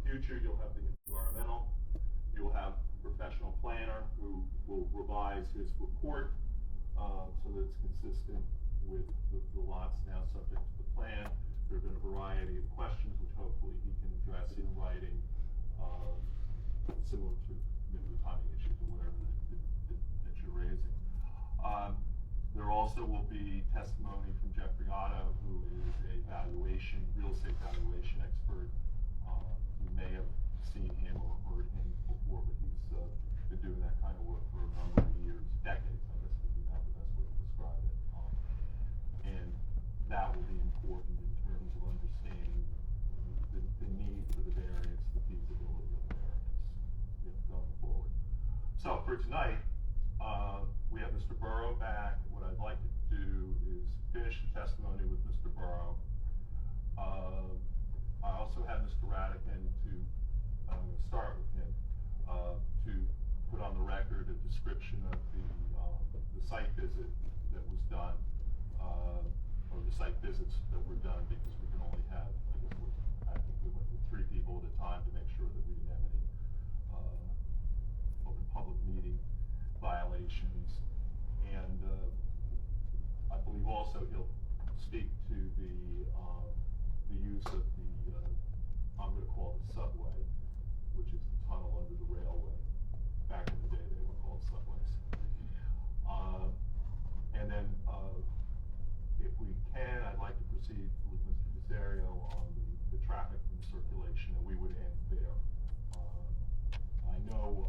future, you'll have the environmental, you'll have a professional planner who will revise his report so that it's consistent with the lots now subject to the plan. There have been a variety of questions which hopefully he can address in writing, similar to maybe the timing issues or whatever that you're raising. There also will be testimony from Jeffrey Otto, who is a real estate valuation expert. You may have seen him or heard him before, but he's been doing that kind of work for a number of years, decades, I guess would be the best way to describe it. And that will be important in terms of understanding the need for the variance, the feasibility of the variance, going forward. So for tonight, we have Mr. Burrow back. What I'd like to do is finish the testimony with Mr. Burrow. I also have Mr. Radican I'm going to start with him, to put on the record a description of the site visit that was done, or the site visits that were done, because we can only have, I think we went with 3 people at a time to make sure that we didn't have any open public meeting violations. And I believe also he'll speak to the use of the, I'm going to call it subway, which is the tunnel under the railway. Back in the day, they were called subways. And then, if we can, I'd like to proceed with Mr. Desario on the traffic and circulation, and we would end there. I know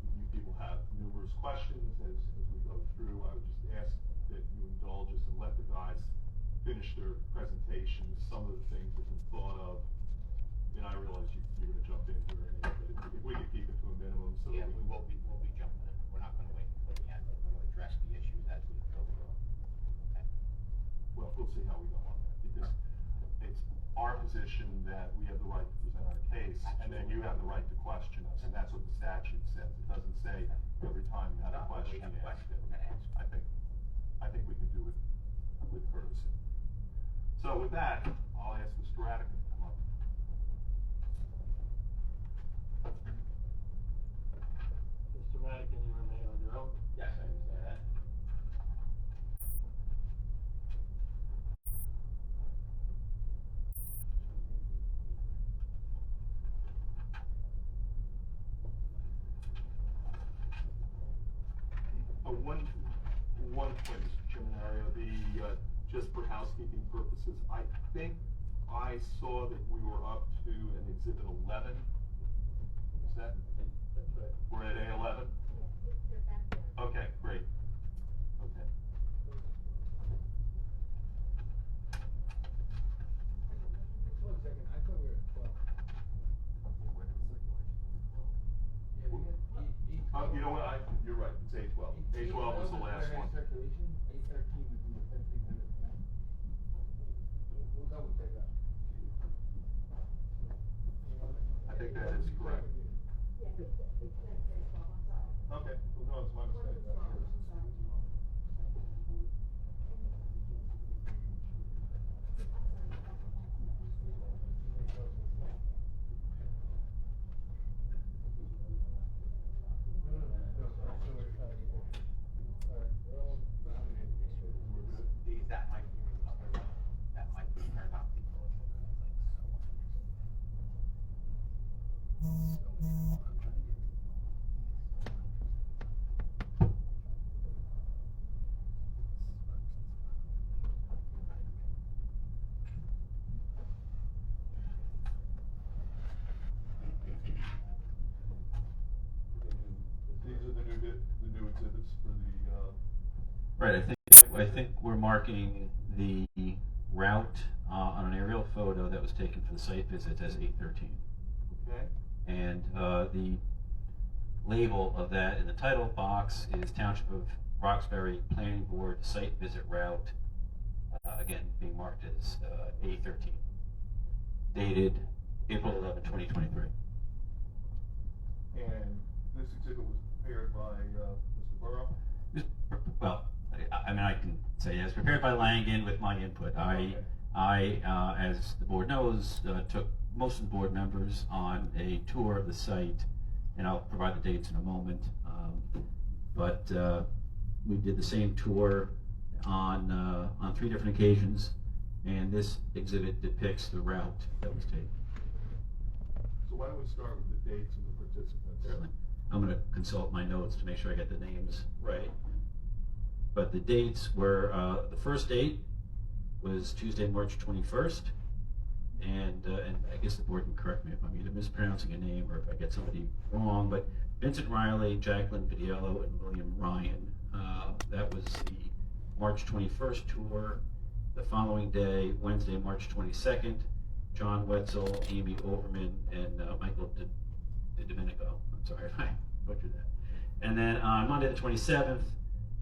you people have numerous questions as we go through. I would just ask that you indulge us and let the guys finish their presentations. Some of the things have been thought of, and I realize you're going to jump in here anyway, but if we could keep it to a minimum so yeah, that we will be jumping in. We're not going to wait until the end. We're going to address the issues as we go through. Okay. Well, we'll see how we go on that, because it's our position that we have the right to present our case, and then you have the right to question us, and that's what the statute says. It doesn't say every time you have a question, you ask it. I think we can do it with courtesy. So with that, I'll ask Mr. Radican to come up. Mr. Radican, you remain on your own? Yes, I understand that. One point, Mr. Chairman, just for housekeeping purposes, I think I saw that we were up to an exhibit 11. Is that? That's right. We're at A11? Okay, great. Okay. One second, I thought we were at 12. You know what? You're right. It's A12. A12 was the last one. Circulation, A13 would be the 1500, right? We'll double check that. I think that is correct. Okay. Well, no, it's my mistake. That might be turned on. These are the new exhibits for the. Right, I think we're marking the route on an aerial photo that was taken for the site visit as 813. Okay. And the label of that in the title box is Township of Roxbury Planning Board Site Visit Route, again being marked as A13, dated April 11, 2023. And this exhibit was prepared by Mr. Burrow? Well, I mean, I can say yes, prepared by Langen with my input. As the board knows, took most of the board members on a tour of the site, and I'll provide the dates in a moment. But we did the same tour on 3 different occasions, and this exhibit depicts the route that was taken. So why don't we start with the dates and the participants? Certainly. I'm going to consult my notes to make sure I get the names right. But the dates were, the first date was Tuesday, March 21st, and I guess the board can correct me if I'm either mispronouncing a name or if I get somebody wrong, but Vincent Riley, Jacqueline Vidiello, and William Ryan. That was the March 21st tour. The following day, Wednesday, March 22nd, John Wetzel, Amy Overman, and Michael Domenico. I'm sorry if I butchered that. And then on Monday the 27th,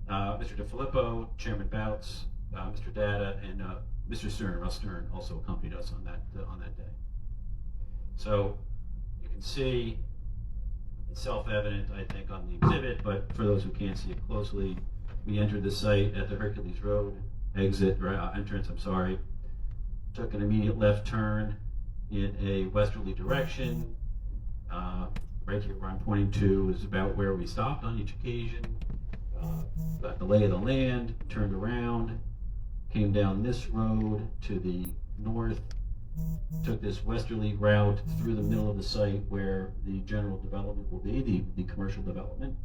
Mr. DeFilippo, Chairman Bouts, Mr. Data, and Mr. Stern, Russ Stern, also accompanied us on that day. So you can see it's self-evident, I think, on the exhibit, but for those who can't see it closely, we entered the site at the Hercules Road entrance. Took an immediate left turn in a westerly direction. Right here where I'm pointing to is about where we stopped on each occasion. Got the lay of the land, turned around, came down this road to the north, took this westerly route through the middle of the site where the general development will be, the commercial development.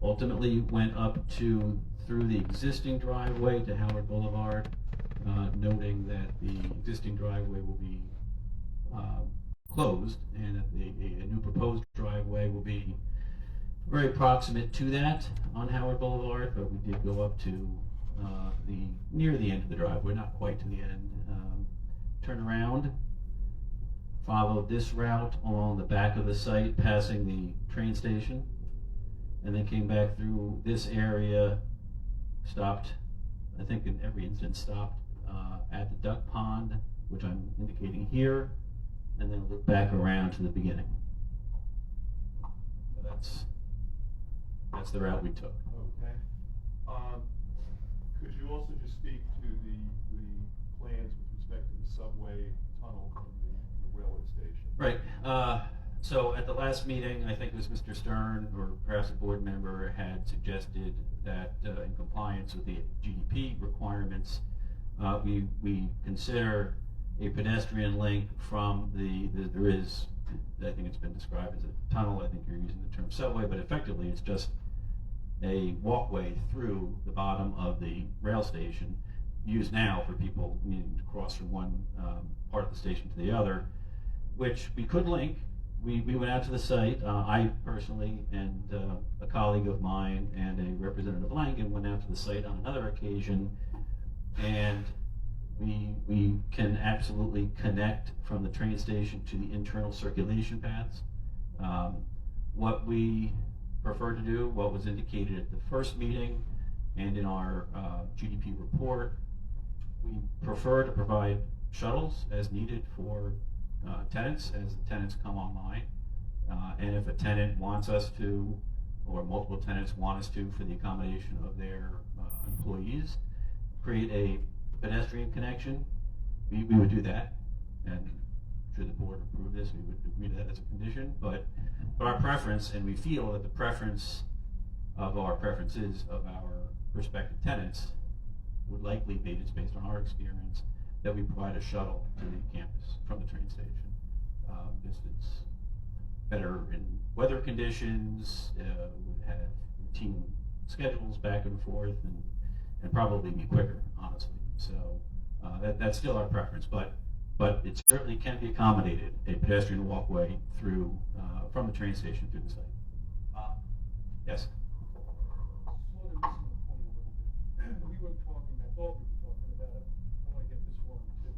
Ultimately went up through the existing driveway to Howard Boulevard, noting that the existing driveway will be closed and that a new proposed driveway will be very proximate to that on Howard Boulevard, but we did go up to near the end of the driveway, not quite to the end. Turn around, followed this route along the back of the site, passing the train station, and then came back through this area, stopped, I think in every instance stopped at the duck pond, which I'm indicating here, and then looked back around to the beginning. So that's the route we took. Okay. Could you also just speak to the plans with respect to the subway tunnel from the railway station? Right. So at the last meeting, I think it was Mr. Stern or perhaps a board member had suggested that in compliance with the GDP requirements, we consider a pedestrian link from there is, I think it's been described as a tunnel. I think you're using the term subway, but effectively it's just a walkway through the bottom of the rail station, used now for people needing to cross from one part of the station to the other, which we could link. We went out to the site, I personally and a colleague of mine and a representative of Langen went out to the site on another occasion, and we can absolutely connect from the train station to the internal circulation paths. What we prefer to do, what was indicated at the first meeting and in our GDP report, we prefer to provide shuttles as needed for tenants as the tenants come online. And if a tenant wants us to, or multiple tenants want us to, for the accommodation of their employees, create a pedestrian connection, we would do that. And should the board approve this, we would agree to that as a condition. But our preference, and we feel that the preferences of our prospective tenants would likely be, just based on our experience, that we provide a shuttle to the campus from the train station. It's better in weather conditions, would have routine schedules back and forth, and probably be quicker, honestly. So that's still our preference, but it certainly can be accommodated, a pedestrian walkway through from the train station through the site. Yes? Sort of missing the point a little bit. We were talking, I thought we were talking about, I want to get this wrong too,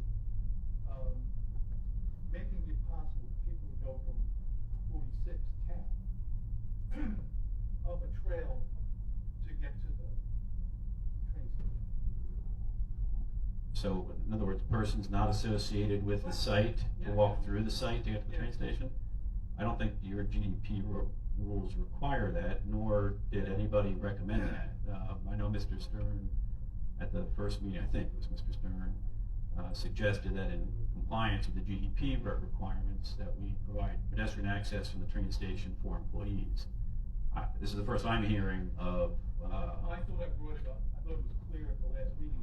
making it possible for people to go from 46 town up a trail to get to the train station. So, in other words, persons not associated with the site to walk through the site to get to the train station? I don't think your GDP rules require that, nor did anybody recommend that. I know Mr. Stern, at the first meeting, I think it was Mr. Stern, suggested that in compliance with the GDP requirements, that we provide pedestrian access from the train station for employees. This is the first I'm hearing of. I thought I brought it up, I thought it was clear at the last meeting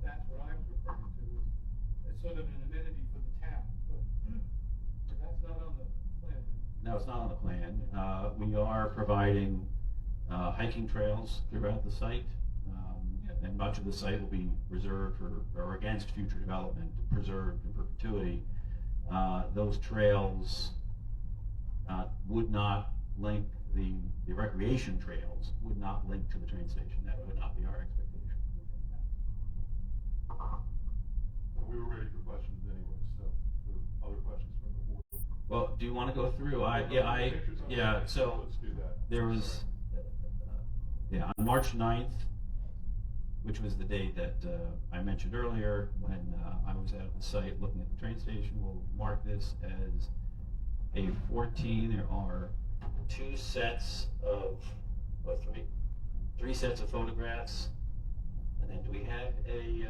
that's what I was referring to, as sort of an amenity for the town, but that's not on the plan. No, it's not on the plan. We are providing hiking trails throughout the site, and much of the site will be reserved or against future development, preserved in perpetuity. Those trails would not link, the recreation trails would not link to the train station. That would not be our expectation. We were ready for questions anyway, so there are other questions from the board. Well, do you want to go through? So Let's do that. there was, on March 9th, which was the date that I mentioned earlier, when I was at the site looking at the train station, we'll mark this as a 14. There are two sets of, three sets of photographs, and then do we have a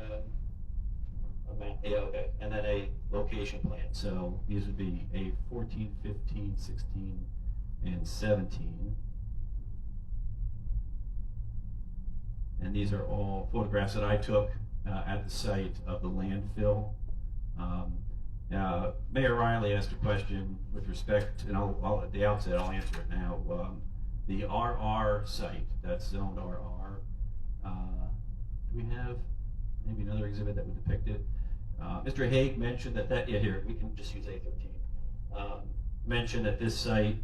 map? Yeah, okay, and then a location plan. So these would be a 14, 15, 16, and 17. And these are all photographs that I took at the site of the landfill. Mayor Riley asked a question with respect, and at the outset, I'll answer it now. The RR site, that's zoned RR. Do we have maybe another exhibit that would depict it? Mr. Haig mentioned that here, we can just use A13. Mentioned that this site,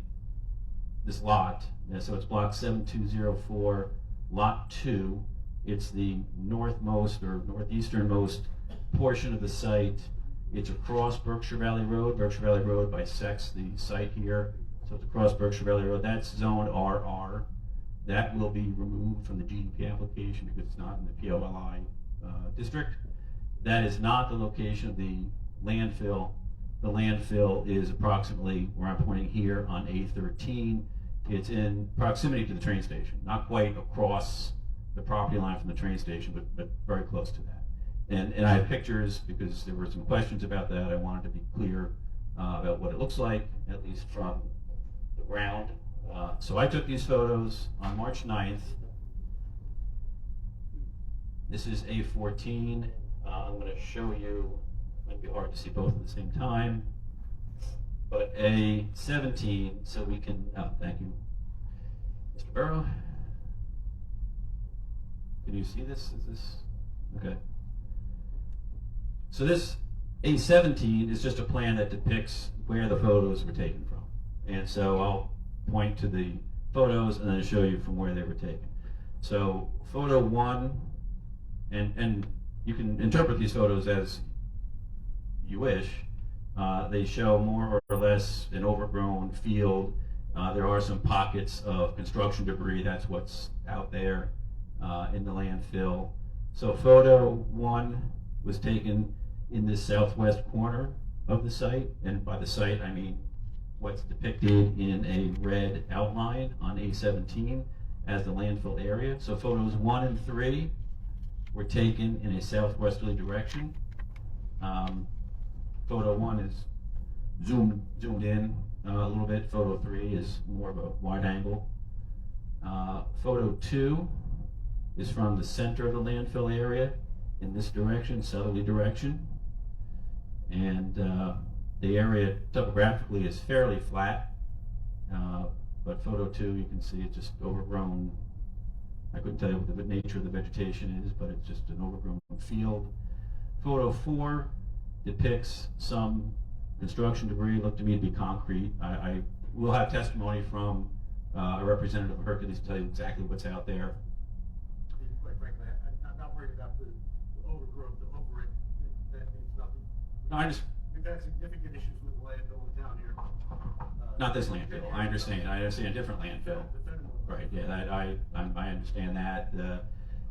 this lot, so it's block 7204, lot 2. It's the northmost or northeasternmost portion of the site. It's across Berkshire Valley Road. Berkshire Valley Road bisects the site here. So it's across Berkshire Valley Road. That's zoned RR. That will be removed from the GDP application because it's not in the POLI district. That is not the location of the landfill. The landfill is approximately where I'm pointing here on A13. It's in proximity to the train station, not quite across the property line from the train station, but very close to that. And I have pictures because there were some questions about that. I wanted to be clear about what it looks like, at least from the ground. So I took these photos on March 9th. This is A14. I'm going to show you, it might be hard to see both at the same time, but A17, so we can, thank you, Mr. Burrow. Can you see this? Is this, okay. So this A17 is just a plan that depicts where the photos were taken from. And so I'll point to the photos and then show you from where they were taken. So photo 1, and you can interpret these photos as you wish. They show more or less an overgrown field. There are some pockets of construction debris. That's what's out there in the landfill. So photo 1 was taken in this southwest corner of the site, and by the site I mean what's depicted in a red outline on A17 as the landfill area. So photos 1 and 3 were taken in a southwesterly direction. Photo 1 is zoomed in a little bit. Photo 3 is more of a wide angle. Photo 2 is from the center of the landfill area in this direction, southerly direction. And the area topographically is fairly flat, but photo 2 you can see it's just overgrown. I couldn't tell you what the nature of the vegetation is, but it's just an overgrown field. Photo 4 depicts some construction debris, looked to me to be concrete. I will have testimony from a representative of Hercules to tell you exactly what's out there. Quite frankly, I'm not worried about the overgrowth, the overage. That means nothing. No, I just, We've had significant issues with the landfill in town here. not this landfill. I understand a different landfill. Right, yeah, I understand that.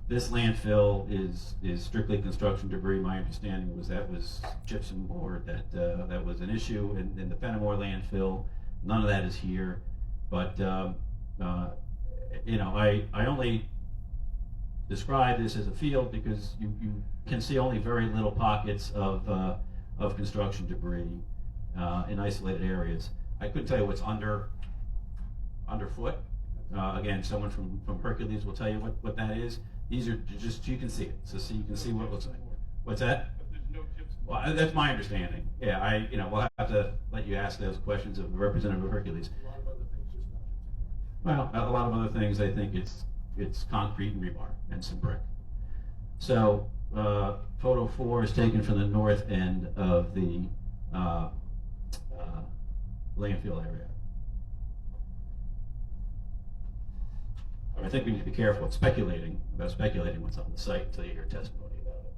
This landfill is strictly construction debris. My understanding was that was gypsum board that was an issue in the Fenimore landfill. None of that is here. But, you know, I only describe this as a field because you can see only very little pockets of construction debris in isolated areas. I couldn't tell you what's underfoot. Again, someone from Hercules will tell you what that is. These are just, you can see it, so you can see what it looks like. What's that? But there's no gypsum. Well, that's my understanding. Yeah, we'll have to let you ask those questions of the representative of Hercules. A lot of other things, just not gypsum. Well, a lot of other things, I think it's concrete and rebar and some brick. So, photo 4 is taken from the north end of the landfill area. I think we need to be careful about speculating what's on the site until you hear testimony about it.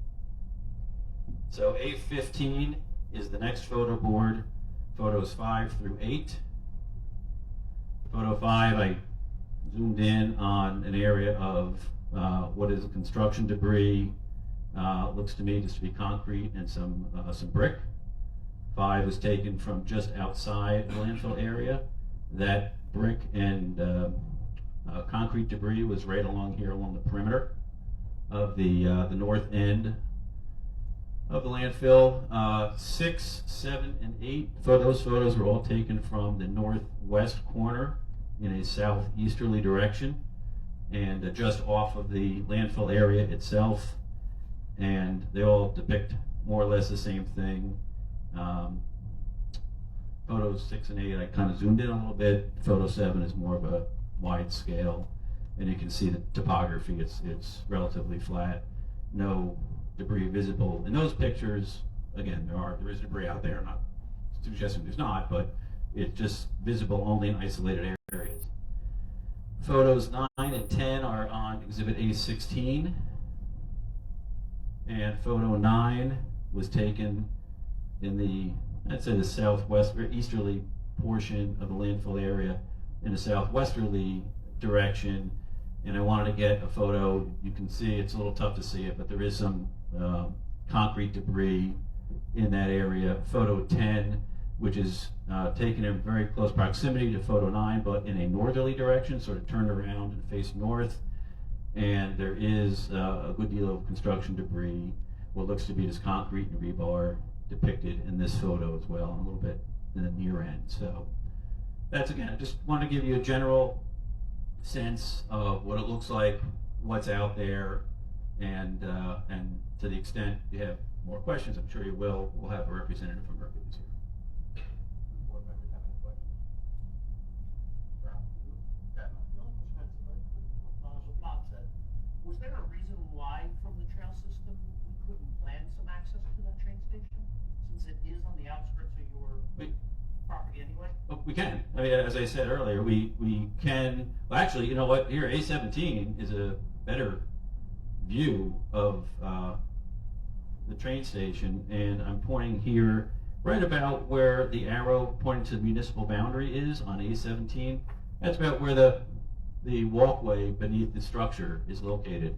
So A15 is the next photo board, photos 5 through 8. Photo 5, I zoomed in on an area of what is construction debris. Looks to me just to be concrete and some brick. 5 was taken from just outside the landfill area. That brick and concrete debris was right along here along the perimeter of the north end of the landfill. 6, 7, and 8 photos were all taken from the northwest corner in a southeasterly direction and just off of the landfill area itself, and they all depict more or less the same thing. Photos 6 and 8 I kind of zoomed in a little bit. Photo 7 is more of a wide scale, and you can see the topography. It's relatively flat, no debris visible in those pictures. Again, there is debris out there, not suggesting there's not, but it's just visible only in isolated areas. Photos 9 and 10 are on exhibit A16, and photo 9 was taken in the, I'd say, the southwest or easterly portion of the landfill area in a southwesterly direction, and I wanted to get a photo. You can see it's a little tough to see it, but there is some concrete debris in that area. Photo 10, which is taken in very close proximity to photo 9, but in a northerly direction, sort of turned around and faced north, and there is a good deal of construction debris, what looks to be just concrete and rebar, depicted in this photo as well, and a little bit in the near end. So that's, again, I just want to give you a general sense of what it looks like, what's out there, and to the extent you have more questions, I'm sure you will, we'll have a representative from Hercules here. Board members have any questions? Brown? Chapman? The only question I have, what Bob said, was there a reason why from the trail system we couldn't plan some access to that train station? Since it is on the outskirts of your property anyway? Well, we can. I mean, as I said earlier, we can. Well, actually, you know what? Here, A17 is a better view of the train station, and I'm pointing here right about where the arrow pointing to the municipal boundary is on A17. That's about where the walkway beneath the structure is located.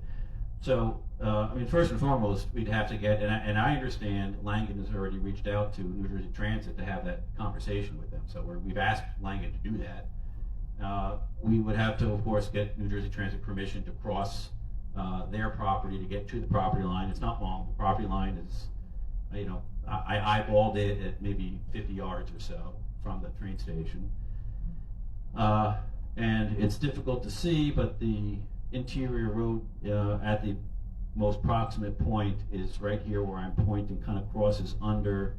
So, I mean, first and foremost, we'd have to get, and I understand Langen has already reached out to New Jersey Transit to have that conversation with them. So we've asked Langen to do that. We would have to, of course, get New Jersey Transit permission to cross their property to get to the property line. It's not long. The property line is, you know, I eyeballed it at maybe 50 yards or so from the train station. And it's difficult to see, but the interior road at the most proximate point is right here where I'm pointing, kind of crosses under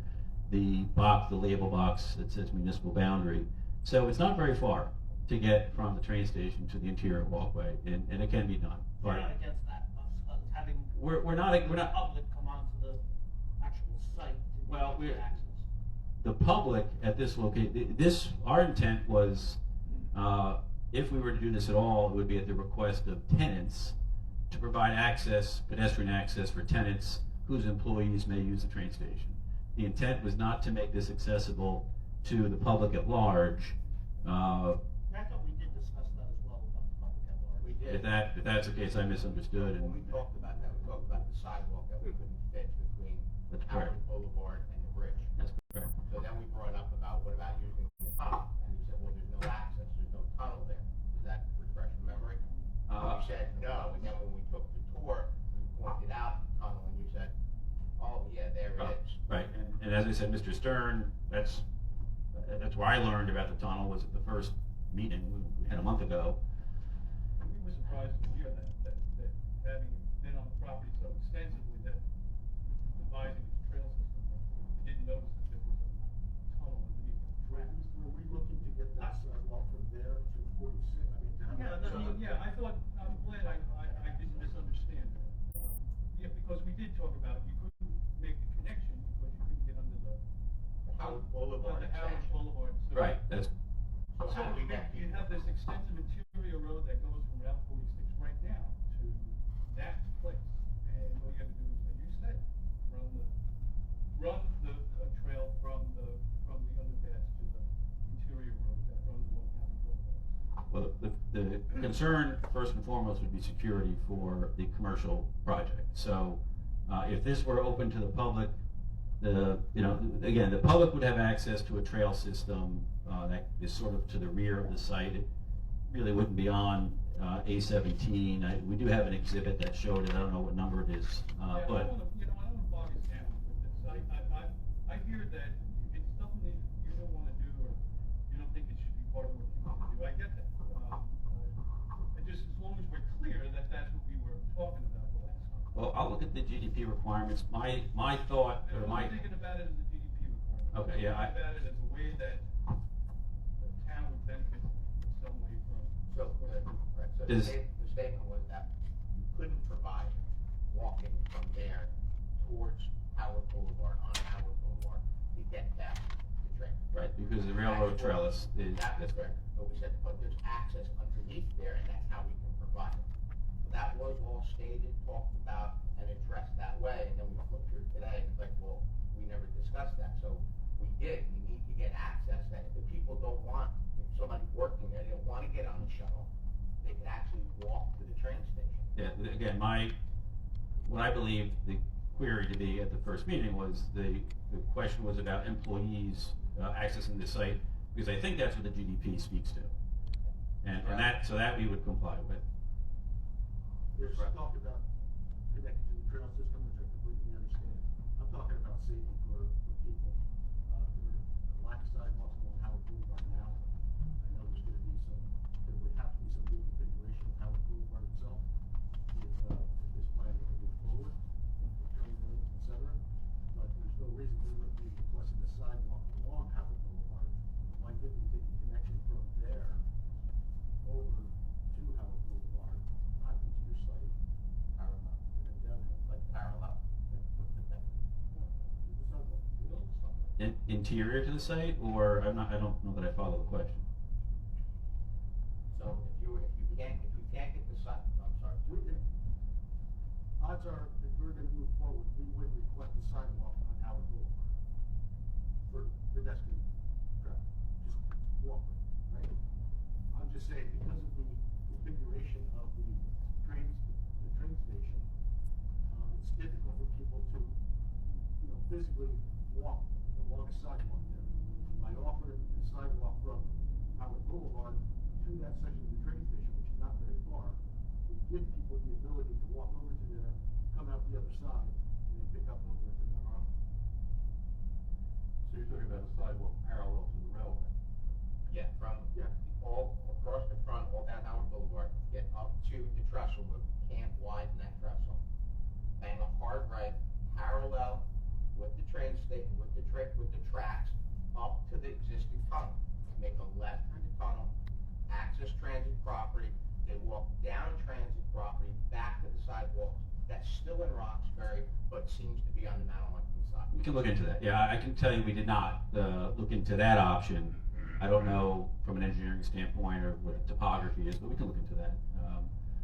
the box, the label box that says municipal boundary. So it's not very far to get from the train station to the interior walkway, and it can be done. We're not against that, us having We're not public come onto the actual site to Well, get access. the public at this location. Our intent was, if we were to do this at all, it would be at the request of tenants to provide access, pedestrian access for tenants whose employees may use the train station. The intent was not to make this accessible to the public at large. I thought we did discuss that as well about the public at large. We did. If that's the case, I misunderstood. When we talked about that, we talked about the sidewalk that we couldn't fit between That's correct. Howard Boulevard and the bridge. That's correct. So then we brought up about, what about using the top? And he said, well, there's no access, there's no and as I said, Mr. Stern, that's where I learned about the tunnel, was at the first meeting we had a month ago. We were surprised to hear that having been on the property so extensively, that devising this trail system, we didn't notice that there was a tunnel underneath the track. Were we looking to get that sidewalk from there to 46? I mean, to have Yeah, that- I thought, I'm glad I didn't misunderstand that. Yeah, because we did talk about it, you couldn't make the connection because you couldn't get under the. Howard Boulevard Under Howard extension. Boulevard, so. Right, that's, So how do we get You have this extensive interior road that goes from Route 46 right now to that place. And all you have to do is, as you said, run the trail from the underpass to the interior road that runs along Howard Boulevard. well, the concern, first and foremost, would be security for the commercial project. So, if this were open to the public, again, the public would have access to a trail system, that is sort of to the rear of the site. It really wouldn't be on, A17. We do have an exhibit that showed it, I don't know what number it is, Yeah, I but. don't wanna, I don't wanna bog us down with this. I hear that it's something that you don't wanna do, or you don't think it should be part of what you want to do. I get that. And just as long as we're clear that that's what we were talking about the last time. Well, I'll look at the GDP requirements. My thought, or I'm my, not thinking about it as a GDP requirement. Okay, yeah, I'm thinking about it as a way that the town would benefit in some way from. So, right, so Is- the statement was that you couldn't provide walking from there towards Howard Boulevard, on Howard Boulevard, to get past the train. right, because the railroad trail is. That was there, but we said, but there's access underneath there, and that's how we can provide it. So that was all stated, talked about, and addressed that way, and then we flipped through today, and it's like, well, we never discussed that, so we did, we need to get access, that if people don't want, if somebody's working there, they don't wanna get on the shuttle, they can actually walk to the train station. Yeah, again, what I believe the query to be at the first meeting was the question was about employees accessing the site, because I think that's what the GDP speaks to. And so that we would comply with. There's talk about connected to the trail system, which I completely understand. I'm talking about safety for people. There are lack of sidewalks along Howard Boulevard now. I know there would have to be some reconfiguration of Howard Boulevard itself if this plan were to move forward, with turning lanes, et cetera. But there's no reason we wouldn't be requesting a sidewalk along Howard Boulevard. Why couldn't we take a connection from there over to Howard Boulevard, not into your site, Parallel, and then downhill? like parallel with the thing. There's a sidewalk. Build something. Interior to the site, or I don't know that I follow the question. So if you can't get the site, I'm sorry. Odds are, if we're gonna move forward, we would request a sidewalk on Howard Boulevard for pedestrian traffic, just walkway, right? I'm just saying, because of the configuration of the train station, it's difficult for people to, physically walk along a sidewalk there. By offering the sidewalk from Howard Boulevard to that section of the train station, which is not very far, would give people the ability to walk over to there, come out the other side, and then pick up over into Mount Arthur. So you're talking about a sidewalk parallel to the railway? Yeah, from all across the front, all down Howard Boulevard, get up to the trestle, but we can't widen that trestle. Bang a hard right, parallel with the train station, with the tracks, up to the existing tunnel. Make a left through the tunnel, access transit property, they walk down transit property, back to the sidewalks. That's still in Roxbury, but seems to be on the Mount Arlington side. We can look into that. Yeah, I can tell you we did not look into that option. I don't know from an engineering standpoint or what topography is, but we can look into that.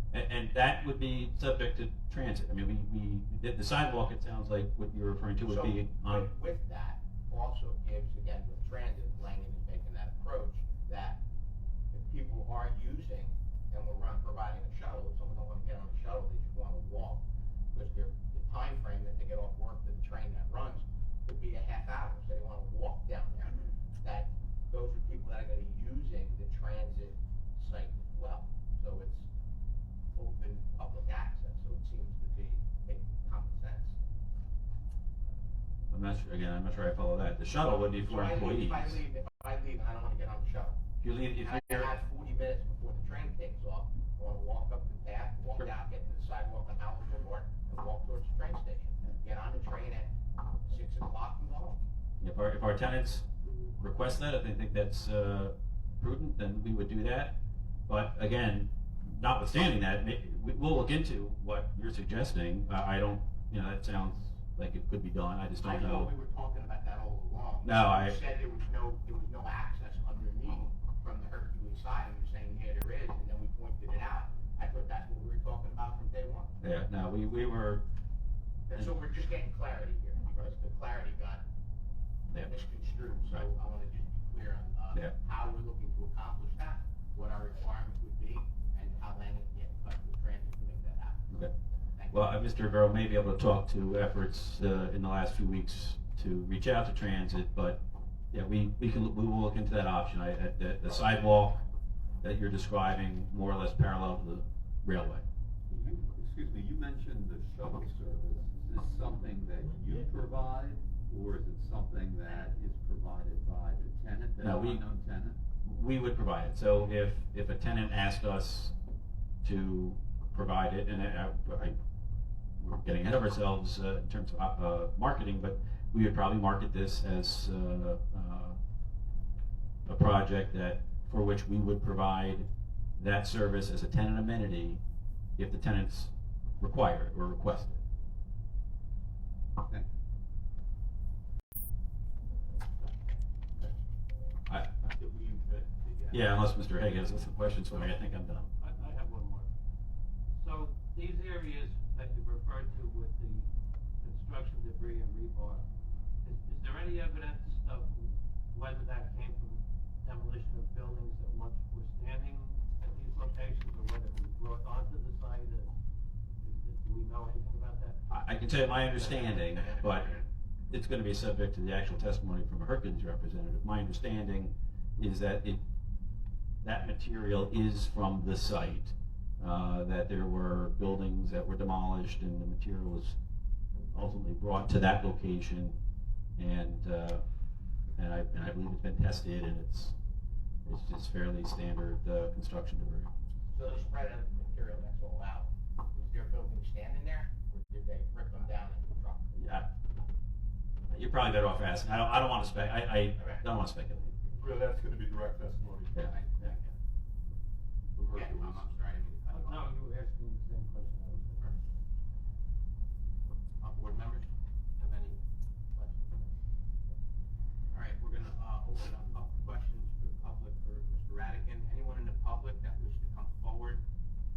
And that would be subject to transit. I mean, the sidewalk, it sounds like what you're referring to would be on. With that, also gives, again, with transit, Langen is making that approach, that if people are using, and we're providing a shuttle, if someone don't wanna get on a shuttle, they just wanna walk, because the time frame that they get off work to the train that runs could be a half hour, so they wanna walk down there. That, those are people that are gonna be using the transit site as well, so it's open public access, so it seems to be making common sense. I'm not sure, again, I'm not sure I follow that. The shuttle would be for employees. If I leave and I don't wanna get on the shuttle. If you leave, if And I you're, have 40 minutes before the train takes off, I wanna walk up the path, walk Sure. out, get to the sidewalk on Howard Boulevard, and walk towards the train station. Get on the train at 6 o'clock and go home. if our tenants request that, if they think that's, prudent, then we would do that. But again, notwithstanding that, we'll look into what you're suggesting. I don't, you know, that sounds like it could be done, I just I don't know. thought we were talking about that all along. No, You said there was no access underneath from the Hercules side, and you're saying, yeah, there is, and then we pointed it out. I thought that's what we were talking about from day one. Yeah, no, we were, And so we're just getting clarity here, because the clarity got yeah, misconstrued, so Right. I wanna just be clear on, Yeah. how we're looking to accomplish that, what our requirements would be, and how Lang can get in touch with transit to make that happen. okay. Thank you. Well, Mr. Rivera may be able to talk to efforts, in the last few weeks to reach out to transit, but, yeah, we will look into that option. The sidewalk that you're describing more or less parallel to the railway. Excuse me, you mentioned the shuttle service. Is this something that you provide, or is it something that is provided by the tenant, the No, unknown tenant? We would provide it. So if a tenant asked us to provide it, and we're getting ahead of ourselves in terms of marketing, but we would probably market this as a project for which we would provide that service as a tenant amenity if the tenants require it or request it. Okay. Yeah, unless Mr. Hague has some questions for me, I think I'm done. I have one more. So these areas that you referred to with the construction debris and rebar, is there any evidence of whether that came from demolition of buildings that once were standing at these locations, or whether it was brought onto the site? Do we know anything about that? I can tell you my understanding, but it's gonna be subject to the actual testimony from a Hercules representative. My understanding is that that material is from the site, that there were buildings that were demolished and the material was ultimately brought to that location, and I believe it's been tested, and it's just fairly standard construction debris. So the spread of the material that's all out, was there buildings standing there, or did they rip them down in the truck? Yeah, you're probably better off asking. I don't want to I don't want to speculate. Really, that's gonna be direct testimony. Yeah. From Yeah, Hercules. I'm sorry, I didn't mean to cut you No, off. you were asking the same question I was asking. Board members, have any questions? All right, we're gonna, open up questions for the public for Mr. Radigan. Anyone in the public that wishes to come forward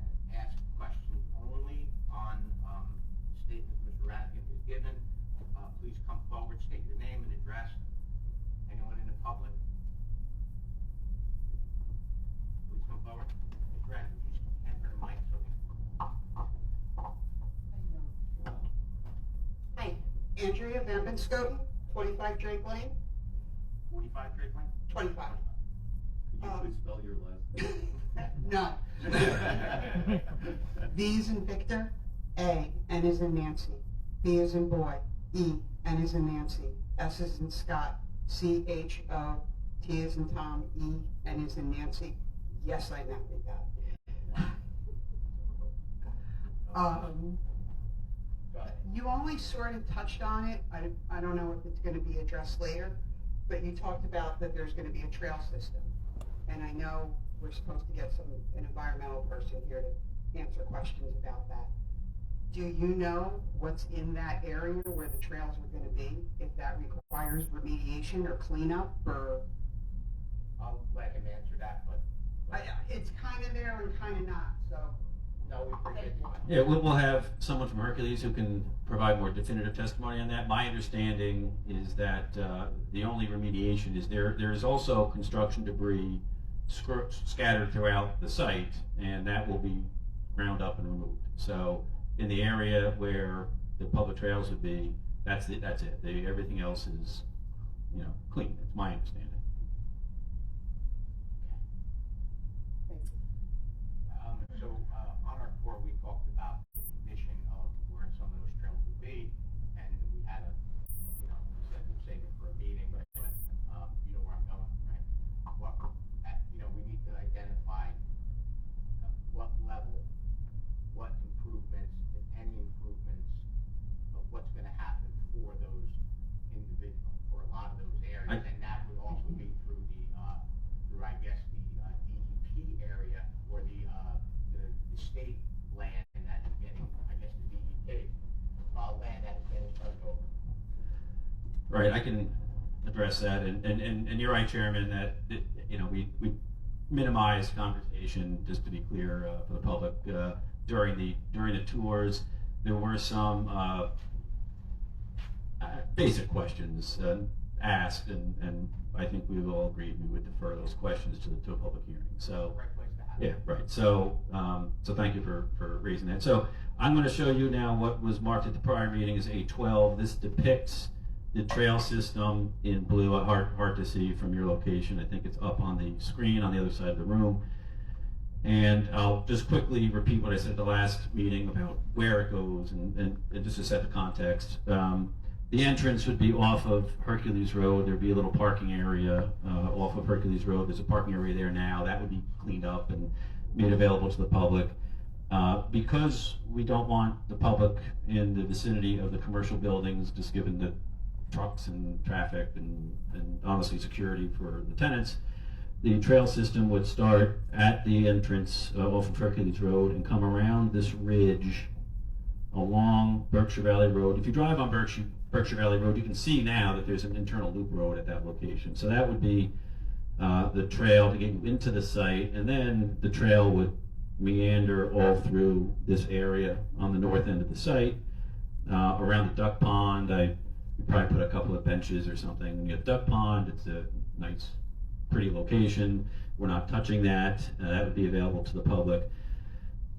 and ask questions only on, the statement Mr. Radigan has given, please come forward, state your name and address. Anyone in the public? Please come forward. Mr. Radigan, please hand her the mic so we. Hi, Andrea Van Benscoten, 25 Drake Lane, 45 Drake Lane? 25. Could you please spell your last name? No. V is in Victor, A, N is in Nancy, B is in boy, E, N is in Nancy, S is in Scott, C, H, O, T is in Tom, E, N is in Nancy. Yes, I know that. Go ahead. You only sort of touched on it. I don't know if it's going to be addressed later, but you talked about that there's going to be a trail system. And I know we're supposed to get an environmental person here to answer questions about that. Do you know what's in that area where the trails are going to be? If that requires remediation or cleanup, or I'll let him answer that, but it's kind of there and kind of not. So no, we appreciate it. Yeah, we'll have someone from Hercules who can provide more definitive testimony on that. My understanding is that the only remediation is there is also construction debris scattered throughout the site, and that will be ground up and removed. So in the area where the public trails would be, that's it. Everything else is, clean. It's my understanding. So on our tour, we talked about the condition of where some of those trails would be, and we had a, Right, I can address that, and you're right, Chairman, that, we minimize conversation, just to be clear, for the public, during the tours. There were some, basic questions, asked, and I think we all agreed we would defer those questions to a public hearing, so. Right place to have it. Yeah, right, so, so thank you for raising that. So, I'm gonna show you now what was marked at the prior meeting as A12. This depicts the trail system in blue, hard to see from your location. I think it's up on the screen on the other side of the room. And I'll just quickly repeat what I said at the last meeting about where it goes and just to set the context. The entrance would be off of Hercules Road. There'd be a little parking area off of Hercules Road. There's a parking area there now. That would be cleaned up and made available to the public. Because we don't want the public in the vicinity of the commercial buildings, just given the trucks and traffic and honestly security for the tenants, the trail system would start at the entrance off of Hercules Road and come around this ridge along Berkshire Valley Road. If you drive on Berkshire Valley Road, you can see now that there's an internal loop road at that location. So that would be the trail to get you into the site, and then the trail would meander all through this area on the north end of the site, around the duck pond. You probably put a couple of benches or something. You have duck pond. It's a nice, pretty location. We're not touching that. That would be available to the public.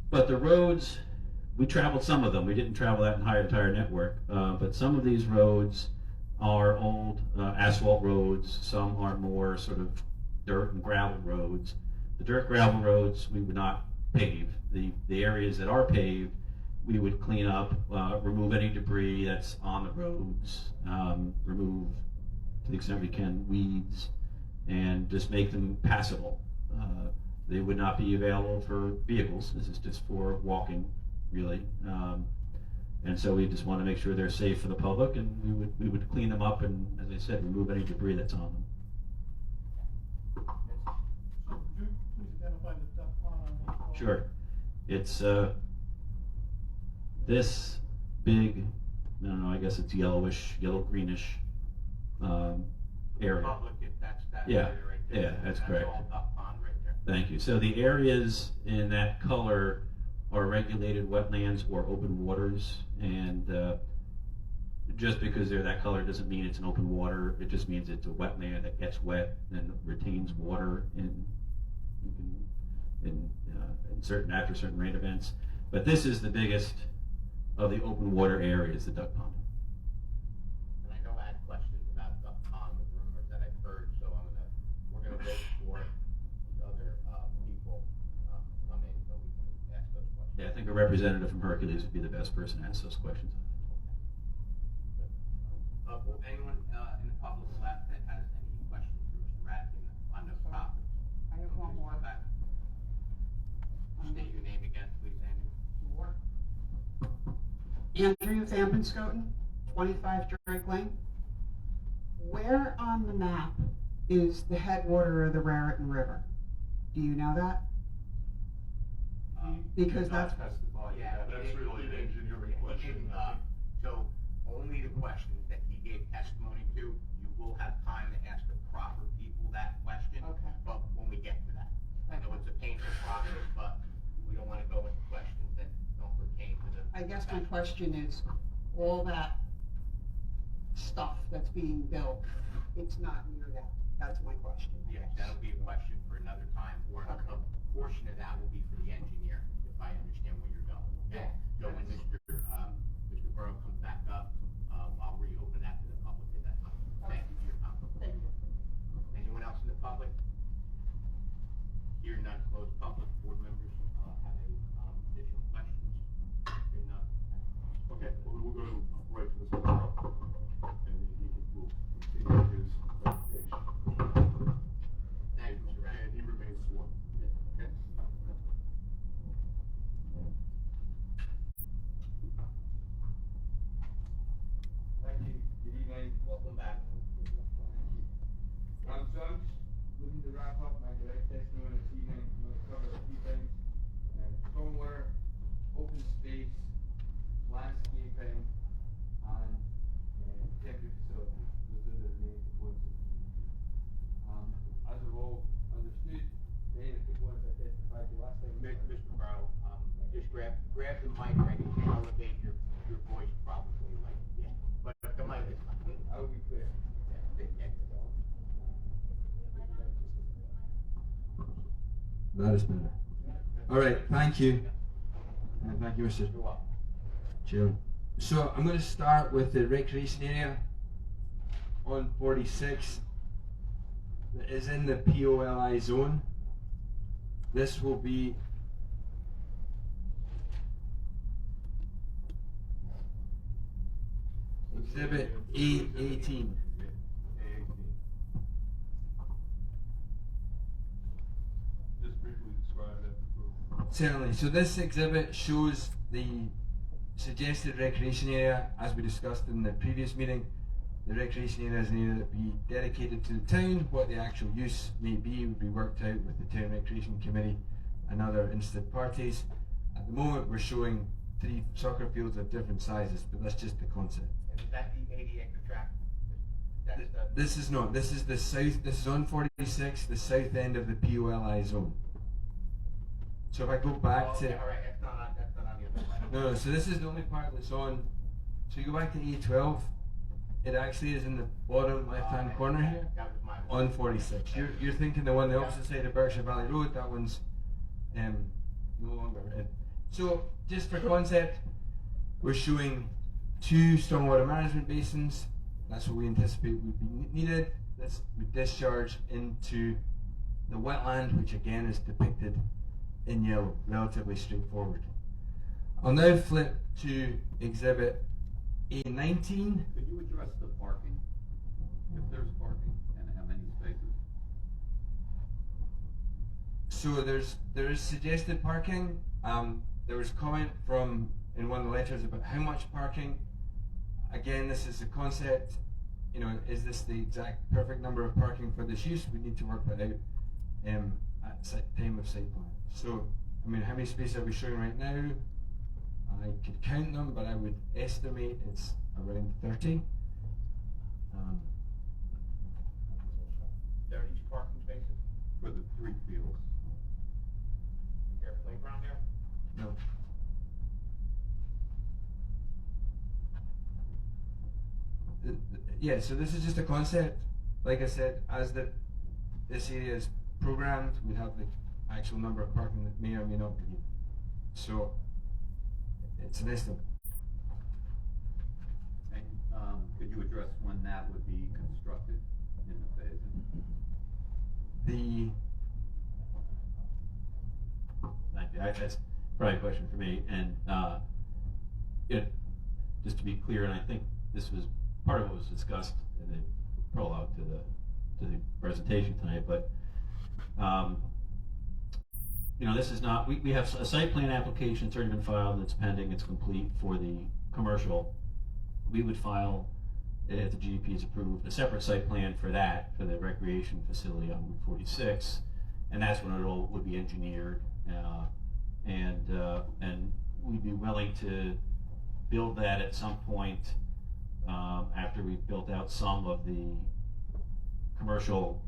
But the roads, we traveled some of them. We didn't travel that entire network. But some of these roads are old asphalt roads. Some are more sort of dirt and gravel roads. The dirt gravel roads we would not pave. The areas that are paved, we would clean up, remove any debris that's on the roads, remove, to the extent we can, weeds, and just make them passable. They would not be available for vehicles. This is just for walking, really. And so we just want to make sure they're safe for the public, and we would clean them up and, as I said, remove any debris that's on them. So, could you please identify the duck pond on the. Sure. It's this big, I don't know, I guess it's yellow-greenish area. Public, if that's that Yeah, area right there. yeah, that's correct. That's all duck pond right there. Thank you. So the areas in that color are regulated wetlands or open waters, and just because they're that color doesn't mean it's an open water. It just means it's a wetland that gets wet and retains water after certain rain events. But this is the biggest of the open water areas, the duck pond. And I know I had questions about duck pond, the rumors that I've heard, so we're gonna wait for the other people come in so we can ask those questions. Yeah, I think a representative from Hercules would be the best person to ask those questions. Will anyone in the public left that has any questions for Mr. Radkin on those topics? I have one more. State your name again, please, Andrew. Andrew Van 25 Drake Lane. Where on the map is the headwater of the Raritan River? Do you know that? Because that's Testify to that. That's really an engineering question. So only the questions that he gave testimony to, you will have time to ask the proper people that question. Okay. But when we get to that, I know it's a painful process, but we don't want to go into questions that don't pertain to the. I guess my question is, all that stuff that's being built, it's not near that. That's my question. I Yes, guess. that'll be a question for another time, or a portion of that will be for the engineer, if I understand where you're going, okay? So when Mr. Burrow comes back up, I'll reopen that to the public at that time. Thank you for your comment. Thank you. Anyone else in the public? Hearing none, closed public. Board members have any additional questions? Hearing none. Okay, well, we'll go right to Mr. Burrow, and he will continue his presentation. Thank you, Mr. Radkin. And he remains sworn. Okay? That is better. All right, thank you. Thank you, Mr. You're welcome. Chairman. So I'm going to start with the recreation area on 46 that is in the POLI zone. This will be Exhibit A18. Just briefly describe that for. Certainly. So this exhibit shows the suggested recreation area as we discussed in the previous meeting. The recreation area is an area that will be dedicated to the town. What the actual use may be would be worked out with the Town Recreation Committee and other interested parties. At the moment we're showing 3 soccer fields of different sizes, but that's just the concept. And is that the 80-acre tract? That's the. This is not. This is the south. This is on 46, the south end of the POLI zone. So if I go back Oh, to okay, all right, that's not on the other side. no, so this is the only part that's on. So you go back to A12. It actually is in the bottom left-hand Okay, corner here that was my on mistake. 46. You're thinking the one the opposite side of Berkshire Valley Road. That one's no longer in. So just for concept, we're showing 2 stormwater management basins. That's what we anticipate would be needed. This would discharge into the wetland, which again is depicted in yellow, relatively straightforward. I'll now flip to Exhibit A19. Could you address the parking? If there's parking, and how many spaces? So there is suggested parking. There was comment from in one of the letters about how much parking. Again, this is a concept. You know, is this the exact perfect number of parking for this use? We need to work that out at time of site plan. So, I mean, how many spaces are we showing right now? I could count them, but I would estimate it's around 30. 30 parking spaces? For the 3 fields? Is there a playground there? No. Yeah, so this is just a concept. Like I said, as this area is programmed, we have the actual number of parking that may or may not be needed. So it's an estimate. And could you address when that would be constructed in the basin? That's probably a question for me, and just to be clear, and I think this was part of what was discussed in the prologue to the presentation tonight, but this is not, we have a site plan application, it's already been filed, it's pending, it's complete for the commercial. We would file, if the GDP is approved, a separate site plan for that, for the recreation facility on Route 46, and that's when it all would be engineered, and we'd be willing to build that at some point after we've built out some of the commercial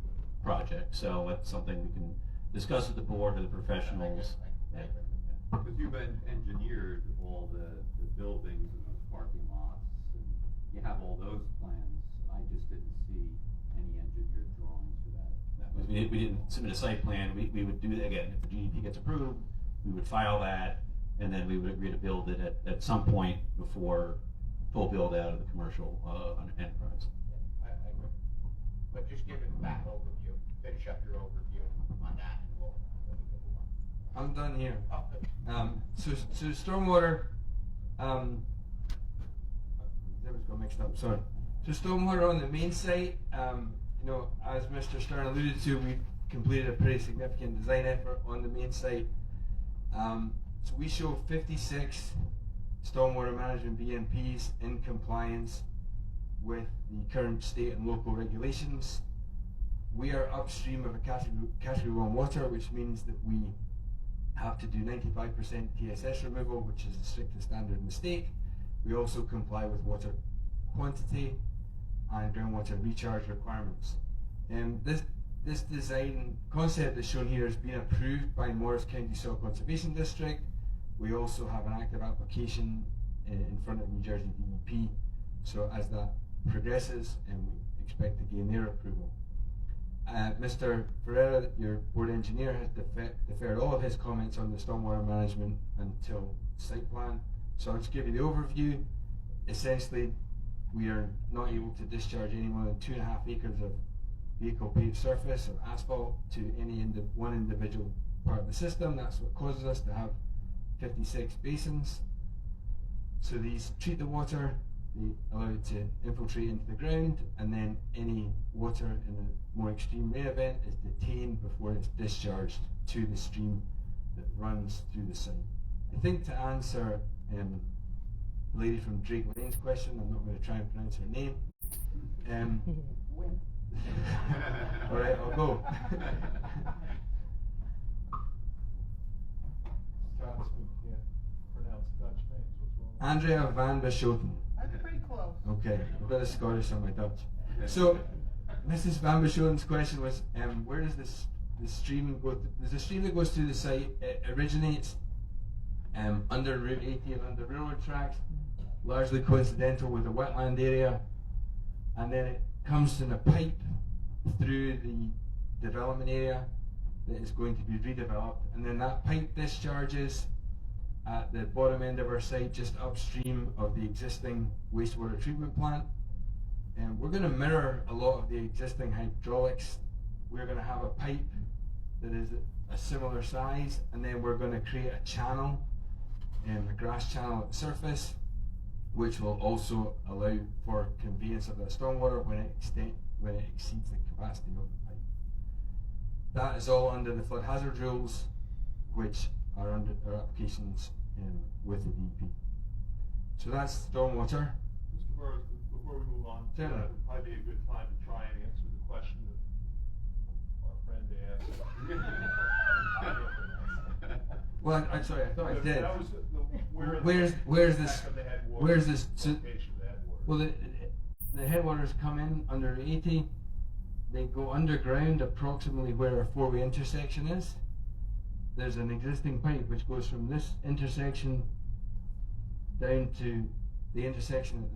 projects. So that's something we can discuss with the board or the professionals. Because you've engineered all the buildings and those parking lots, and you have all those plans. I just didn't see any engineered drawings for that. We didn't submit a site plan. We would do that again. If the GDP gets approved, we would file that, and then we would agree to build it at some point before full build out of the commercial enterprise. I agree. But just give it a back overview, finish up your overview on that, and we can move on. I'm done here. Oh, good. So stormwater, that was got mixed up, sorry. So stormwater on the main site, as Mr. Stern alluded to, we completed a pretty significant design effort on the main site. So we show 56 stormwater management BMPs in compliance with the current state and local regulations. We are upstream of a category 1 water, which means that we have to do 95% TSS removal, which is the strictest standard in the state. We also comply with water quantity and groundwater recharge requirements. This design concept that's shown here has been approved by Morris County Soil Conservation District. We also have an active application in front of New Jersey DEP. So as that progresses, and we expect to gain their approval. Mr. Ferreira, your board engineer, has deferred all of his comments on the stormwater management until site plan. So I'll just give you the overview. Essentially, we are not able to discharge any more than 2.5 acres of vehicle paved surface or asphalt to any one individual part of the system. That's what causes us to have 56 basins. So these treat the water, they allow it to infiltrate into the ground, and then any water in a more extreme rain event is detained before it's discharged to the stream that runs through the site. I think to answer the lady from Drake Lane's question, I'm not going to try and pronounce her name. Alright, I'll go. Scots, we can't pronounce Dutch names, what's wrong? Andrea van Beschoten. That's pretty close. Okay, a bit of Scottish on my Dutch. So, Mrs. Van Beschoten's question was, where does this stream go? There's a stream that goes through the site. It originates under Route 80 and under railroad tracks, largely coincidental with the wetland area, and then it comes in a pipe through the development area that is going to be redeveloped, and then that pipe discharges at the bottom end of our site, just upstream of the existing wastewater treatment plant. And we're going to mirror a lot of the existing hydraulics. We're going to have a pipe that is a similar size, and then we're going to create a channel, a grass channel at the surface, which will also allow for conveyance of the stormwater when it exceeds the capacity of the pipe. That is all under the flood hazard rules, which are under our applications with the DEP. So that's stormwater. Mr. Burrows, before we move on, Yeah. it would probably be a good time to try and answer the question that our friend asked. Well, I'm sorry, I thought I did. That was Where's this? back of the headwater, Where's this? location of the headwater. Well, the headwaters come in under 80. They go underground approximately where our four-way intersection is. There's an existing pipe which goes from this intersection down to the intersection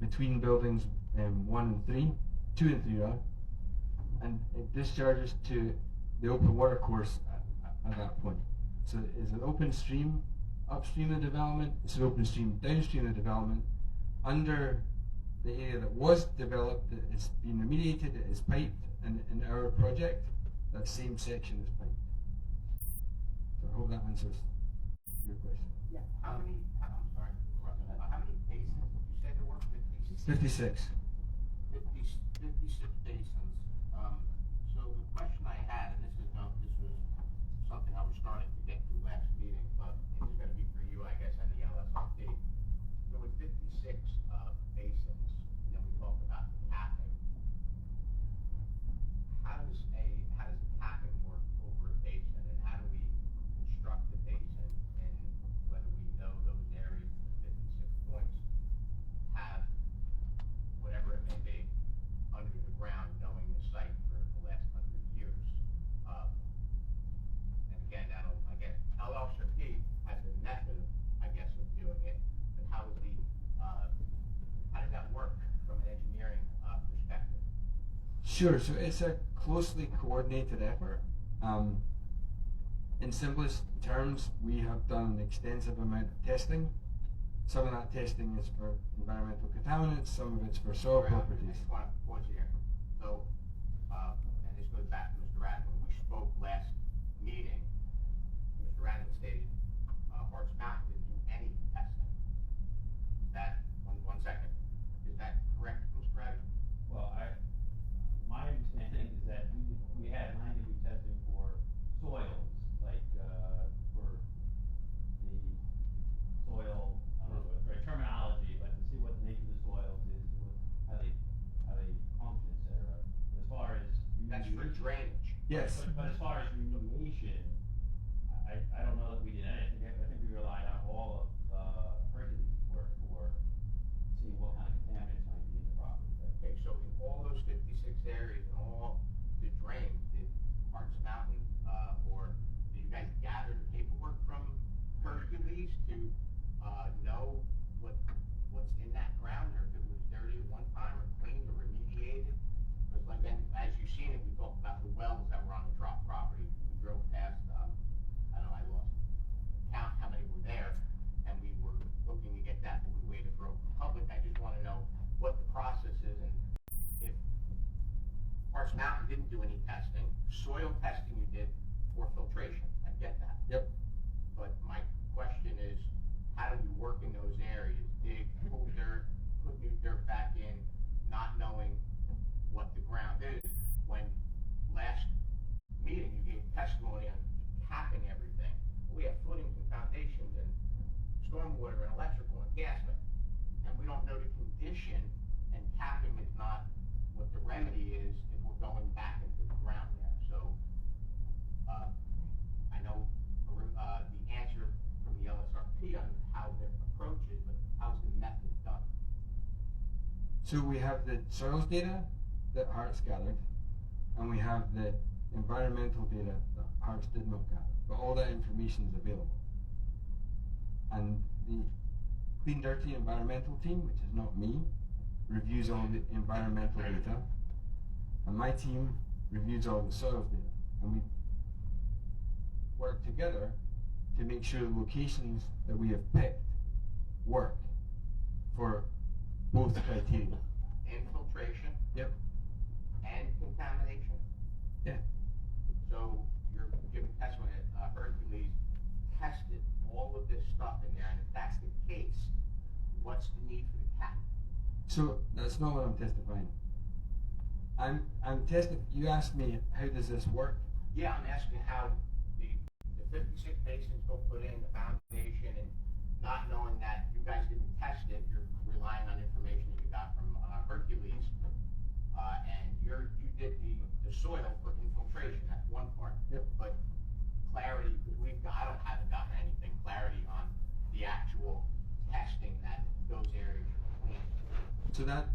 between buildings 1 and 3, 2 and 3 rather, and it discharges to the open water course at that point. So it's an open stream upstream of development, it's an open stream downstream of development. Under the area that was developed, it's been remediated, it is piped, and in our project, that same section is piped. So I hope that answers your question. Yeah. How many, I'm sorry, how many basins did you say there were? 56. 56 basins. So the question I had, and this was something I was starting to get through last meeting, but it was going to be for you, I guess, and the LSRP. There were 56 basins, and then we talked about the capping. How does the capping work over a basin, and how do we construct the basin, and whether we know those areas, the 56 points, have whatever it may be under the ground, knowing the site for the last 100 years. And again, I guess, LLCP has a method, I guess, of doing it, but how does that work from an engineering perspective? Sure, so it's a closely coordinated effort. In simplest terms, we have done an extensive amount of testing. Some of that testing is for environmental contaminants, some of it's for soil I properties. just want to pause here. So, and this goes back to Mr. Radman. When we spoke last meeting, Mr. Radman stated, Harts Mountain didn't do any testing. Is that, one second, is that correct, Mr. Radman? Well, my understanding is that we had 90 testing for soils, like, for the soil, I don't know the right terminology, but to see what the nature of the soils is, how they function, et cetera. But as far as That's for drainage. Yes. But as far as remediation, I don't know that we did anything. I think we relied on all of Hercules' work for seeing what kind of contaminants might be in the property. Okay, so in all those 56 areas and all the drains, did Harts Mountain, or did you guys gather the paperwork from Hercules to know what's in that ground, or if it was dirty at one time, or cleaned, or remediated? Because like, then, as you've seen it, we Forest Mountain didn't do any testing. Soil testing you did for filtration. I get that. Yep. But my question is, how do we work in those areas? Dig, pull dirt, put new dirt back in, not knowing what the ground is. When last meeting you gave testimony on capping everything. We have footings and foundations and stormwater and electrical and gas, and we don't know the condition, and capping is not what the remedy is if we're going back into the ground there. So, I know the answer from the LSRP on how their approach is, but how's the method done? So we have the soils data that Hearts gathered, and we have the environmental data that Hearts did not gather. But all that information is available. And the Clean Dirty environmental team, which is not me, reviews all the environmental data, and my team reviews all the soils data. And we work together to make sure the locations that we have picked work for both criteria. Infiltration Yep. and contamination? Yeah. So you're giving testimony that Hercules tested all of this stuff in there, and if that's the case, what's the need for the cap? So that's not what I'm testifying. I'm testifying. You asked me how does this work? Yeah, I'm asking how the 56 basins go put in the foundation, and not knowing that you guys didn't test it, you're relying on information that you got from Hercules, and you did the soil for infiltration. That's one part. Yep. But clarity, because I haven't gotten anything clarity on the actual testing that those areas are clean. So that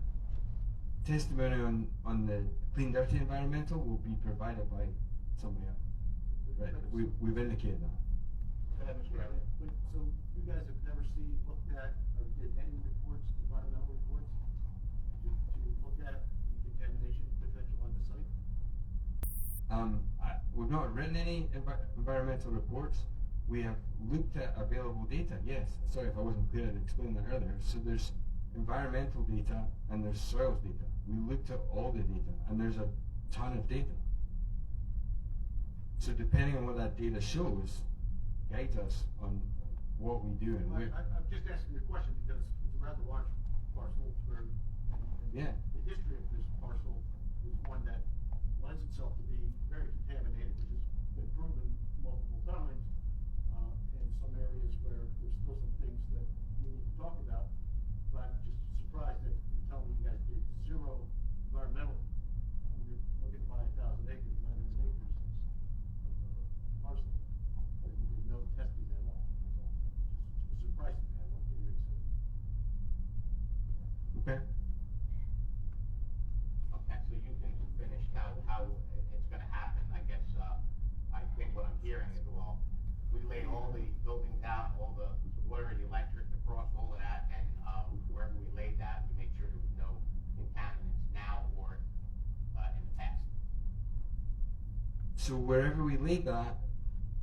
testimony on the Clean Dirty environmental will be provided by somebody else. Right. We've indicated that. Go ahead, Mr. Riley. But, so you guys have never seen, looked at, or did any reports, environmental reports, to look at the contamination potential on the site? We've not written any environmental reports. We have looked at available data, yes. Sorry if I wasn't clear to explain that earlier. So there's environmental data and there's soils data. We looked at all the data, and there's a ton of data. So depending on what that data shows, guides us on what we do and Well, where. I'm just asking the question because it's a rather large parcel where, and Yeah. the history of this parcel is one that lends itself to be very contaminated, which has been proven multiple times, in some areas where there's still some things that we need to talk about. But I'm just surprised that you're telling me you guys did zero environmental, when you're looking to buy 1,000 acres, 900 acres of parcel, that you did no testing at all. That's all. Just surprised me. I want to hear you say. Okay. Okay, so you can finish how it's gonna happen. I guess, I think what I'm hearing is, well, we laid all the buildings out, all the water, the electric, the cross, all of that, and, wherever we laid that, we made sure there was no contaminants now or, in the past. So wherever we lay that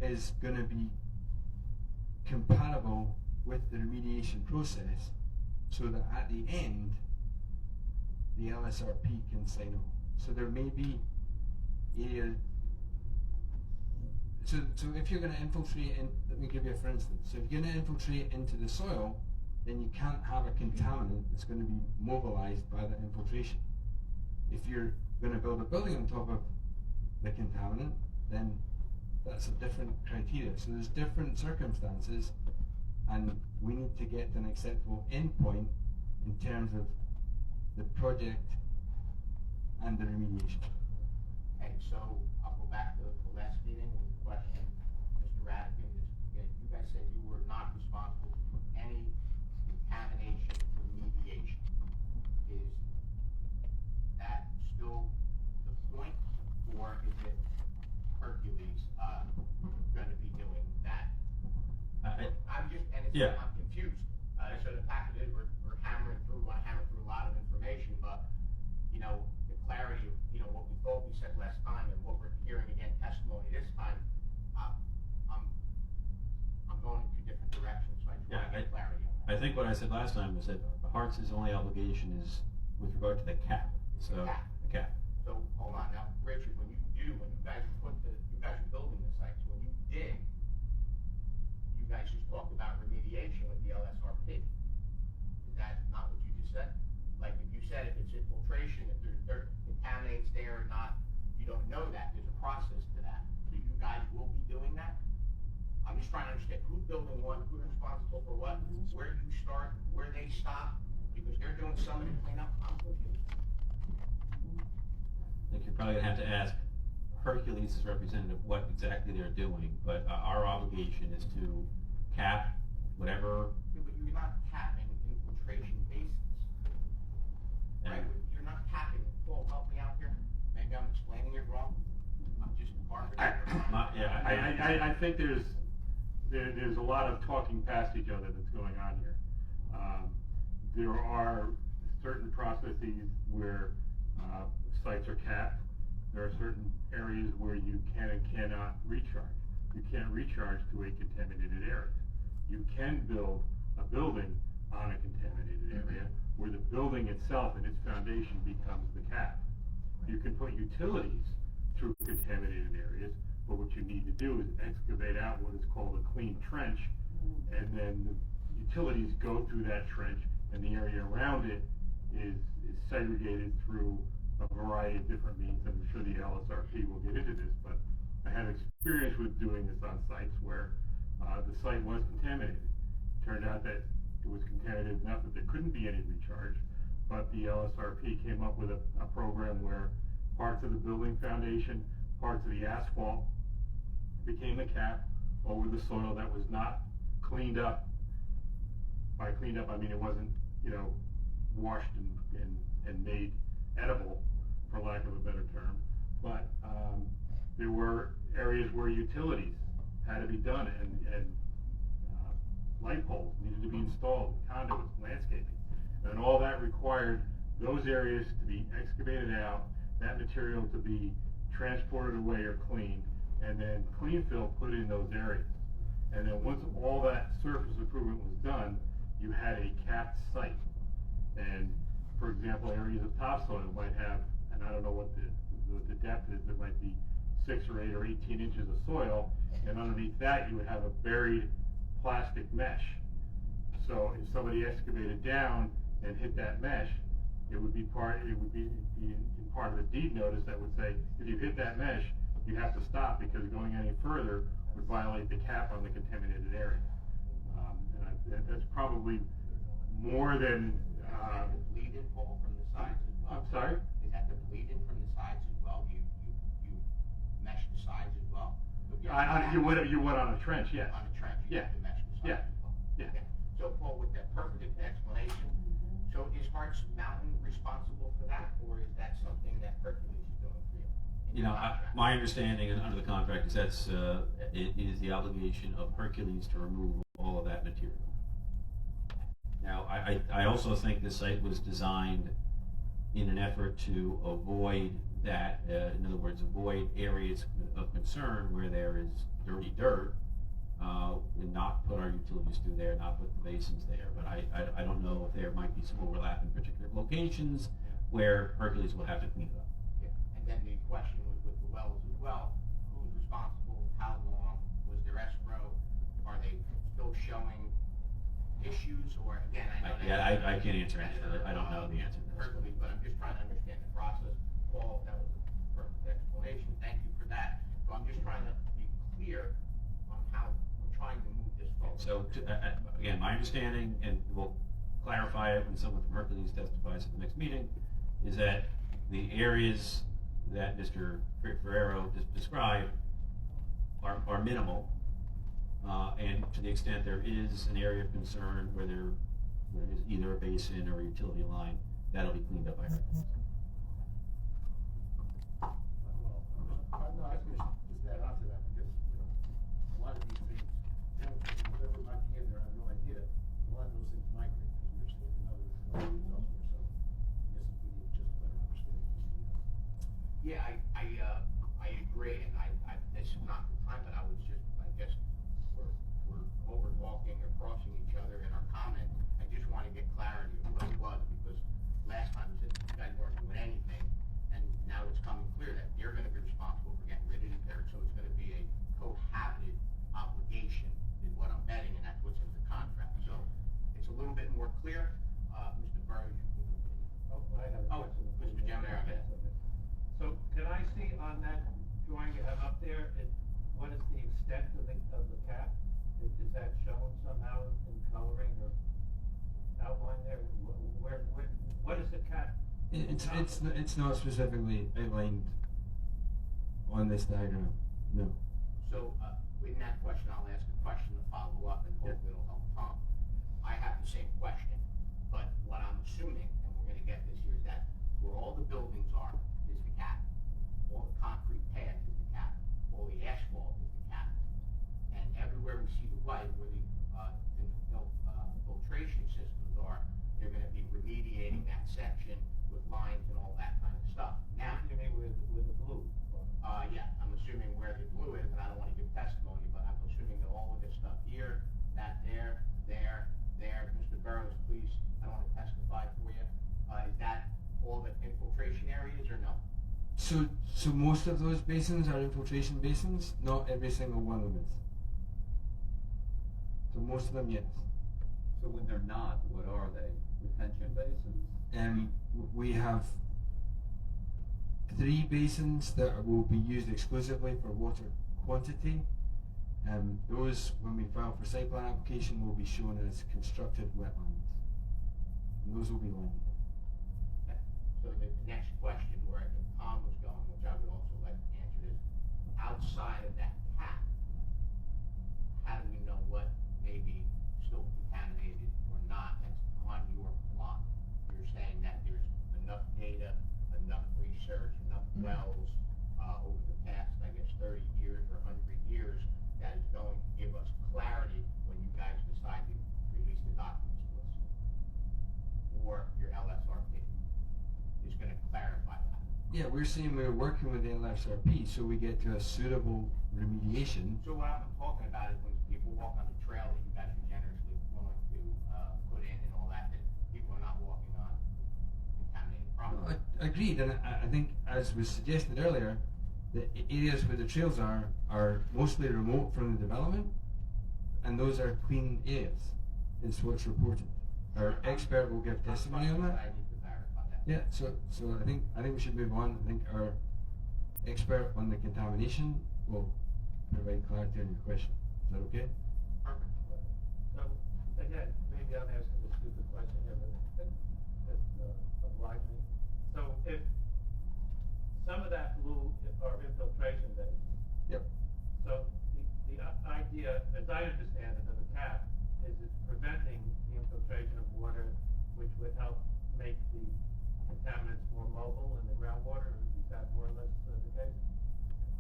is going to be compatible with the remediation process, so that at the end, the LSRP can sign off. So there may be areas. So if you're going to infiltrate, let me give you a for instance. So if you're going to infiltrate into the soil, then you can't have a contaminant that's going to be mobilized by the infiltration. If you're going to build a building on top of the contaminant, then that's a different criteria. So there's different circumstances, and we need to get to an acceptable endpoint in terms of the project and the remediation. Okay, so I'll go back to the last meeting with the question, Mr. Radigan, you guys said you were not responsible for any contamination remediation. Is that still the point, or is it Hercules, gonna be doing that? I'm just, and it's, Yeah. I'm confused. So the fact is, we're hammering through a lot of information, but, you know, the clarity of, you know, what we thought we said last time and what we're hearing again testimony this time, I'm going in two different directions, so I just want to get clarity on that. I think what I said last time was that Hearts' only obligation is with regard to the cap. So Cap. the cap. So, hold on, now, whether or not you don't know that, there's a process to that. So you guys will be doing that? I'm just trying to understand who's building what, who's responsible for what, where you start, where they stop, because they're doing some of the cleanup, I'm confused. I think you're probably gonna have to ask Hercules' representative what exactly they're doing, but our obligation is to cap whatever. Yeah, but you're not capping infiltration bases, right? You're not capping, Paul, help me out here, maybe I'm explaining it wrong, I'm just I think there's a lot of talking past each other that's going on here. There are certain processes where sites are capped. There are certain areas where you can and cannot recharge. You can't recharge to a contaminated area. You can build a building on a contaminated area where the building itself and its foundation becomes the cap. You can put utilities through contaminated areas, but what you need to do is excavate out what is called a clean trench, and then the utilities go through that trench, and the area around it is segregated through a variety of different means. I'm sure the LSRP will get into this, but I have experience with doing this on sites where the site was contaminated. It turned out that it was contaminated enough that there couldn't be any recharge, but the LSRP came up with a program where parts of the building foundation, parts of the asphalt became the cap over the soil that was not cleaned up. By cleaned up, I mean it wasn't, washed and made edible, for lack of a better term. But there were areas where utilities had to be done, and light poles needed to be installed, conduits, landscaping, and all that required those areas to be excavated out, that material to be transported away or cleaned, and then clean fill put in those areas. And then once all that surface improvement was done, you had a capped site. And for example, areas of topsoil might have, and I don't know what the depth is, there might be 6 or 8 or 18 inches of soil, and underneath that you would have a buried plastic mesh. So if somebody excavated down and hit that mesh, it would be in part of the deed notice that would say, if you hit that mesh, you have to stop, because going any further would violate the cap on the contaminated area. And that's probably more than. Is that the bleeding hole from the sides as well? I'm sorry? Is that the bleeding from the sides as well? You mesh the sides as well? You would on a trench, yes. On a trench, you Yeah. have to mesh the sides as well? Yeah. Okay. So Paul, with that perfect explanation, so is Hart's Mountain responsible for that, or is that something that Hercules is doing for you? My understanding under the contract is it is the obligation of Hercules to remove all of that material. Now, I also think this site was designed in an effort to avoid that, in other words, avoid areas of concern where there is dirty dirt, and not put our utilities through there, not put the basins there. But I don't know if there might be some overlap in particular locations where Hercules will have to clean it up. Yeah. And then the question was with the wells as well, who's responsible, how long, was there escrow, are they still showing issues, or again, I know I can't answer any of that. I don't know the answer to that. Hercules, but I'm just trying to understand the process. Paul, that was a perfect explanation, thank you for that. So I'm just trying to be clear on how we're trying to move this forward. So, again, my understanding, and we'll clarify it when someone from Hercules testifies at the next meeting, is that the areas that Mr. Ferrero described are minimal, and to the extent there is an area of concern where there is either a basin or a utility line, that'll be cleaned up by Hercules. No, I was just add on to that, because, a lot of these things, whatever might be in there, I have no idea. A lot of those things migrate, as we were saying, in other elsewhere, so I guess we need just a better understanding. Yeah, I agree, and this is not the time, but I guess we're over talking or crossing each other in our comment. I just want to get clarity of what it was, because last time you said you guys weren't doing anything, and now it's coming clear that you're gonna be responsible for getting rid of it there, so it's gonna be a cohabited obligation, is what I'm betting, and that's what's in the contract. So it's a little bit more clear. Mr. Burrows, you can continue. I have a question. Mr. Gemini, go ahead. So It's not specifically outlined on this diagram, no. So, in that question, I'll ask a question to follow up, and hopefully it'll help Tom. I have the same question, but what I'm assuming, and we're gonna get this here, is that where all the buildings are is the cap. All the concrete pads is the cap. All the asphalt is the cap. And everywhere we see the white, where the, filtration systems are, they're gonna be remediating that section with lines and all that kind of stuff. Now, You mean with the blue? yeah, I'm assuming where the blue is, and I don't wanna give testimony, but I'm assuming that all of this stuff here, that there, Mr. Burrows, please, I don't wanna testify for you, is that all the infiltration areas or no? So most of those basins are infiltration basins, not every single one of them is. So most of them, yes. So when they're not, what are they? Retention basins? We have 3 basins that will be used exclusively for water quantity. Those, when we file for site plan application, will be shown as constructed wetlands. And those will be lined. Okay. So the next question where I think Tom was going, which I would also like to answer, is outside of that cap, how do we know what may be still contaminated or not that's on your plot? You're saying that there's enough data, enough research, enough wells, over the past, I guess, 30 years or 100 years, that is going to give us clarity when you guys decide to release the documents to us. Or your LSRP is gonna clarify that. Yeah, we're saying we're working with the LSRP so we get to a suitable remediation. So what I'm talking about is when people walk on the trail that you guys are generously willing to, put in and all that, that people are not walking on contaminated property. Agreed, and I think, as was suggested earlier, the areas where the trails are mostly remote from the development, and those are clean areas, is what's reported. Our expert will give testimony on that. I need to verify that. Yeah, so I think we should move on. I think our expert on the contamination will provide clarity on your question. Is that okay? Perfect. So, again, maybe I'm asking a stupid question here, but oblige me. So if some of that blue are infiltration based. Yep. So the idea, as I understand it, of a cap is it's preventing the infiltration of water, which would help make the contaminants more mobile in the groundwater. Is that more or less the case?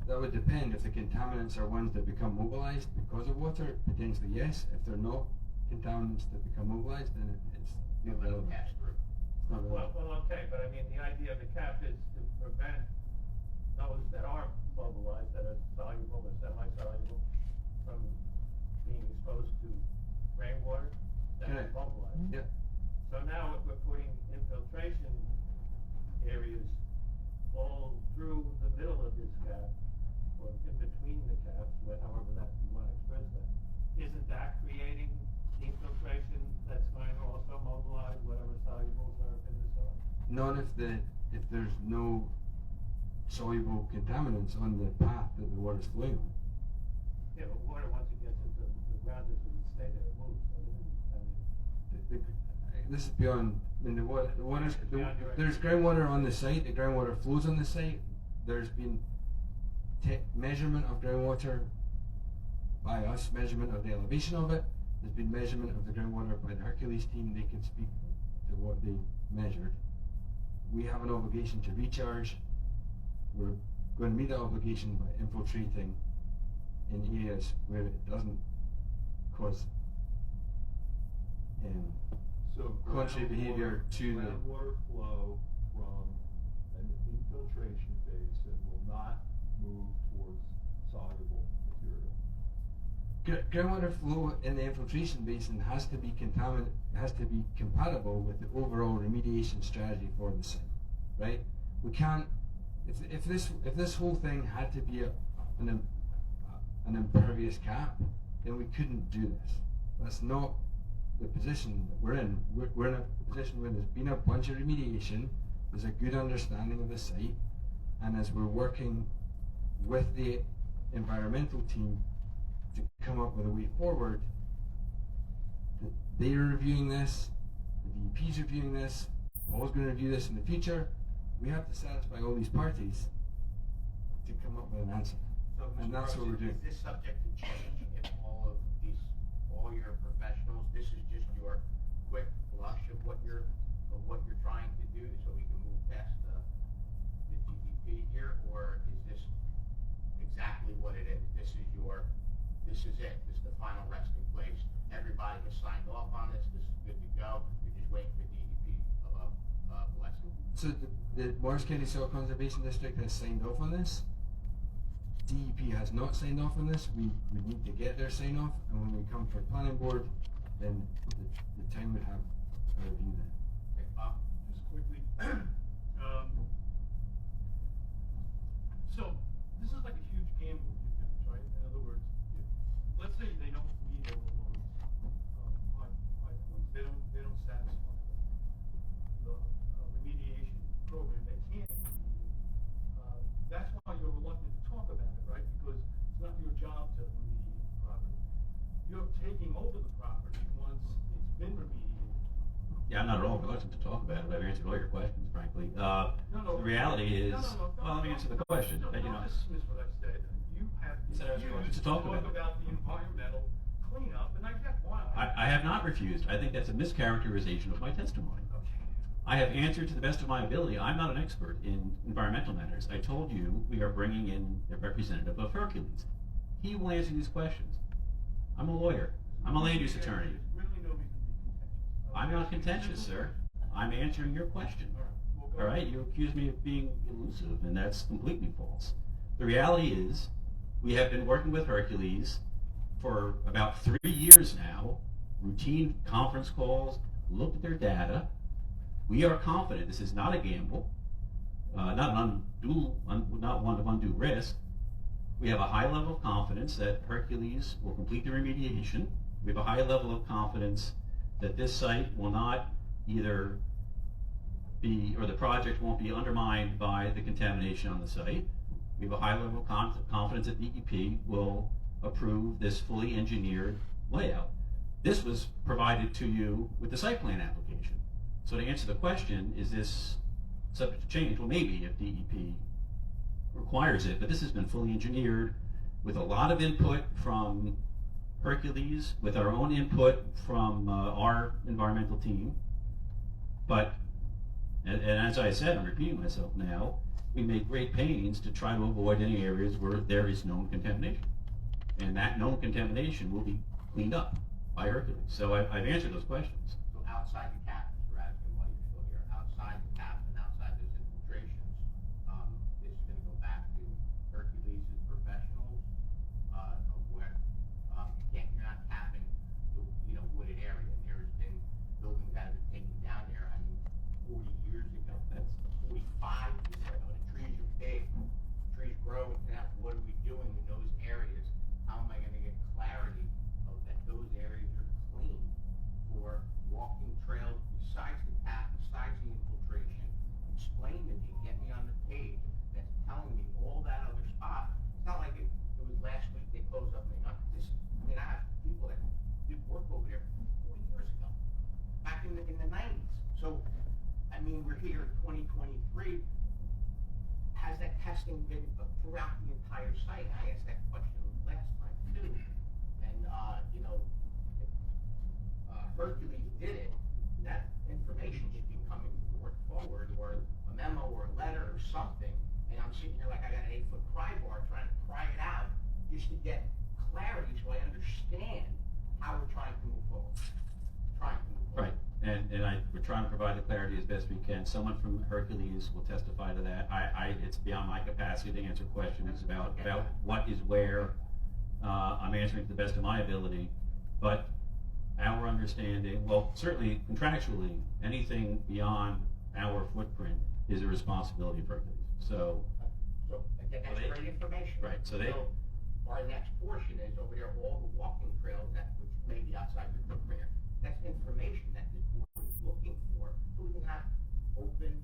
That would depend. If the contaminants are ones that become mobilized because of water, potentially yes. If they're not contaminants that become mobilized, then it's not relevant. Pass through. It's not relevant. Well, okay, but I mean, the idea of the cap is to prevent those that are mobilized, that are soluble or semi-soluble, from being exposed to rainwater that is Correct. mobilized. Yeah. So now if we're putting infiltration areas all through the middle of this cap, or in between the caps, however that you want to express that, isn't that creating infiltration that's going to also mobilize whatever solubles are in the soil? Not if there's no soluble contaminants on the path that the water's flowing on. Yeah, but water, once it gets into the ground, doesn't stay there, it moves, doesn't it? I mean, This is beyond. I mean, there's groundwater on the site. The groundwater flows on the site. There's been measurement of groundwater by us, measurement of the elevation of it. There's been measurement of the groundwater by the Hercules team. They can speak to what they measured. We have an obligation to recharge. We're going to meet that obligation by infiltrating in areas where it doesn't cause So contrary behavior to the. groundwater flow from an infiltration basin will not move towards soluble material. Groundwater flow in the infiltration basin has to be compatible with the overall remediation strategy for the site, right? We can't. If this whole thing had to be an impervious cap, then we couldn't do this. That's not the position that we're in. We're in a position where there's been a bunch of remediation, there's a good understanding of the site, and as we're working with the environmental team to come up with a way forward, they're reviewing this, the DEP's reviewing this, Paul's going to review this in the future, we have to satisfy all these parties to come up with an answer. So, And Mr. that's what we're Rosen, doing. is this subject to change if all your professionals, this is just your quick blush of what you're trying to do, so we can move past the DEP here, or is this exactly what it is? This is it, this is the final resting place, everybody has signed off on this is good to go, you're just waiting for DEP blessing? So the Morris County Soil Conservation District has signed off on this. DEP has not signed off on this. We would need to get their sign off, and when we come for planning board, then the town would have a review then. Okay, Bob? Just quickly, so this is like a huge gamble with you guys, right? In other words, if, let's say they don't meet all of those, 5 points, they don't satisfy the remediation program, they can't remediate. That's why you're reluctant to talk about it, right? Because it's not your job to remediate the property. You're taking over the property once it's been remediated. Yeah, I'm not at all reluctant to talk about it. I've answered all your questions, frankly. The reality is, well, let me answer the question. No, You know, don't dismiss what I said. You have You said I was refused reluctant to to talk talk about it. about the environmental cleanup, and I get why. I have not refused. I think that's a mischaracterization of my testimony. Okay. I have answered to the best of my ability. I'm not an expert in environmental matters. I told you we are bringing in a representative of Hercules. He will answer these questions. I'm a lawyer. I'm a land use attorney. There's really no reason to be contentious. I'm not contentious, sir. I'm answering your question. All right. We'll go All right, on. you accuse me of being elusive, and that's completely false. The reality is, we have been working with Hercules for about 3 years now, routine conference calls, looked at their data. We are confident this is not a gamble, not one of undue risk. We have a high level of confidence that Hercules will complete the remediation. We have a high level of confidence that this site will not either be, or the project won't be undermined by the contamination on the site. We have a high level of confidence that DEP will approve this fully engineered layout. This was provided to you with the site plan application. So to answer the question, is this subject to change? Well, maybe if DEP requires it, but this has been fully engineered with a lot of input from Hercules, with our own input from our environmental team. But, and as I said, I'm repeating myself now, we make great pains to try to avoid any areas where there is known contamination. And that known contamination will be cleaned up by Hercules. So I've answered those questions. So outside the cap, Mr. Raskin, while you're still here, outside the cap and outside those infiltrations, this is gonna go back to Hercules' professionals, of where, you're not capping the, wooded area. There's been buildings that have been taken down there, 40 years ago, that's 45 years ago. The trees are big, trees grow, now what are we doing in those areas? How am I gonna get clarity of that those areas are clean for walking trails besides the cap, besides the infiltration? Explain to me, get me on the page that's telling me all that other spot. It's not like it was last week they closed up I have people that did work over there 40 years ago, back in the 90s. So, we're here in 2023. Has that testing been throughout the entire site? I asked that question last time too. And, if Hercules did it, that information should be coming forward, or a memo or a letter or something. And I'm sitting here like I got an 8-foot pry bar trying to pry it out just to get clarity so I understand how we're trying to move forward. Right, and we're trying to provide the clarity as best we can. Someone from Hercules will testify to that. It's beyond my capacity to answer questions about what is where. I'm answering to the best of my ability, but our understanding, well, certainly contractually, anything beyond our footprint is a responsibility of Hercules. So Again, that's great information. Right, so our next portion is over there, all the walking trails which may be outside your footprint. That's information that the board is looking for, so we can have open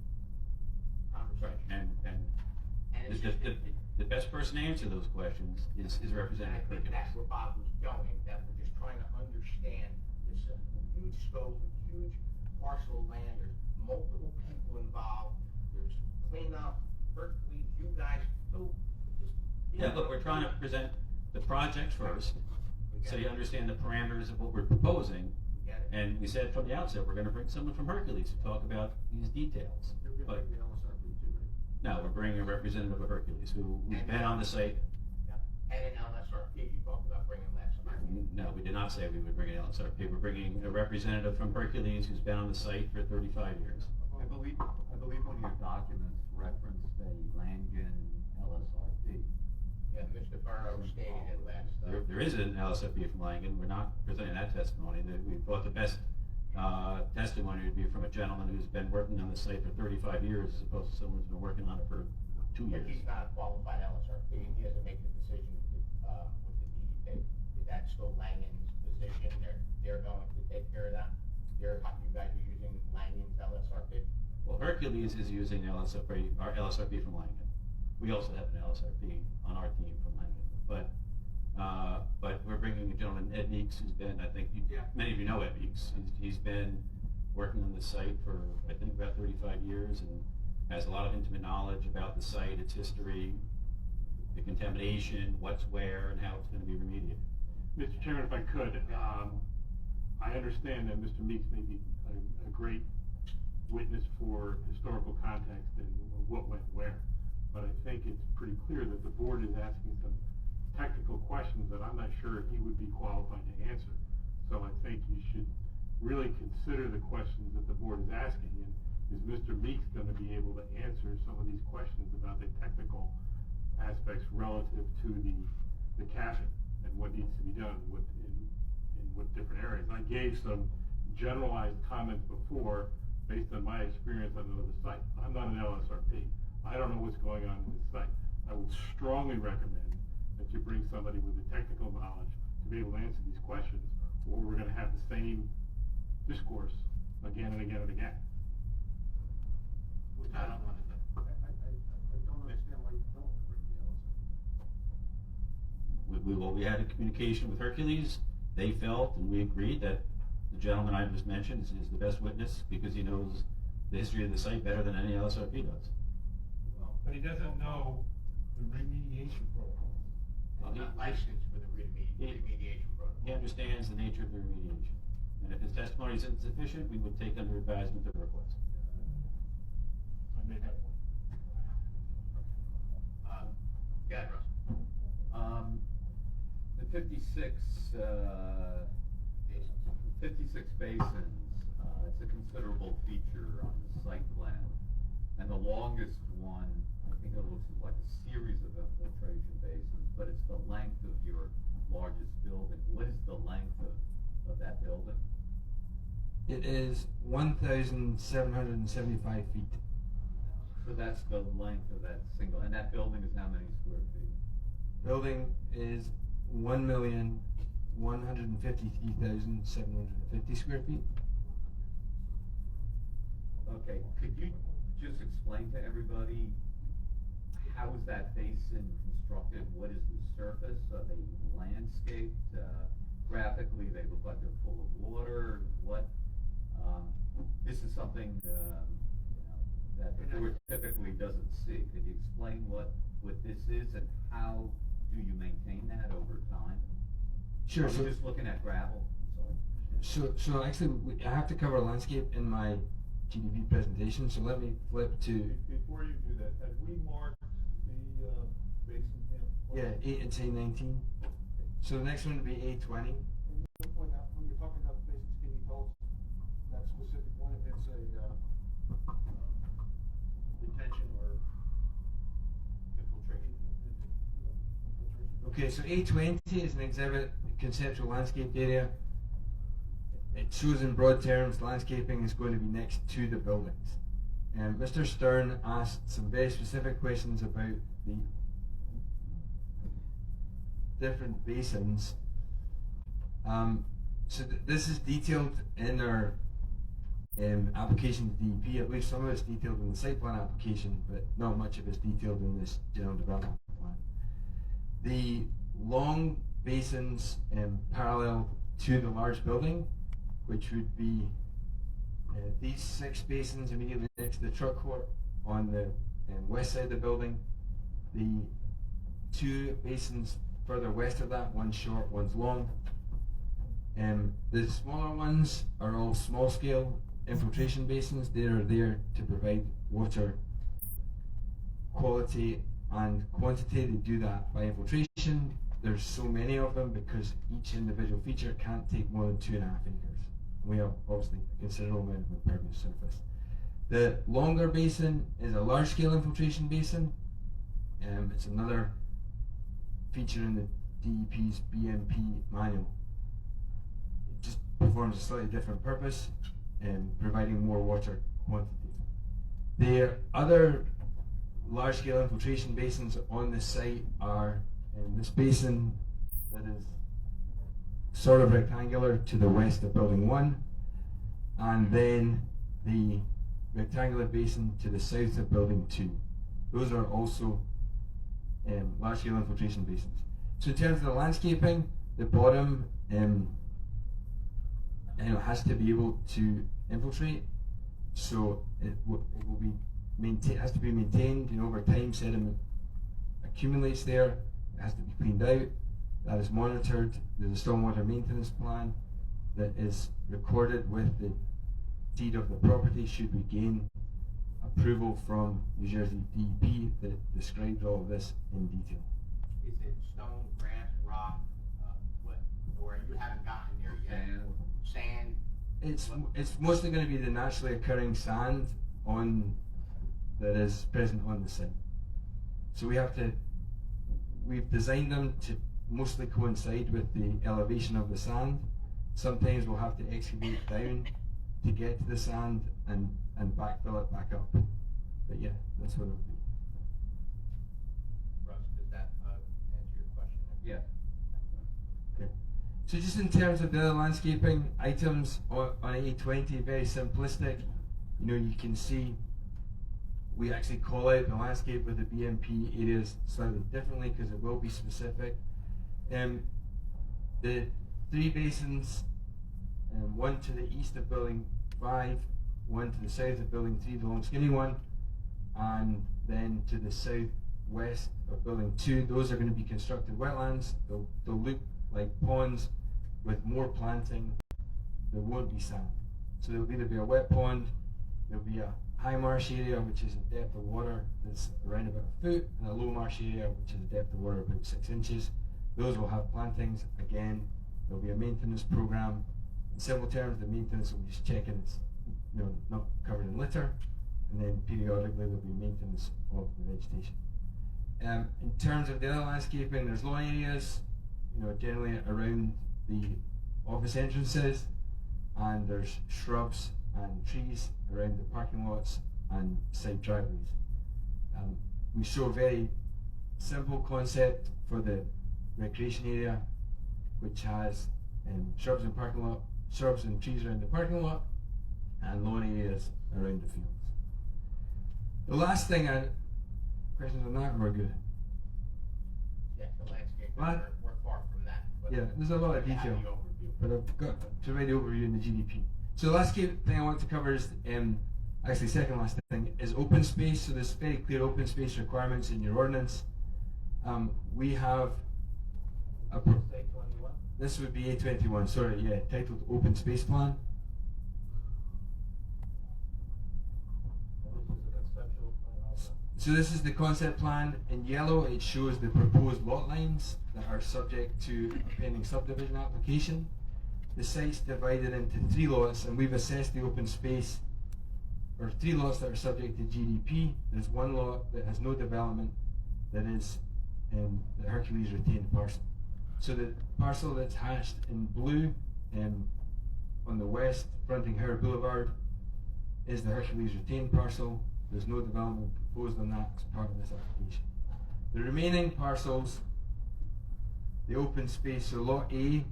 conversation. and it's the best person to answer those questions is Representative I think Hercules. that's where Bob was going, that we're just trying to understand this huge scope, huge parcel of land, there's multiple people involved, there's cleanup, Berkeley, you guys, so, just. Yeah, look, we're trying to present the project first, so you understand the parameters of what we're proposing. Get it? And we said from the outset, we're gonna bring someone from Hercules to talk about these details. You're gonna But, bring the LSRP too, right? no, we're bringing a representative of Hercules who's been on the site. And an LSRP, you talked about bringing last time. No, we did not say we would bring an LSRP. We're bringing a representative from Hercules who's been on the site for 35 years. I believe one of your documents referenced a Langen LSRP. Yeah, Mr. Burrow stated it last. There is an LSRP from Langen. We're not presenting that testimony. We thought the best testimony would be from a gentleman who's been working on the site for 35 years as opposed to someone who's been working on it for 2 But years. he's not a qualified LSRP, he doesn't make the decision with the DEP. Is that still Langen's position, they're going to take care of that? You guys are using Langen's LSRP? Well, Hercules is using LSRP, our LSRP from Langen. We also have an LSRP on our team from Langen. But we're bringing a gentleman, Ed Meeks, who's been, I think, many of you know Ed Meeks. He's been working on the site for, I think, about 35 years and has a lot of intimate knowledge about the site, its history, the contamination, what's where, and how it's going to be remediated. Mr. Chairman, if I could, I understand that Mr. Meeks may be a great witness for historical context and what went where, but I think it's pretty clear that the board is asking some technical questions that I'm not sure he would be qualified to answer. So I think you should really consider the questions that the board is asking, and is Mr. Meeks going to be able to answer some of these questions about the technical aspects relative to the capping and what needs to be done in what different areas. I gave some generalized comments before based on my experience on another site. I'm not an LSRP. I don't know what's going on in this site. I would strongly recommend that you bring somebody with the technical knowledge to be able to answer these questions, or we're going to have the same discourse again and again and again. Which I don't want to do. I don't understand why you don't bring the LSRP. We had a communication with Hercules. They felt, and we agreed, that the gentleman I just mentioned is the best witness because he knows the history of the site better than any LSRP does. But he doesn't know the remediation protocol. He's not licensed for the remediation protocol. He understands the nature of the remediation. And if his testimony is insufficient, we would take under advisement the request. I made that point. Yeah, Russ. The 56 basins, it's a considerable feature on the site plan. And the longest one, I think it looks like a series of infiltration basins, but it's the length of your largest building. What is the length of that building? It is 1,775 feet. So that's the length of that single, and that building is how many square feet? Building is 1,153,750 square feet. Okay, could you just explain to everybody how is that basin constructed? What is the surface? Are they landscaped? Graphically, they look like they're full of water. What? This is something that the board typically doesn't see. Could you explain what this is and how do you maintain that over time? Sure. Are we just looking at gravel? Sorry. So actually, I have to cover landscape in my GDP presentation. So let me flip to. Before you do that, have we marked the basin here? Yeah, it's A19. So the next one would be A20. When you're talking about the basics, can you tell us that specific one, if it's a detention or infiltration? Okay, so A20 is an exhibit, conceptual landscape area. It shows in broad terms landscaping is going to be next to the buildings. And Mr. Stern asked some very specific questions about the different basins. This is detailed in our application to DEP. I believe some of it's detailed in the site plan application, but not much of it's detailed in this general development plan. The long basins parallel to the large building, which would be these 6 basins immediately next to the truck court on the west side of the building. The two basins further west of that, one's short, one's long. The smaller ones are all small scale infiltration basins. They are there to provide water quality and quantity. They do that by infiltration. There's so many of them because each individual feature can't take more than 2.5 acres. We have obviously a considerable amount of impervious surface. The longer basin is a large scale infiltration basin. It's another feature in the DEP's BMP manual. It just performs a slightly different purpose, providing more water quantity. The other large scale infiltration basins on the site are this basin that is sort of rectangular to the west of building 1, and then the rectangular basin to the south of building 2. Those are also large scale infiltration basins. So in terms of the landscaping, the bottom has to be able to infiltrate, so it will be has to be maintained. Over time sediment accumulates there, it has to be cleaned out, that is monitored. There's a stormwater maintenance plan that is recorded with the deed of the property should we gain approval from New Jersey DEP that describes all of this in detail. Is it stone, grass, rock, what, or you haven't gotten there yet? Sand? It's mostly going to be the naturally occurring sand that is present on the site. So we've designed them to mostly coincide with the elevation of the sand. Sometimes we'll have to excavate down to get to the sand and backfill it back up. But yeah, that's what it would be. Russ, does that answer your question? Yeah. Okay. So just in terms of the other landscaping items on A20, very simplistic. You can see we actually call out the landscape with the BMP areas slightly differently because it will be specific. The 3 basins, one to the east of building 5, one to the south of building 3, the long skinny one, and then to the southwest of building 2, those are going to be constructed wetlands. They'll look like ponds with more planting. There won't be sand. So there'll either be a wet pond, there'll be a high marsh area, which is a depth of water that's around about 1 foot, and a low marsh area, which is a depth of water about 6 inches. Those will have plantings. Again, there'll be a maintenance program. In simple terms, the maintenance will be just checking it's not covered in litter, and then periodically there'll be maintenance of the vegetation. In terms of the other landscaping, there's lawn areas, generally around the office entrances, and there's shrubs and trees around the parking lots and side driveways. We show a very simple concept for the recreation area, which has shrubs and trees around the parking lot, and lawn areas around the fields. The last thing, questions on that, we're good. Yeah, the landscape, What? we're far from that. But Yeah, there's a lot of we have detail, the overview. but I've got to write the overview in the GDP. So the last thing I want to cover is, actually second last thing, is open space. So there's very clear open space requirements in your ordinance. We have this would be A21, sorry, yeah, titled Open Space Plan. So this is the concept plan. In yellow, it shows the proposed lot lines that are subject to a pending subdivision application. The site's divided into 3 lots, and we've assessed the open space, or 3 lots that are subject to GDP. There's 1 lot that has no development, that is the Hercules retained parcel. So the parcel that's hashed in blue on the west, fronting Howard Boulevard, is the Hercules retained parcel. There's no development proposed on that as part of this application. The remaining parcels, the open space, so lot A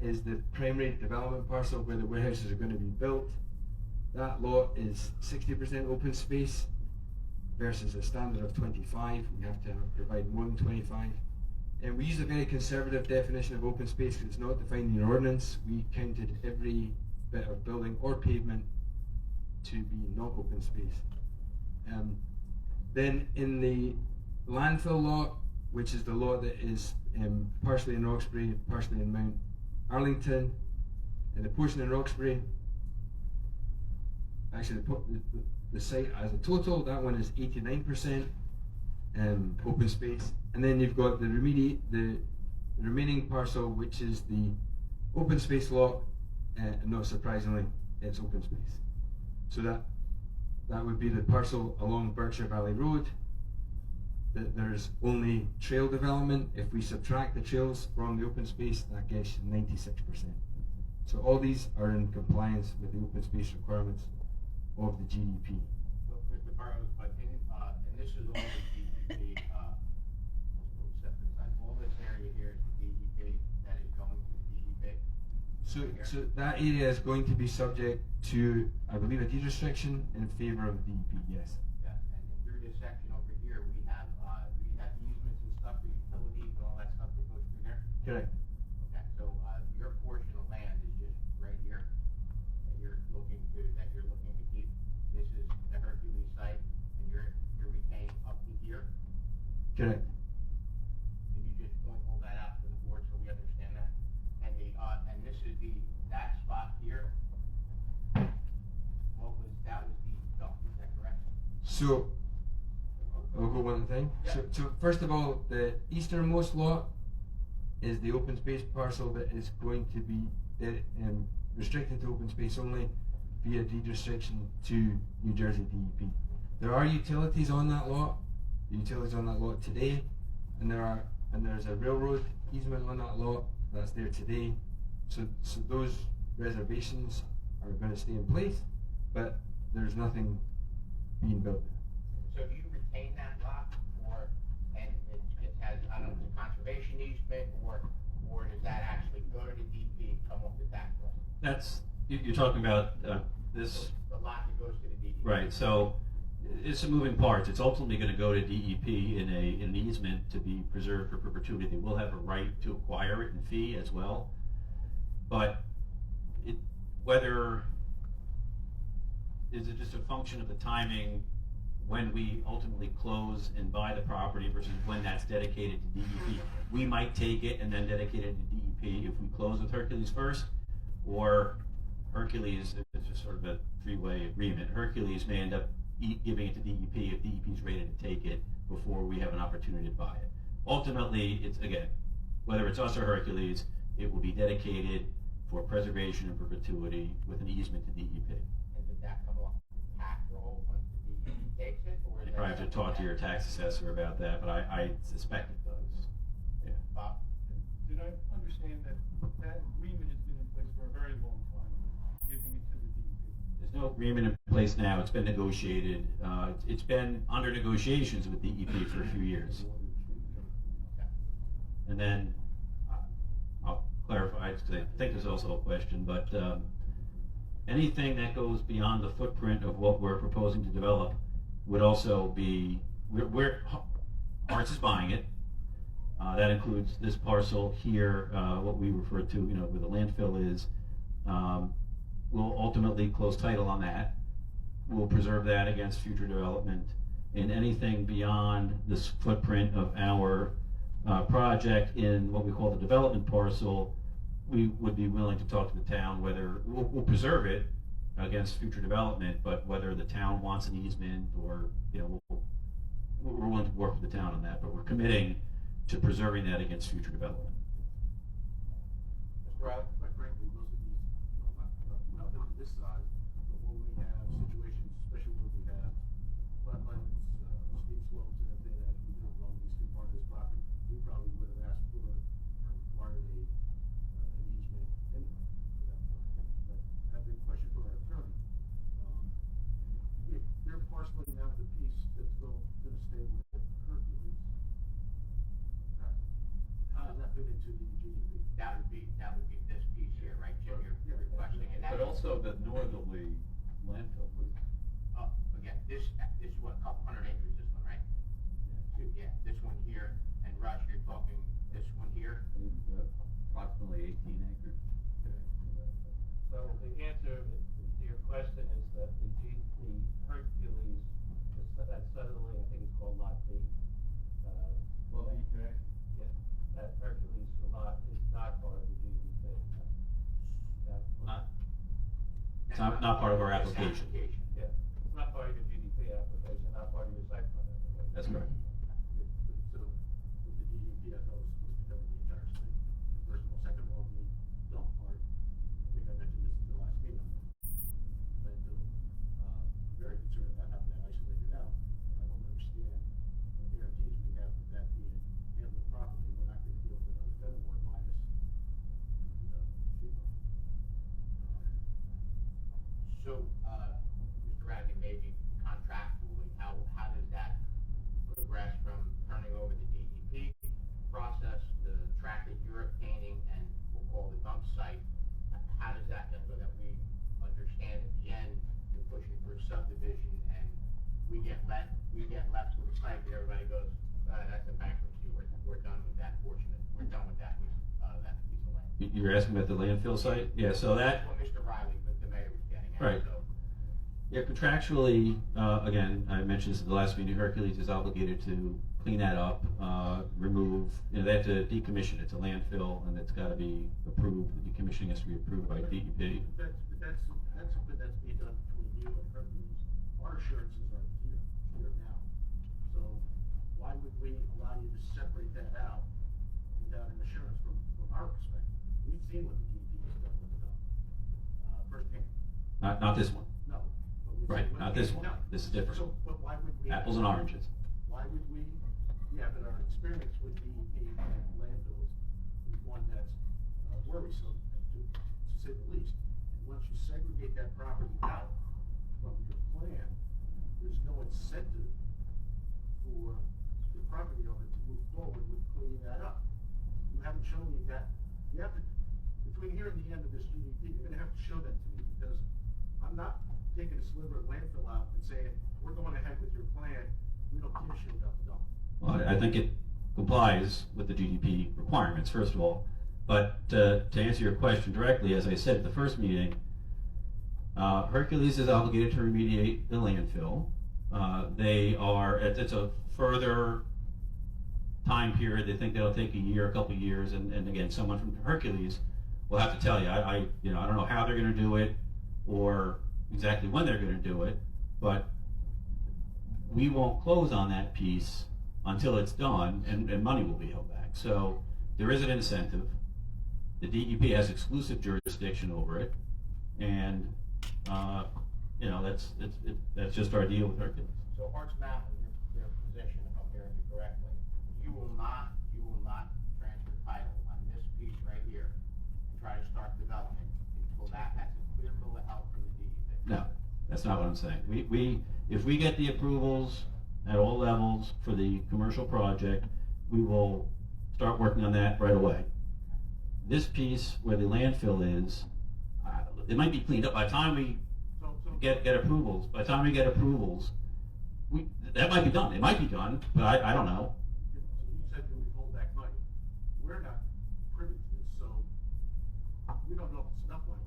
is the primary development parcel where the warehouses are going to be built. That lot is 60% open space versus a standard of 25. We have to provide more than 25. And we use a very conservative definition of open space because it's not defined in your ordinance. We counted every bit of building or pavement to be not open space. Then in the landfill lot, which is the lot that is partially in Roxbury, partially in Mount Arlington, and the portion in Roxbury, actually the site as a total, that one is 89% open space. And then you've got the remaining parcel, which is the open space lot, and not surprisingly, it's open space. So that would be the parcel along Berkshire Valley Road. There's only trail development. If we subtract the trails from the open space, that gets 96%. So all these are in compliance with the open space requirements of the GDP. So, Mr. Burrows, but and this is all the DEP, all this area here is the DEP that is going to the DEP? So that area is going to be subject to, I believe, a deed restriction in favor of the DEP, yes. Yes, and through this section over here, we have easements and stuff for utilities and all that stuff that goes through there? Correct. Okay, so, your portion of land is just right here, that you're looking to keep. This is the Hercules site, and you're retaining up to here. Correct. Can you just point all that out for the board so we understand that? And and this is that spot here. That was the dump, is that correct? So, I'll go one thing. Yeah. So first of all, the easternmost lot is the open space parcel that is going to be restricted to open space only via deed restriction to New Jersey DEP. There are utilities on that lot. The utilities on that lot today, and there's a railroad easement on that lot that's there today. So those reservations are going to stay in place, but there's nothing being built there. So do you retain that lot, and it has, I don't know, a conservation easement, or does that actually go to the DEP and come off the tax roll? That's, you're talking about this, The lot that goes to the DEP. right, so it's some moving parts. It's ultimately going to go to DEP in an easement to be preserved for perpetuity. They will have a right to acquire it in fee as well, but whether is it just a function of the timing when we ultimately close and buy the property versus when that's dedicated to DEP. We might take it and then dedicate it to DEP if we close with Hercules first, or Hercules, it's just sort of a three-way agreement. Hercules may end up giving it to DEP if DEP's ready to take it before we have an opportunity to buy it. Ultimately, it's, again, whether it's us or Hercules, it will be dedicated for preservation and perpetuity with an easement to DEP. And did that come off the tax roll once the DEP takes it, or? You probably have to talk to your tax assessor about that, but I suspect it does. Yeah. Bob? Did I understand that agreement has been in place for a very long time, giving it to the DEP? There's no agreement in place now. It's been negotiated. It's been under negotiations with DEP for a few years. And then I'll clarify, because I think there's also a question, but anything that goes beyond the footprint of what we're proposing to develop would also be, Arts is buying it. That includes this parcel here, what we refer to, where the landfill is. We'll ultimately close title on that. We'll preserve that against future development. And anything beyond this footprint of our project in what we call the development parcel, we would be willing to talk to the town whether, we'll preserve it against future development, but whether the town wants an easement or, we're willing to work with the town on that, but we're committing to preserving that against future development. Mr. Riley? Quite frankly, most of these, nothing to this size, but when we have situations, especially when we have wetlands, steep slopes and everything that we do along the eastern part of this property, we probably would have asked for or required an easement anyway for that part. But I have a question for our attorney. If they're parceling out the piece that's gonna stay with Hercules, how does that fit into the GDP? That would be this piece here, right, Jim, you're requesting, and But that's, also the northerly landfill was, again, this is what, a couple hundred acres, this one, right? Yeah, this one here, and Rush, you're talking this one here? approximately 18 acres. So the answer to your question is that the Hercules, that southerly, I think it's called Lot B. Well, okay. Yeah, that Hercules lot is not part of the GDP. It's not part of our application. Yeah, it's not part of your GDP application, not part of your site plan application. That's correct. So, with the DEP, I thought it was supposed to cover the entire state. First of all, second of all, the dump part, I think I mentioned this in the last meeting. Landfill, very concerned about having that isolated out. I don't understand the guarantees we have with that being handled properly. We're not gonna deal with another Fenimore minus the, treatment. So, Mr. Radigan, maybe contractually, how does that progress from turning over the DEP process, the track that you're obtaining, and we'll call the dump site? How does that go, so that we understand at the end, you're pushing for a subdivision, and we get left with a site that everybody goes, that's a bankruptcy, we're done with that portion, we're done with that piece of land. You're asking about the landfill site? Yeah, so that, That's what Mr. Riley, the mayor, was getting at. Right. So, yeah, contractually, again, I mentioned this at the last meeting, Hercules is obligated to clean that up, remove, they have to decommission it. It's a landfill, and it's gotta be approved, the decommissioning has to be approved by DEP. That's something that's being done between you and Hercules. Our assurances are here now. So why would we allow you to separate that out without an assurance from our perspective? We've seen what the DEP has done with the dump, firsthand. Not this one. No. But we've Right, seen what not they- this one. no. This is different. So, but why would we? Apples and oranges. Why would we, yeah, but our experience with DEP and landfills is one that's worrisome, to say the least. And once you segregate that property out from your plan, there's no incentive for the property owner to move forward with cleaning that up. You haven't shown me that. You have to, between here and the end of this GDP, you're gonna have to show that to me, because I'm not taking a sliver of landfill out and saying, we're going ahead with your plan, we don't give a shit about the dump. Well, I think it complies with the GDP requirements, first of all. But to answer your question directly, as I said at the first meeting, Hercules is obligated to remediate the landfill. It's a further time period. They think that'll take a year, a couple of years, and again, someone from Hercules will have to tell you. I don't know how they're going to do it or exactly when they're going to do it, but we won't close on that piece until it's done, and money will be held back. So there is an incentive. The DEP has exclusive jurisdiction over it, and that's just our deal with Hercules. So Hart's Mountain, their position, if I'm hearing you correctly, you will not transfer title on this piece right here and try to start development until that has a clear bill of health from the DEP. No, that's not what I'm saying. If we get the approvals at all levels for the commercial project, we will start working on that right away. This piece where the landfill is, it might be cleaned up by the time we get approvals. By the time we get approvals, that might be done. It might be done, but I don't know. So you said you would hold back money. We're not privy to this, so we don't know if it's enough money.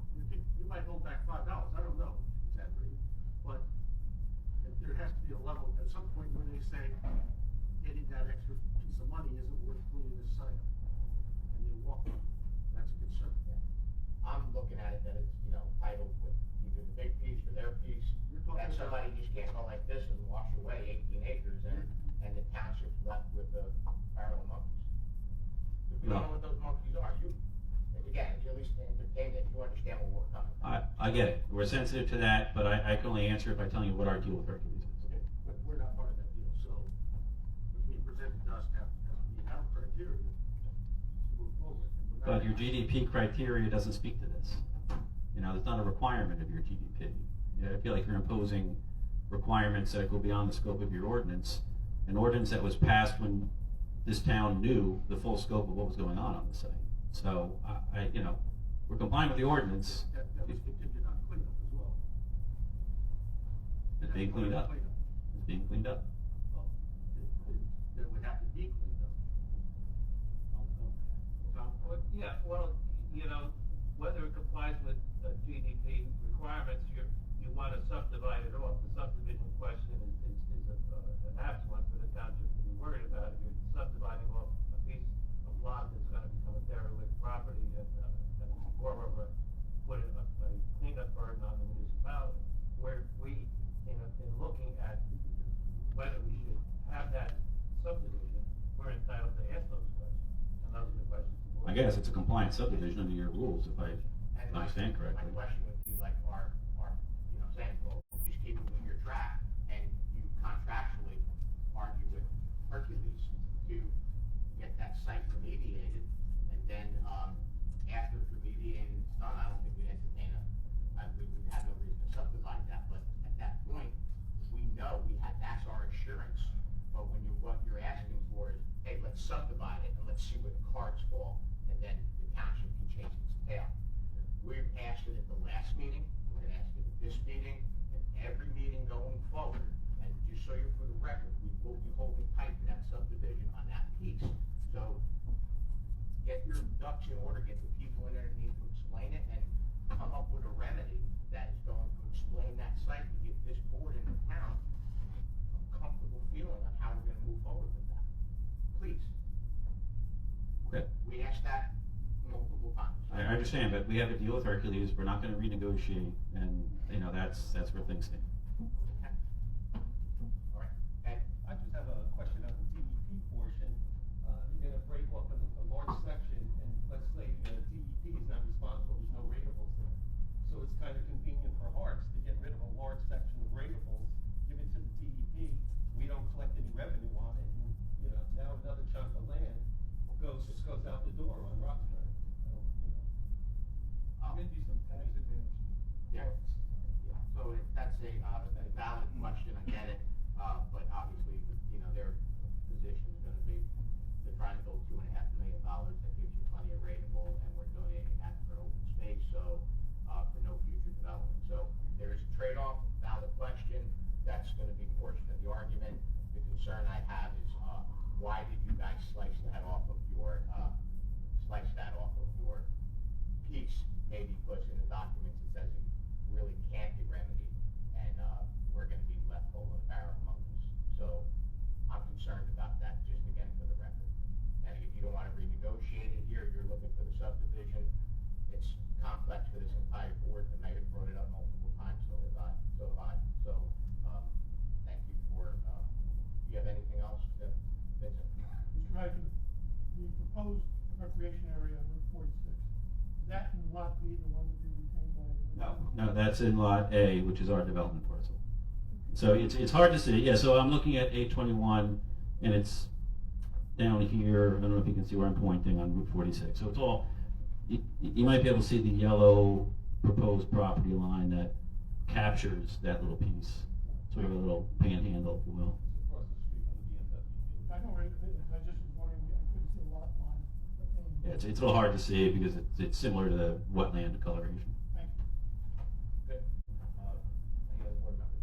You might hold back $5. I don't know exactly, but there has to be a level at some point where they say getting that extra piece of money isn't worth cleaning this site up, and they walk. That's a concern. I'm looking at it that it's, titled with either the big piece or their piece, You're talking that somebody just can't go like this and wash away 18 acres and the township's left with the barrel monkeys. Because we don't know what those monkeys are. And again, if you at least entertain it, you understand where we're coming from. I get it. We're sensitive to that, but I can only answer it by telling you what our deal with Hercules is. Okay, but we're not part of that deal, so what's being presented to us has to meet our criteria to move forward. And we're not- But your GDP criteria doesn't speak to this. It's not a requirement of your GDP. I feel like you're imposing requirements that go beyond the scope of your ordinance, an ordinance that was passed when this town knew the full scope of what was going on the site. So, we're complying with the ordinance. That was contingent on cleanup as well. It's being cleaned up. It's being cleaned up. Well, then it would have to be cleaned up. Tom? Whether it complies with GDP requirements, you want to subdivide it off. The subdivision question is an apt one for the I guess it's a compliant subdivision under your rules, if I And understand correctly. My question would be like, saying, well, just keep it within your track, and you contractually argue with Hercules to get that site remediated, and then, after it's remediated and it's done, I don't think we'd entertain we would have no reason to subdivide that, but at that point, we know that's our assurance, but what you're asking for is, hey, let's subdivide it, and let's see where the cards fall, and then the township can change its tail. We've asked it at the last meeting, we're gonna ask it at this meeting, and every meeting going forward. And just so you're for the record, we will be holding tight to that subdivision on that piece. So get your ducks in order, get the people in there that need to explain it, and come up with a remedy that is going to explain that site to give this board in the town a comfortable feeling on how we're gonna move forward with that. Please. Okay. We asked that multiple times. I understand, but we have a deal with Hercules, we're not gonna renegotiate, and, you know, that's where things stand. Okay. All right. Ed? I just have a question on the DEP portion. You're gonna break off a large section, and let's say the DEP is not responsible, there's no ratables there. So it's kind of convenient for Harts to get rid of a large section of ratables, give it to the DEP, we don't collect any revenue on it, and, you know, now another chunk of land goes out the door on Roxbury. Maybe some tax advantage. Yeah. So that's a valid question, I get it, but obviously, you know, their position is gonna be, they're trying to build $2.5 million, that gives you plenty of rateable, and we're donating that for open space, so, for no future development. So there is a trade-off, valid question, that's gonna be a portion of the argument. The concern I have is, why did you guys slice that off of your piece? Maybe puts in the documents it says it really can't be remedied, and we're going to be left holding the barrel among us. So I'm concerned about that, just again for the record. And if you don't want to renegotiate it here, you're looking for the subdivision. It's complex for this entire board. The mayor brought it up multiple times, so have I. So thank you for. Do you have anything else, Vincent? Mr. Rankin, the proposed recreation area on Route 46, is that in Lot B, the one to be retained by? No, that's in Lot A, which is our development parcel. So it's hard to see, yeah, so I'm looking at 821, and it's down here, I don't know if you can see where I'm pointing on Route 46, so it's all, you might be able to see the yellow proposed property line that captures that little piece, sort of a little panhandle, if you will. It's across the street from the BMW. I know where it is, I just was wondering, I couldn't see the lot line. Yeah, it's a little hard to see because it's similar to the wetland coloration. Thank you. Okay. Any other board members?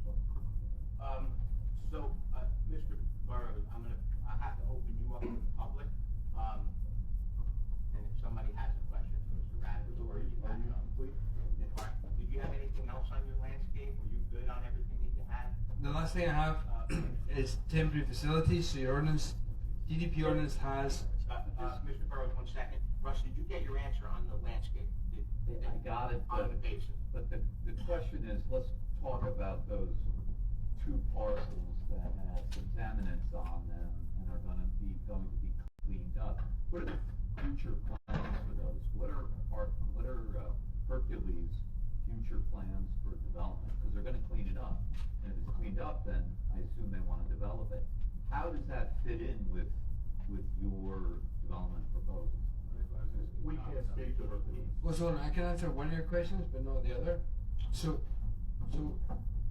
So, Mr. Burrows, I have to open you up to the public. And if somebody has a question for Mr. Radovich, or you have it on. All right. Did you have anything else on your landscape? Were you good on everything that you had? The last thing I have is temporary facilities, so your ordinance, DDP ordinance has. Mr. Burrows, 1 second. Russ, did you get your answer on the landscape? I got it, On the basin. but the question is, let's talk about those two parcels that have contaminants on them and are going to be cleaned up. What are the future plans for those? What are Hercules' future plans for development? Because they're going to clean it up, and if it's cleaned up, then I assume they want to develop it. How does that fit in with your development proposal? We can't speak to Hercules. Well, so I can answer one of your questions, but not the other. So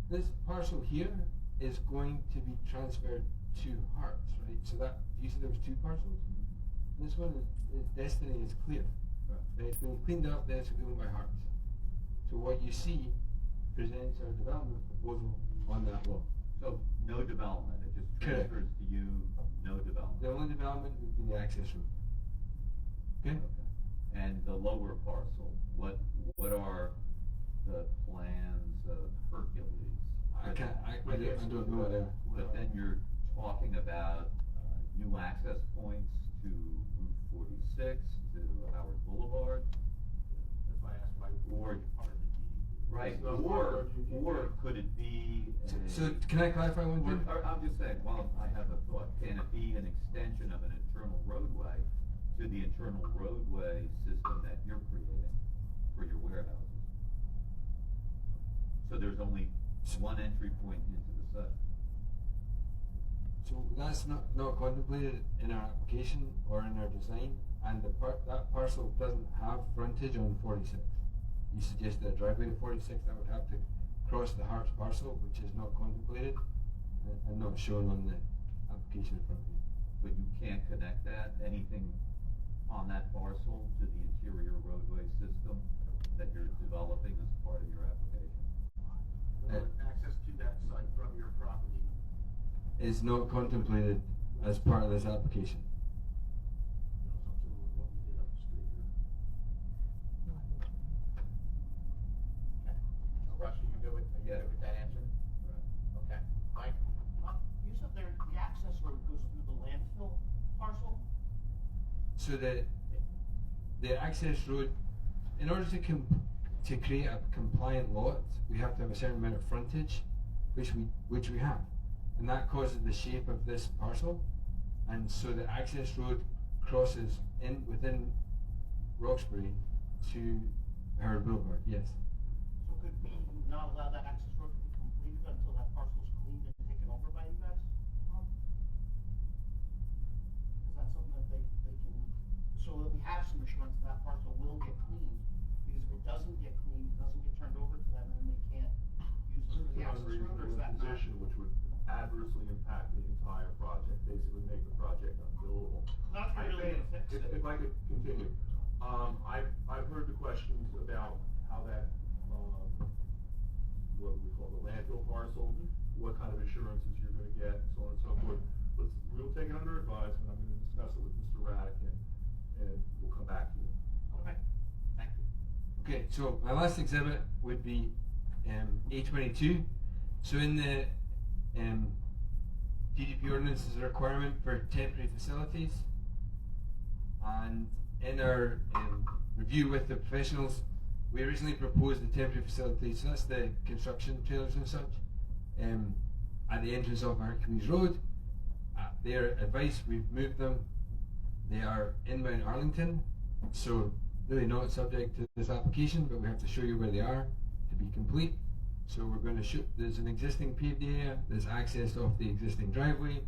this parcel here is going to be transferred to Harts, right? So that, you said there was two parcels? This one is destiny is clear. Right. Then it's been cleaned up, then it's going by Harts. So what you see presents our development proposal on that law. So no development, it just Correct. transfers to you, no development. The only development would be the access road. Okay? And the lower parcel, what are the plans of Hercules? I don't know that. But then you're talking about new access points to Route 46, to Howard Boulevard. That's why I asked why we Or- were part of the DDP. Right, It's not part of GDP. or could it be? So can I clarify one thing? Or I'm just saying, well, I have a thought, can it be an extension of an internal roadway to the internal roadway system that you're creating for your warehouses. So there's only one entry point into the site. So that's not contemplated in our application or in our design, and that parcel doesn't have frontage on 46. You suggested a driveway to 46 that would have to cross the Hart's parcel, which is not contemplated and not shown on the application in front of you. But you can't connect anything on that parcel to the interior roadway system that you're developing as part of your application. Access to that site from your property. Is not contemplated as part of this application. Something with what we did up the street here. Okay. Russ, are you good with that answer? Right. Okay. Mike? You said there, the access road goes through the landfill parcel? So the access road, in order to create a compliant lot, we have to have a certain amount of frontage, which we have, and that causes the shape of this parcel, and so the access road crosses within Roxbury to Howard Boulevard. Yes. So could we not allow that access road to be completed until that parcel is cleaned and taken over by you guys? Is that something that they can, so that we have some assurance that parcel will get cleaned? Because if it doesn't get cleaned, it doesn't get turned over to them, and they can't use the access road, or is that not? Position which would adversely impact the entire project, basically make the project unbuildable. Not I really think, gonna fix it. if I could continue, I've heard the questions about how that, what we call the landfill parcel, what kind of assurances you're gonna get, and so on and so forth. We'll take it under advisement, I'm gonna discuss it with Mr. Raddick, and we'll come back to you. Okay, thank you. Okay, so my last exhibit would be A22. So in the DDP ordinance is a requirement for temporary facilities, and in our review with the professionals, we originally proposed the temporary facilities, so that's the construction trailers and such, at the entrance of Hercules Road. Their advice, we've moved them. They are in Mount Arlington, so really not subject to this application, but we have to show you where they are to be complete. So we're going to shoot, there's an existing paved area, there's access off the existing driveway.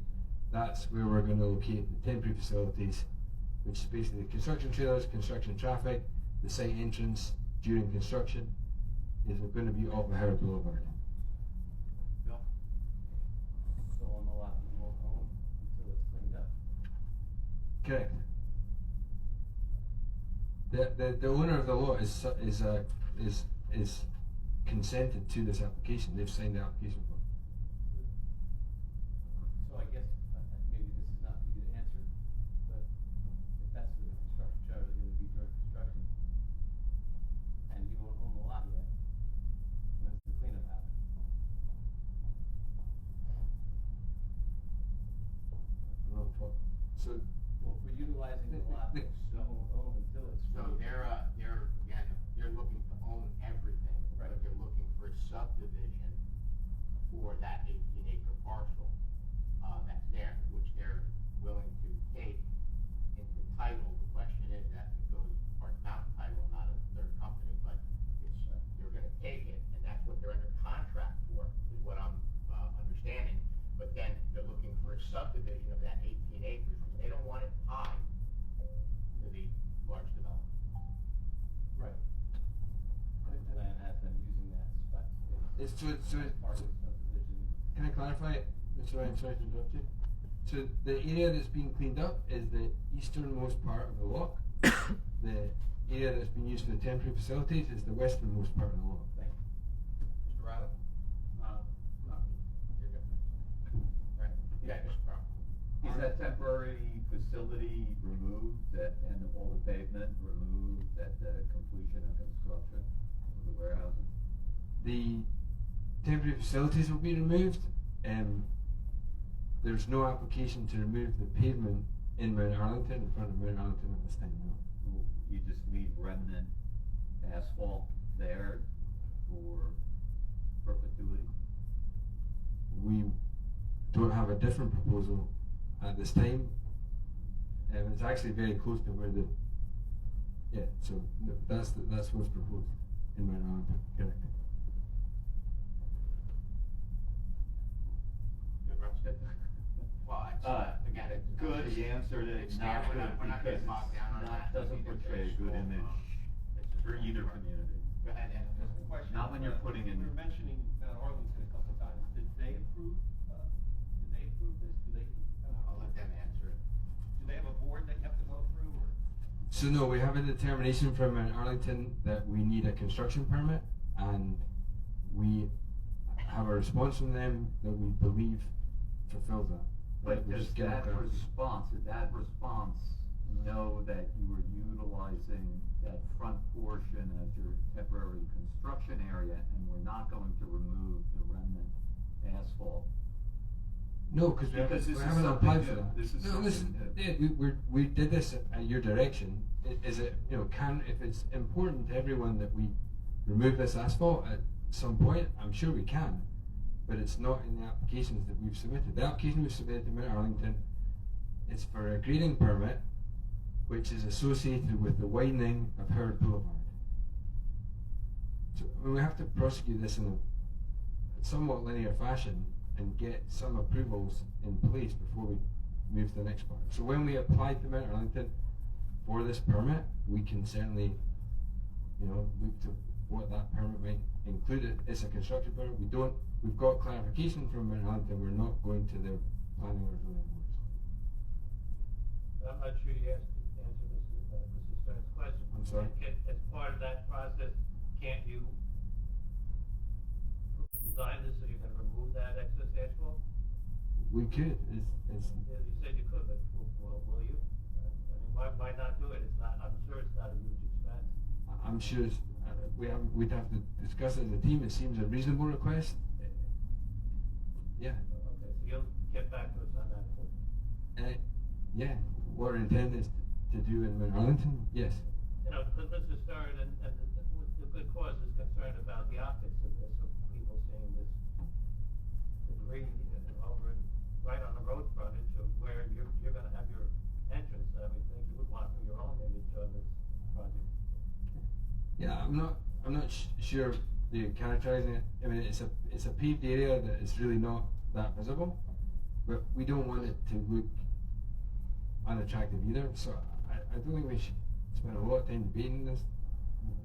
That's where we're going to locate the temporary facilities, which is basically the construction trailers, construction traffic, the site entrance during construction is going to be off of Howard Boulevard. Bill? So on the lot you won't own until it's cleaned up. Correct. The owner of the lot is consented to this application. They've signed the application form. So I guess maybe this is not for you to answer, but if that's where the construction charges are going to be during construction, and you won't own the lot yet, when's the cleanup happen? So Well, for utilizing the lot, you won't own until it's. So they're looking to own everything, Right. but they're looking for a subdivision for that 18-acre parcel, that's there, which they're willing to take into title. The question is that it goes part mountain title, not a third company, but you're gonna take it, and that's what they're under contract for, is what I'm, understanding. But then they're looking for a subdivision of that 18 acres, because they don't want it tied to the large development. Right. The plan has them using that spec. it's Part of the subdivision. can I clarify it, Mr. Ryan? Sorry to interrupt you. So the area that's being cleaned up is the easternmost part of the lot. The area that's being used for the temporary facilities is the westernmost part of the lot. Thank you. Mr. Riley? No. You're good. Right. Yeah, Mr. Crowe. Is that temporary facility removed and all the pavement removed at the completion of construction of the warehouses? The temporary facilities will be removed. There's no application to remove the pavement in Mount Arlington, in front of Mount Arlington at this time, no. You just leave remnant asphalt there for perpetuity? We don't have a different proposal at this time. it's actually very close to where so no, that's what's proposed in Mount Arlington, correct. Good, Russ? Well, again, it's Good, he answered it, It's not there, good, we're not because getting bogged down on that that. doesn't portray a good image for either community. Go ahead, Ed. Just a question. Not when you're putting in- We were mentioning Arlington a couple of times. Did they approve this? Do they? I'll let them answer it. Do they have a board that you have to go through, or? So no, we have a determination from Mount Arlington that we need a construction permit, and we have a response from them that we believe fulfills that. But We does just get that it done. response know that you were utilizing that front portion as your temporary construction area and we're not going to remove the remnant asphalt? No, because we Because this is haven't something applied for new. that. This is No, something listen, new. yeah, we did this at your direction. Is it, if it's important to everyone that we remove this asphalt at some point, I'm sure we can, but it's not in the applications that we've submitted. The application we've submitted to Mount Arlington is for a grading permit, which is associated with the widening of Howard Boulevard. So we have to prosecute this in a somewhat linear fashion and get some approvals in place before we move to the next part. So when we apply to Mount Arlington for this permit, we can certainly, look to what that permit might include. It's a construction permit. We've got clarification from Mount Arlington. We're not going to their planning or zoning boards. I'm not sure you answered Mrs. Stern's question. I'm sorry? As part of that process, can't you design this so you can remove that excess asphalt? We could. It's Yeah, you said you could, but will you? I mean, why not do it? I'm sure it's not a huge expense. I'm sure we'd have to discuss it as a team. It seems a reasonable request. Yeah. Okay, so you'll get back to us on that too. Yeah. What our intent is to do in Mount Arlington, yes. Because Mr. Stern and the good cause is concerned about the optics of this, of people seeing this debris over right on the road frontage of where you're going to have your entrance. I would think you would want for your own image on this project. Yeah, I'm not sure you're characterizing it. I mean, it's a paved area that is really not that visible, but we don't want it to look unattractive either. So I don't think we should spend a lot of time debating this.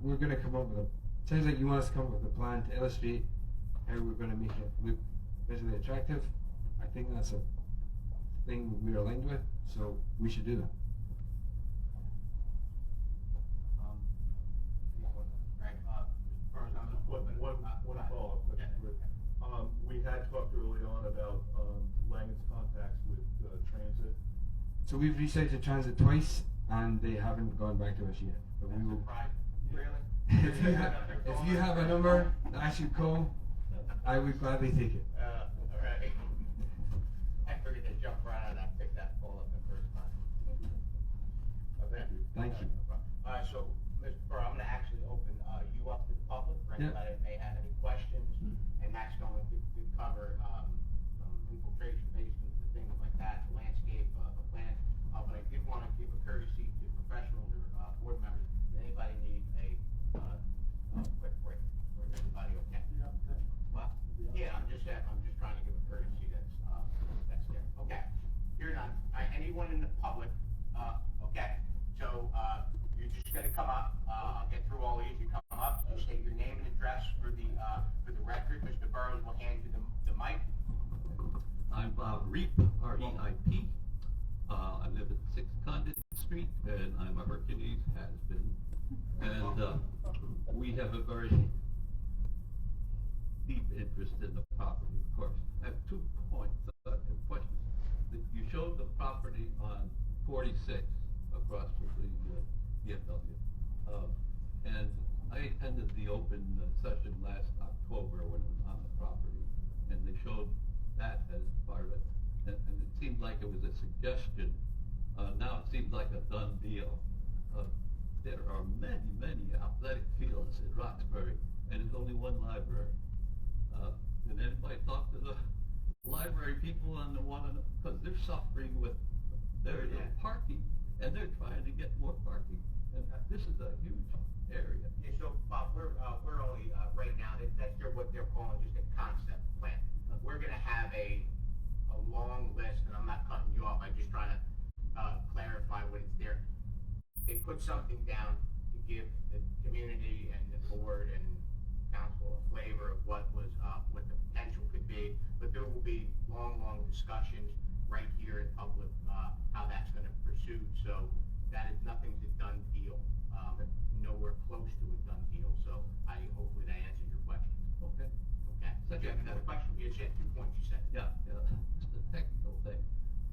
We're going to come up with sounds like you want us to come up with a plan to illustrate how we're going to make it look visually attractive. I think that's a thing we're aligned with, so we should do that. One follow-up question, Rick. We had talked early on about Langen's contacts with transit. So we've reached out to Transit twice, and they haven't gone back to us yet. But we will. Really? If you have a number that I should call, I would gladly take it. All right. I figured they'd jump right on that, pick that ball up the first time. Okay? Thank you. So, Mr. Burr, I'm gonna actually open, you up to the public for Yeah. anybody that may have any questions, and that's going to cover, some infiltration basins and things like that, the landscape, the plan. But I did wanna give a courtesy to professionals or, board members, does anybody need a quick break, or is everybody okay? Well, yeah, I'm just trying to give a courtesy that's there, okay. You're not, anyone in the public, okay, so, you're just gonna come up, I'll get through all these, you come up, you state your name and address for the record, Mr. Burrows will hand you the mic. I'm Bob Reap, R-E-I-P. I live at 6 Condit Street, and I'm a Hercules, has been. And we have a very deep interest in the property, of course. I have 2 points, questions. You showed the property on 46 across from the BMW. And I attended the open session last October when it was on the property, and they showed that as part of it. And it seemed like it was a suggestion. Now it seems like a done deal. There are many, many athletic fields in Roxbury, and there's only one library. Did anybody talk to the library people on the one, because they're suffering with their parking. and they're trying to get more parking, and this is a huge area. Yeah, so, Bob, we're only, right now, that's what they're calling just a concept plan. We're gonna have a long list, and I'm not cutting you off, I'm just trying to, clarify what it's there. They put something down to give the community and the board and council a flavor of what the potential could be, but there will be long discussions right here in public, how that's gonna pursue, so that is nothing's a done deal, nowhere close to a done deal, so hopefully that answers your question. Okay. Okay, so you have another question? You had 2 points you said. Yeah, just a technical thing.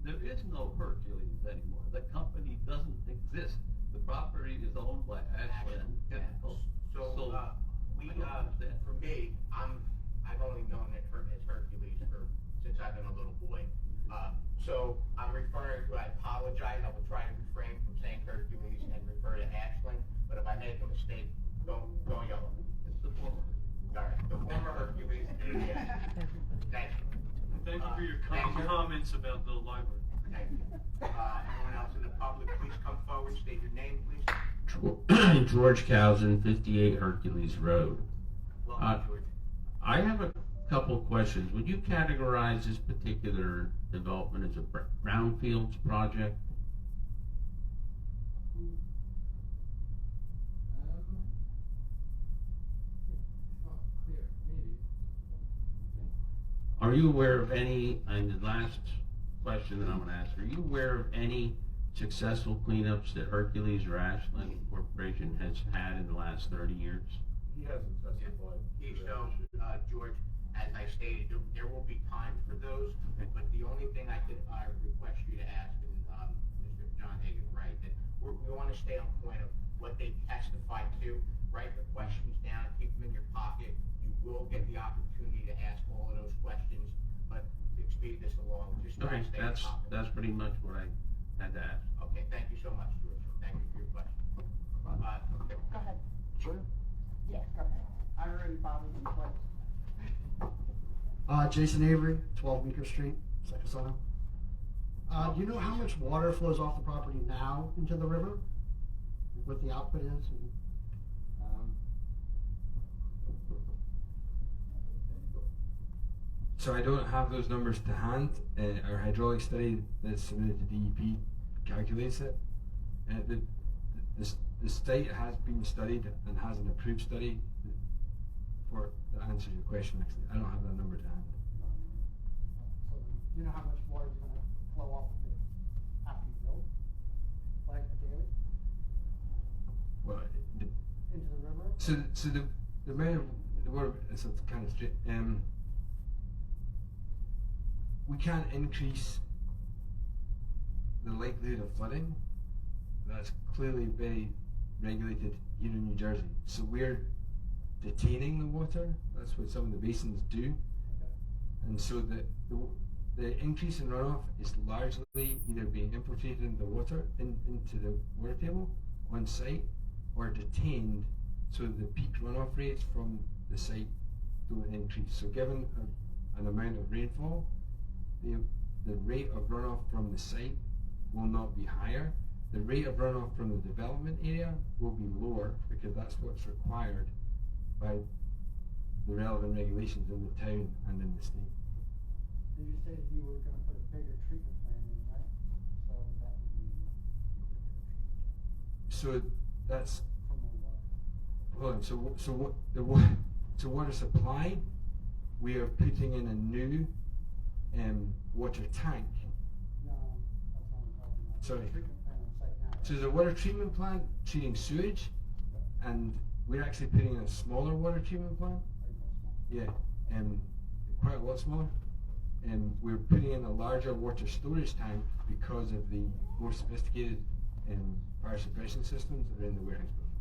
There is no Hercules anymore. The company doesn't exist. The property is owned by Ashland Chemicals. So, I don't understand. for me, I've only known it as Hercules since I've been a little boy. So I'm referring to, I apologize, I will try to refrain from saying Hercules and refer to Ashland, but if I make a mistake, don't yell. It's the former. All right, the former Hercules, thank you. Thank you for your Thank you. comments about the library. Thank you. Anyone else in the public, please come forward, state your name, please. George Cowson, 58 Hercules Road. Welcome, George. I have a couple of questions. Would you categorize this particular development as a brownfields project? Are you aware of any, and the last question that I'm going to ask, are you aware of any successful cleanups that Hercules or Ashland Corporation has had in the last 30 years? He hasn't testified. So, George, as I stated, there will be time for those, but the only thing I could request you to ask, and Mr. John Hagan, right, that we want to stay on point of what they testified to, write the questions down, keep them in your pocket. You will get the opportunity to ask all of those questions, but to speed this along, just try Okay, to stay on top of it. that's pretty much what I had to ask. Okay, thank you so much, George. Thank you for your question. Okay. Go ahead. Sure. Yeah, go ahead. I already bothered you twice. Jason Avery, 12 Meeker Street, Secasano. Do you know how much water flows off the property now into the river? What the output is? So I don't have those numbers to hand. Our hydraulic study that's submitted to DEP calculates it. The site has been studied and has an approved study that answers your question. Actually, I don't have that number to hand. So do you know how much water is going to flow off of it after you build? Like daily? Well, Into the river? so the amount of the water, so it's kind of straight. We can't increase the likelihood of flooding. That's clearly very regulated here in New Jersey. So we're detaining the water. That's what some of the basins do. And so the increase in runoff is largely either being infiltrated into the water, into the water table on site, or detained so the peak runoff rates from the site don't increase. So given an amount of rainfall, the rate of runoff from the site will not be higher. The rate of runoff from the development area will be lower because that's what's required by the relevant regulations in the town and in the state. You said you were going to put a bigger treatment plant in, right? So that would be So that's for more water. hold on. So water supply, we are putting in a new water tank. No, that's not what I'm talking about. Sorry. Treatment plant on site now. So there's a water treatment plant treating sewage, and we're actually putting in a smaller water treatment plant. Yeah, quite a lot smaller. And we're putting in a larger water storage tank because of the more sophisticated fire suppression systems that are in the warehouse building.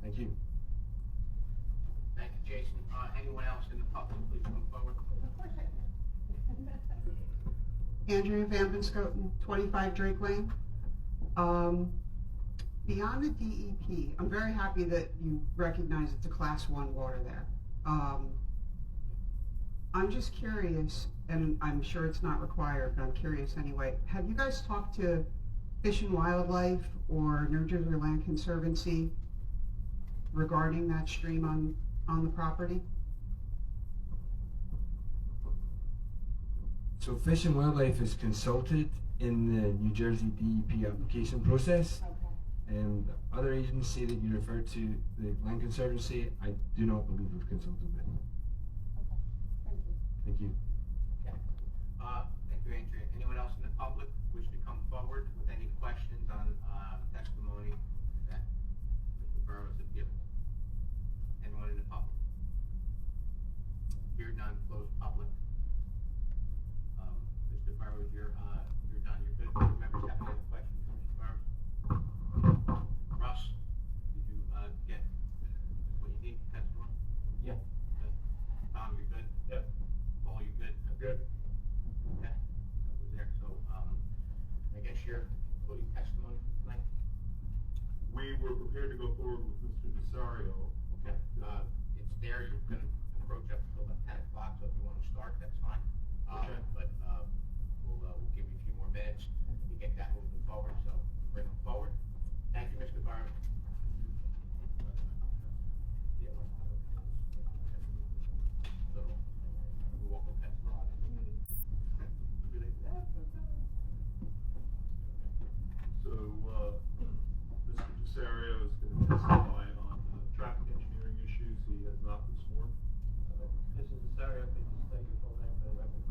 Thank you. Thank you, Jason. Anyone else in the public, please come forward. Andrea Van Bunschoten, 25 Drake Lane. Beyond the DEP, I'm very happy that you recognize it's a Class 1 water there. I'm just curious, and I'm sure it's not required, but I'm curious anyway. Have you guys talked to Fish and Wildlife or New Jersey Land Conservancy regarding that stream on the property? So Fish and Wildlife is consulted in the New Jersey DEP application process. And the other agency that you referred to, the Land Conservancy, I do not believe we've consulted with. Thank you. Okay. Thank you, Adrian. Anyone else in the public wish to come forward with any questions on testimony that Mr. Burrows has given? Anyone in the public? Hear none, close public. Mr. Burrows, you're done. You're good. Board members have any other questions for Mr. Burrows? Russ, did you get what you need for testimony? Yeah. Good. Tom, you're good? Yep. Paul, you good? I'm good. Okay, that was there, so, I guess you're including testimony for tonight? We were prepared to go forward with Mr. Desario. Okay, it's there, you're gonna approach up until about 10 o'clock, so if you wanna start, that's fine. Okay. But, we'll give you a few more minutes to get that moving forward, so bring them forward. Thank you, Mr. Byron. Yeah, so, we won't go past that. So, Mr. Desario is going to testify on traffic engineering issues. He has not been sworn. Mrs. Desario, please just state your full name for the record.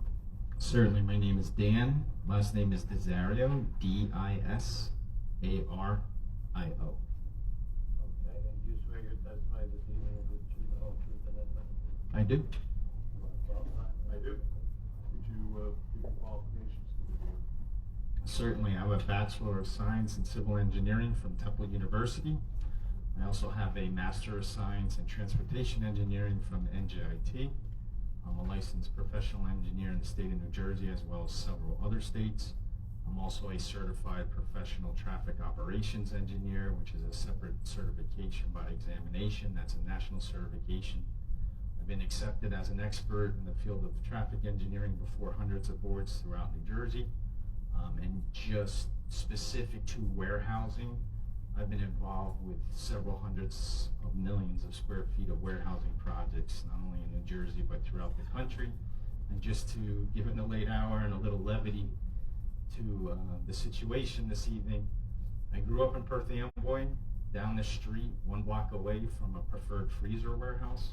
Certainly, my name is Dan. Last name is Disario, Disario. Okay, and you swear your testimony this evening will be the truth, the whole truth, and nothing but the truth? I do. I do. Would you give your qualifications to the board? Certainly, I have a Bachelor of Science in Civil Engineering from Temple University. I also have a Master of Science in Transportation Engineering from NJIT. I'm a licensed professional engineer in the state of New Jersey as well as several other states. I'm also a certified professional traffic operations engineer, which is a separate certification by examination. That's a national certification. I've been accepted as an expert in the field of traffic engineering before hundreds of boards throughout New Jersey. And just specific to warehousing, I've been involved with several hundreds of millions of square feet of warehousing projects, not only in New Jersey, but throughout the country. And just to, given the late hour and a little levity to the situation this evening, I grew up in Perth Amboy, down the street, 1 block away from a Preferred Freezer warehouse.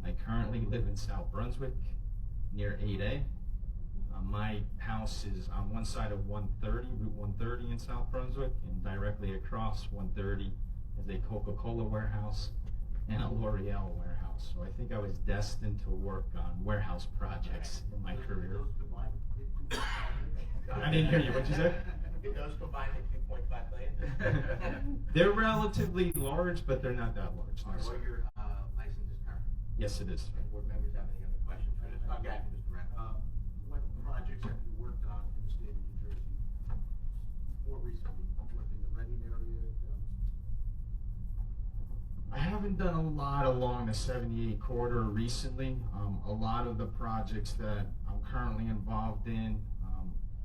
I currently live in South Brunswick, near 8A. My house is on one side of 130, Route 130 in South Brunswick, and directly across 130 is a Coca-Cola warehouse and a L'Oreal warehouse. So I think I was destined to work on warehouse projects in my career. I didn't hear you, what'd you say? It does combine at 2.5 million? They're relatively large, but they're not that large. All right, well, your license is current. Yes, it is. Board members have any other questions for this? Okay, Mr. Rett. What projects have you worked on in the state of New Jersey more recently? Worked in the Reading area? I haven't done a lot along the 78 corridor recently. A lot of the projects that I'm currently involved in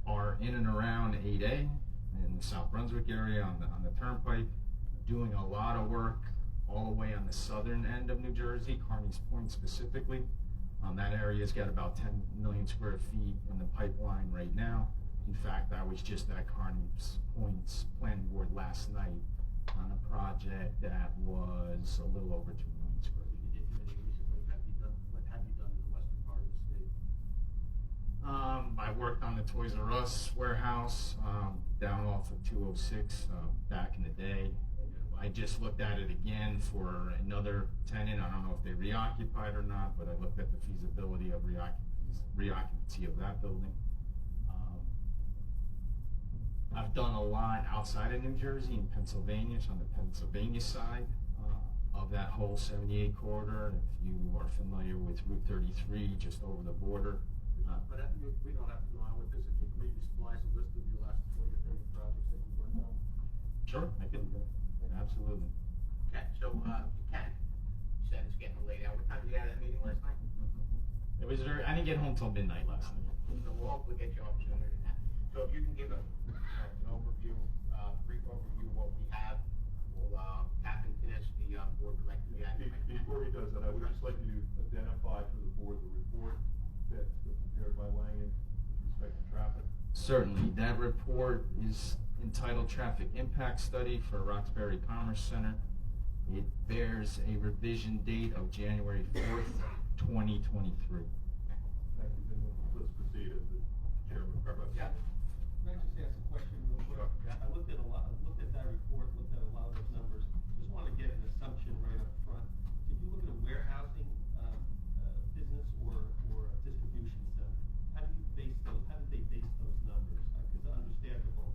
are in and around 8A in the South Brunswick area on the turnpike. Doing a lot of work all the way on the southern end of New Jersey, Carney's Point specifically. That area's got about 10 million square feet in the pipeline right now. In fact, I was just at Carney's Point's planning board last night on a project that was a little over 2 million square feet. You did do any recently? What have you done in the western part of the state? I worked on the Toys R Us warehouse down off of 206 back in the day. I just looked at it again for another tenant. I don't know if they reoccupied or not, but I looked at the feasibility of reoccupancy of that building. I've done a lot outside of New Jersey in Pennsylvania, so on the Pennsylvania side of that whole 78 corridor. If you are familiar with Route 33, just over the border. But we don't have to go on with this. If you can maybe supply us a list of your last 20 or 30 projects that you worked on. Sure, I can do that. Absolutely. Okay, so you can. You said it's getting late out. What time did you get out of that meeting last night? It was I didn't get home till midnight last night. So we'll hopefully get you home sooner than that. So if you can give an overview Certainly. That report is entitled Traffic Impact Study for Roxbury Commerce Center. It bears a revision date of January 4th, 2023. Thank you, then let's proceed as the chairman requests. Yeah. Can I just ask a question real quick? I looked at that report, looked at a lot of those numbers. Just want to get an assumption right up front. Did you look at a warehousing business or a distribution center? How did they base those numbers? Because it's understandable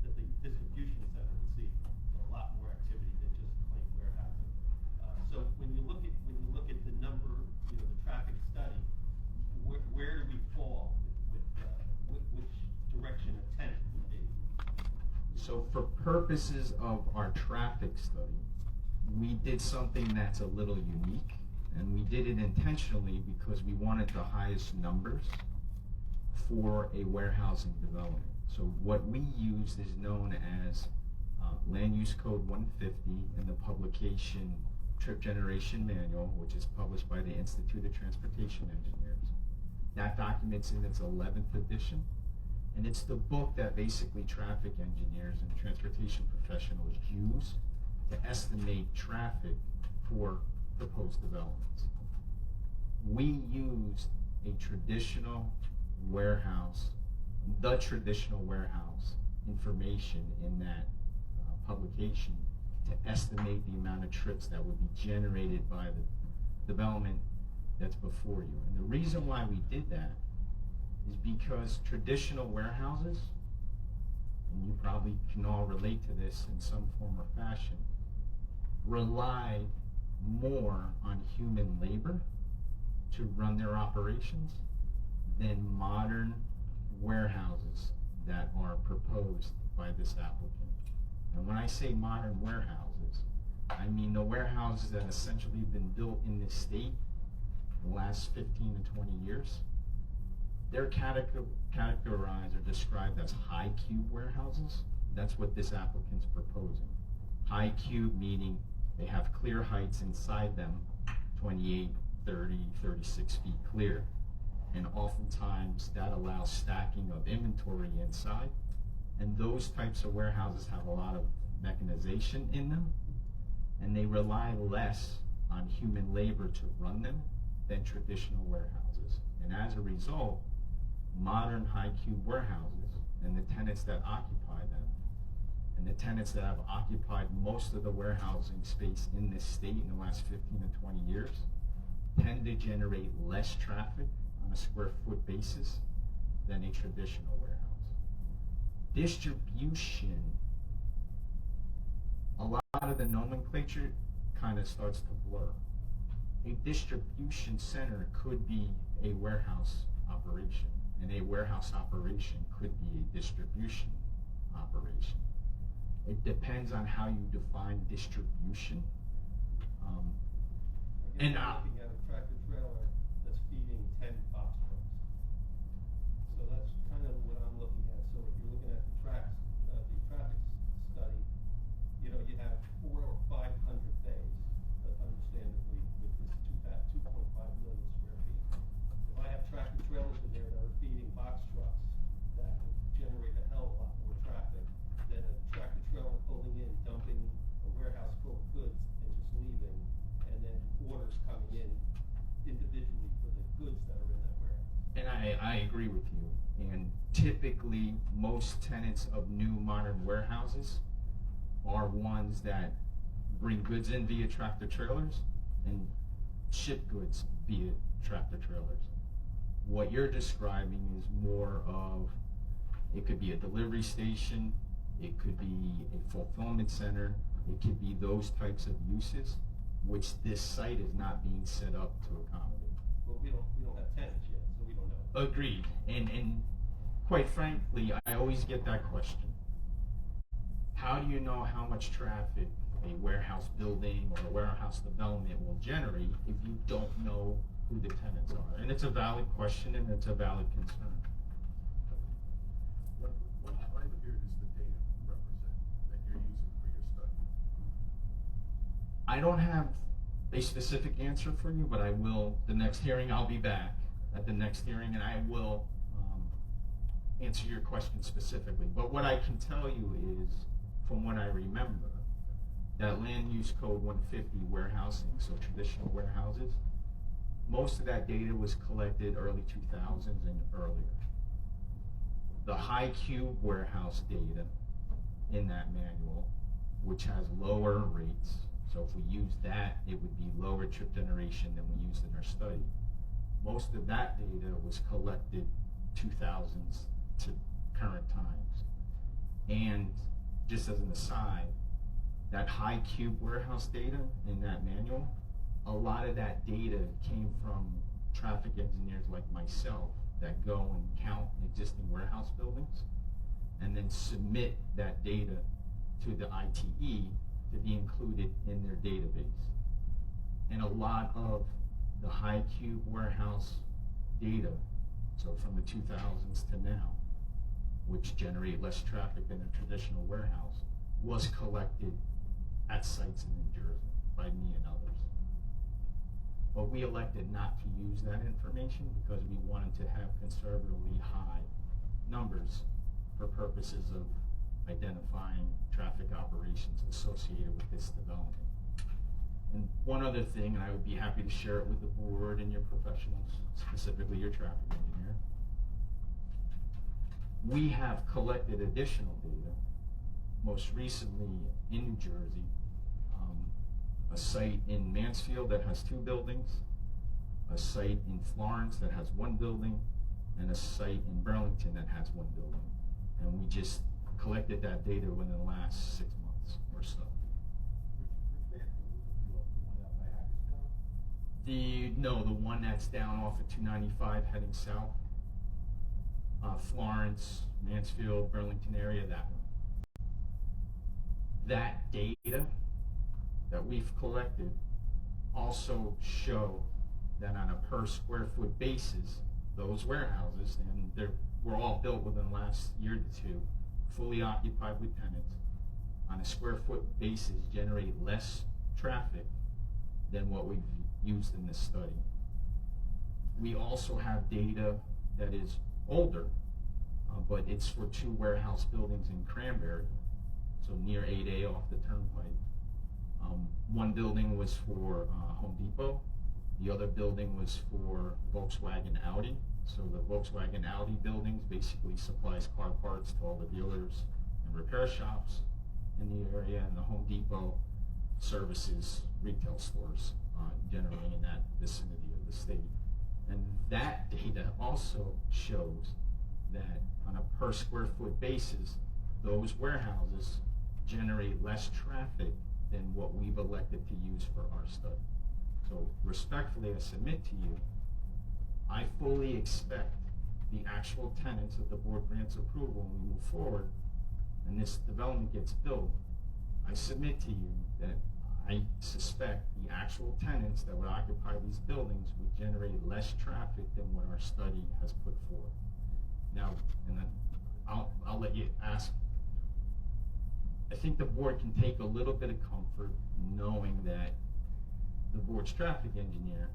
that the distribution center would see a lot more activity than just plain warehousing. So when you look at the number, the traffic study, where do we fall with which direction a tenant would be? So for purposes of our traffic study, we did something that's a little unique, and we did it intentionally because we wanted the highest numbers for a warehousing development. So what we used is known as Land Use Code 150 and the publication Trip Generation Manual, which is published by the Institute of Transportation Engineers. That document's in its 11th edition, and it's the book that basically traffic engineers and transportation professionals use to estimate traffic for proposed developments. We used a traditional warehouse, the traditional warehouse information in that publication to estimate the amount of trips that would be generated by the development that's before you. And the reason why we did that is because traditional warehouses, and you probably can all relate to this in some form or fashion, relied more on human labor to run their operations than modern warehouses that are proposed by this applicant. And when I say modern warehouses, I mean the warehouses that essentially have been built in this state in the last 15 to 20 years. They're categorized or described as high cube warehouses. That's what this applicant's proposing. High cube meaning they have clear heights inside them, 28, 30, 36 feet clear. And oftentimes that allows stacking of inventory inside. And those types of warehouses have a lot of mechanization in them, and they rely less on human labor to run them than traditional warehouses. And as a result, modern high cube warehouses and the tenants that occupy them, and the tenants that have occupied most of the warehousing space in this state in the last 15 to 20 years, tend to generate less traffic on a square foot basis than a traditional warehouse. Distribution, a lot of the nomenclature kind of starts to blur. A distribution center could be a warehouse operation, and a warehouse operation could be a distribution operation. It depends on how you define distribution. And looking at a tractor trailer that's feeding 10 box trucks. So that's kind of what I'm looking at. So if you're looking at the traffic study, you have 400 or 500 bays, understandably, with this 2.5 million square feet. If I have tractor trailers in there that are feeding box trucks, that will generate a hell of a lot more traffic than a tractor trailer pulling in, dumping a warehouse full of goods and just leaving, and then orders coming in individually for the goods that are in that warehouse. And I agree with you. And typically, most tenants of new modern warehouses are ones that bring goods in via tractor trailers and ship goods via tractor trailers. What you're describing is more of, it could be a delivery station, it could be a fulfillment center, it could be those types of uses, which this site is not being set up to accommodate. Well, we don't have tenants yet, so we don't know. Agreed. And quite frankly, I always get that question. How do you know how much traffic a warehouse building or a warehouse development will generate if you don't know who the tenants are? And it's a valid question and it's a valid concern. What here does the data represent that you're using for your study? I don't have a specific answer for you, but I will, the next hearing, I'll be back at the next hearing, and I will answer your question specifically. But what I can tell you is, from what I remember, that land use code 150 warehousing, so traditional warehouses, most of that data was collected early 2000s and earlier. The high cube warehouse data in that manual, which has lower rates, so if we use that, it would be lower trip generation than we used in our study. Most of that data was collected 2000s to current times. And just as an aside, that high cube warehouse data in that manual, a lot of that data came from traffic engineers like myself that go and count existing warehouse buildings and then submit that data to the ITE to be included in their database. And a lot of the high cube warehouse data, so from the 2000s to now, which generate less traffic than a traditional warehouse, was collected at sites in New Jersey by me and others. But we elected not to use that information because we wanted to have conservatively high numbers for purposes of identifying traffic operations associated with this development. And one other thing, and I would be happy to share it with the board and your professionals, specifically your traffic engineer, we have collected additional data, most recently in New Jersey, a site in Mansfield that has 2 buildings, a site in Florence that has 1 building, and a site in Burlington that has 1 building. And we just collected that data within the last 6 months or so. The one that's down off of 295 heading south. Florence, Mansfield, Burlington area, that one. That data that we've collected also show that on a per square foot basis, those warehouses, and were all built within the last year to 2, fully occupied with tenants, on a square foot basis generate less traffic than what we've used in this study. We also have data that is older, but it's for 2 warehouse buildings in Cranberry, so near 8A off the turnpike. One building was for Home Depot, the other building was for Volkswagen Audi. So the Volkswagen Audi buildings basically supplies car parts to all the dealers and repair shops in the area, and the Home Depot services retail stores generally in that vicinity of the state. And that data also shows that on a per square foot basis, those warehouses generate less traffic than what we've elected to use for our study. So respectfully, I submit to you, I fully expect the actual tenants that the board grants approval and we move forward and this development gets built. I submit to you that I suspect the actual tenants that would occupy these buildings would generate less traffic than what our study has put forward. Now, and then I'll let you ask. I think the board can take a little bit of comfort knowing that the board's traffic engineer,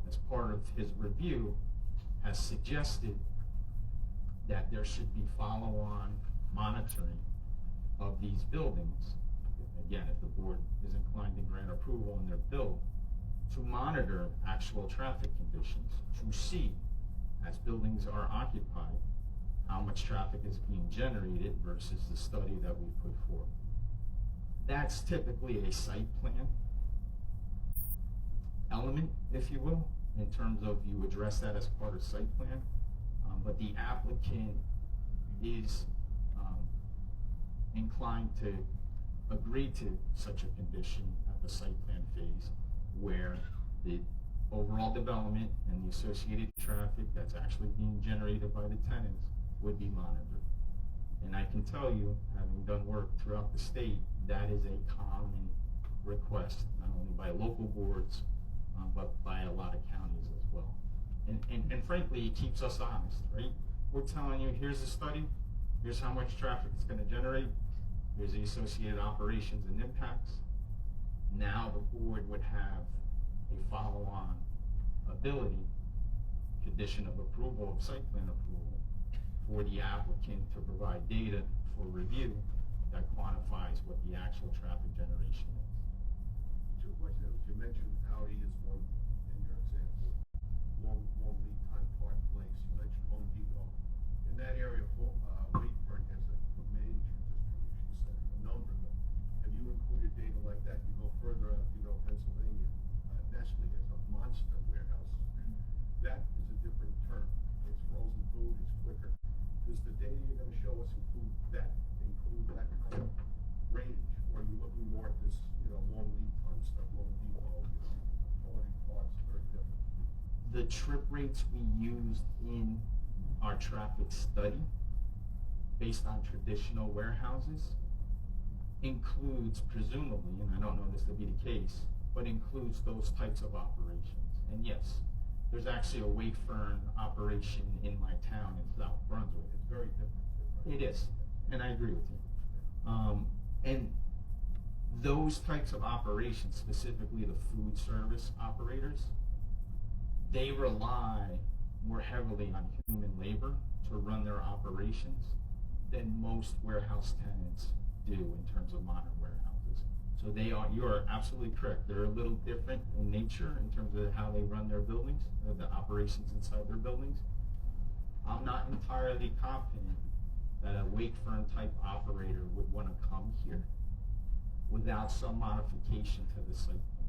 as part of his review, has suggested that there should be follow-on monitoring of these buildings. Again, if the board is inclined to grant approval in their bill, to monitor actual traffic conditions, to see, as buildings are occupied, how much traffic is being generated versus the study that we put forth. That's typically a site plan element, if you will, in terms of you address that as part of site plan. But the applicant is inclined to agree to such a condition at the site plan phase where the overall development and the associated traffic that's actually being generated by the tenants would be monitored. And I can tell you, having done work throughout the state, that is a common request, not only by local boards, but by a lot of counties as well. And frankly, it keeps us honest, right? We're telling you, here's the study, here's how much traffic it's going to generate, here's the associated operations and impacts. Now the board would have a follow-on ability, condition of approval, of site plan approval, for the applicant to provide data for review that quantifies what the actual traffic generation is. Two questions. You mentioned Audi is one in your example. Long lead time part place. You mentioned Home Depot. In that area, Wakeburn has a major distribution center, a number of them. Have you included data like that? You go further out, Pennsylvania. Nestle has a monster warehouse. That is a different term. It's frozen food, it's quicker. Does the data you're going to show us include that kind of range? Or are you looking more at this, long lead time stuff, Home Depot, quality parts, very different? The trip rates we used in our traffic study, based on traditional warehouses, includes, presumably, and I don't know this to be the case, but includes those types of operations. And yes, there's actually a Wakefern operation in my town in South Brunswick. It's very different. It is, and I agree with you. And those types of operations, specifically the food service operators, they rely more heavily on human labor to run their operations than most warehouse tenants do in terms of modern warehouses. So you are absolutely correct. They're a little different in nature in terms of how they run their buildings, the operations inside their buildings. I'm not entirely confident that a Wakefern type operator would want to come here without some modification to the site plan,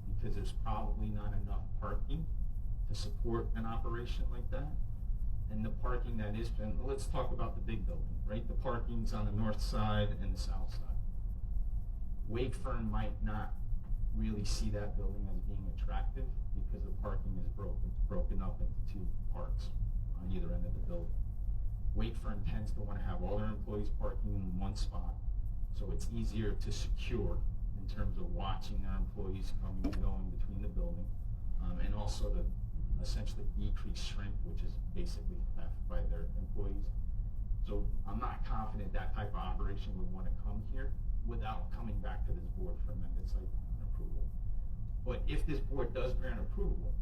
because there's probably not enough parking to support an operation like that. And the parking that is, and let's talk about the big building, right? The parking's on the north side and the south side. Wakefern might not really see that building as being attractive because the parking is broken up into two parts on either end of the building. Wakefern tends to want to have all their employees parking in one spot, so it's easier to secure in terms of watching their employees coming and going between the building, and also to essentially decrease shrink, which is basically theft by their employees. So I'm not confident that type of operation would want to come here without coming back to this board for amended site plan approval. But if this board does grant approval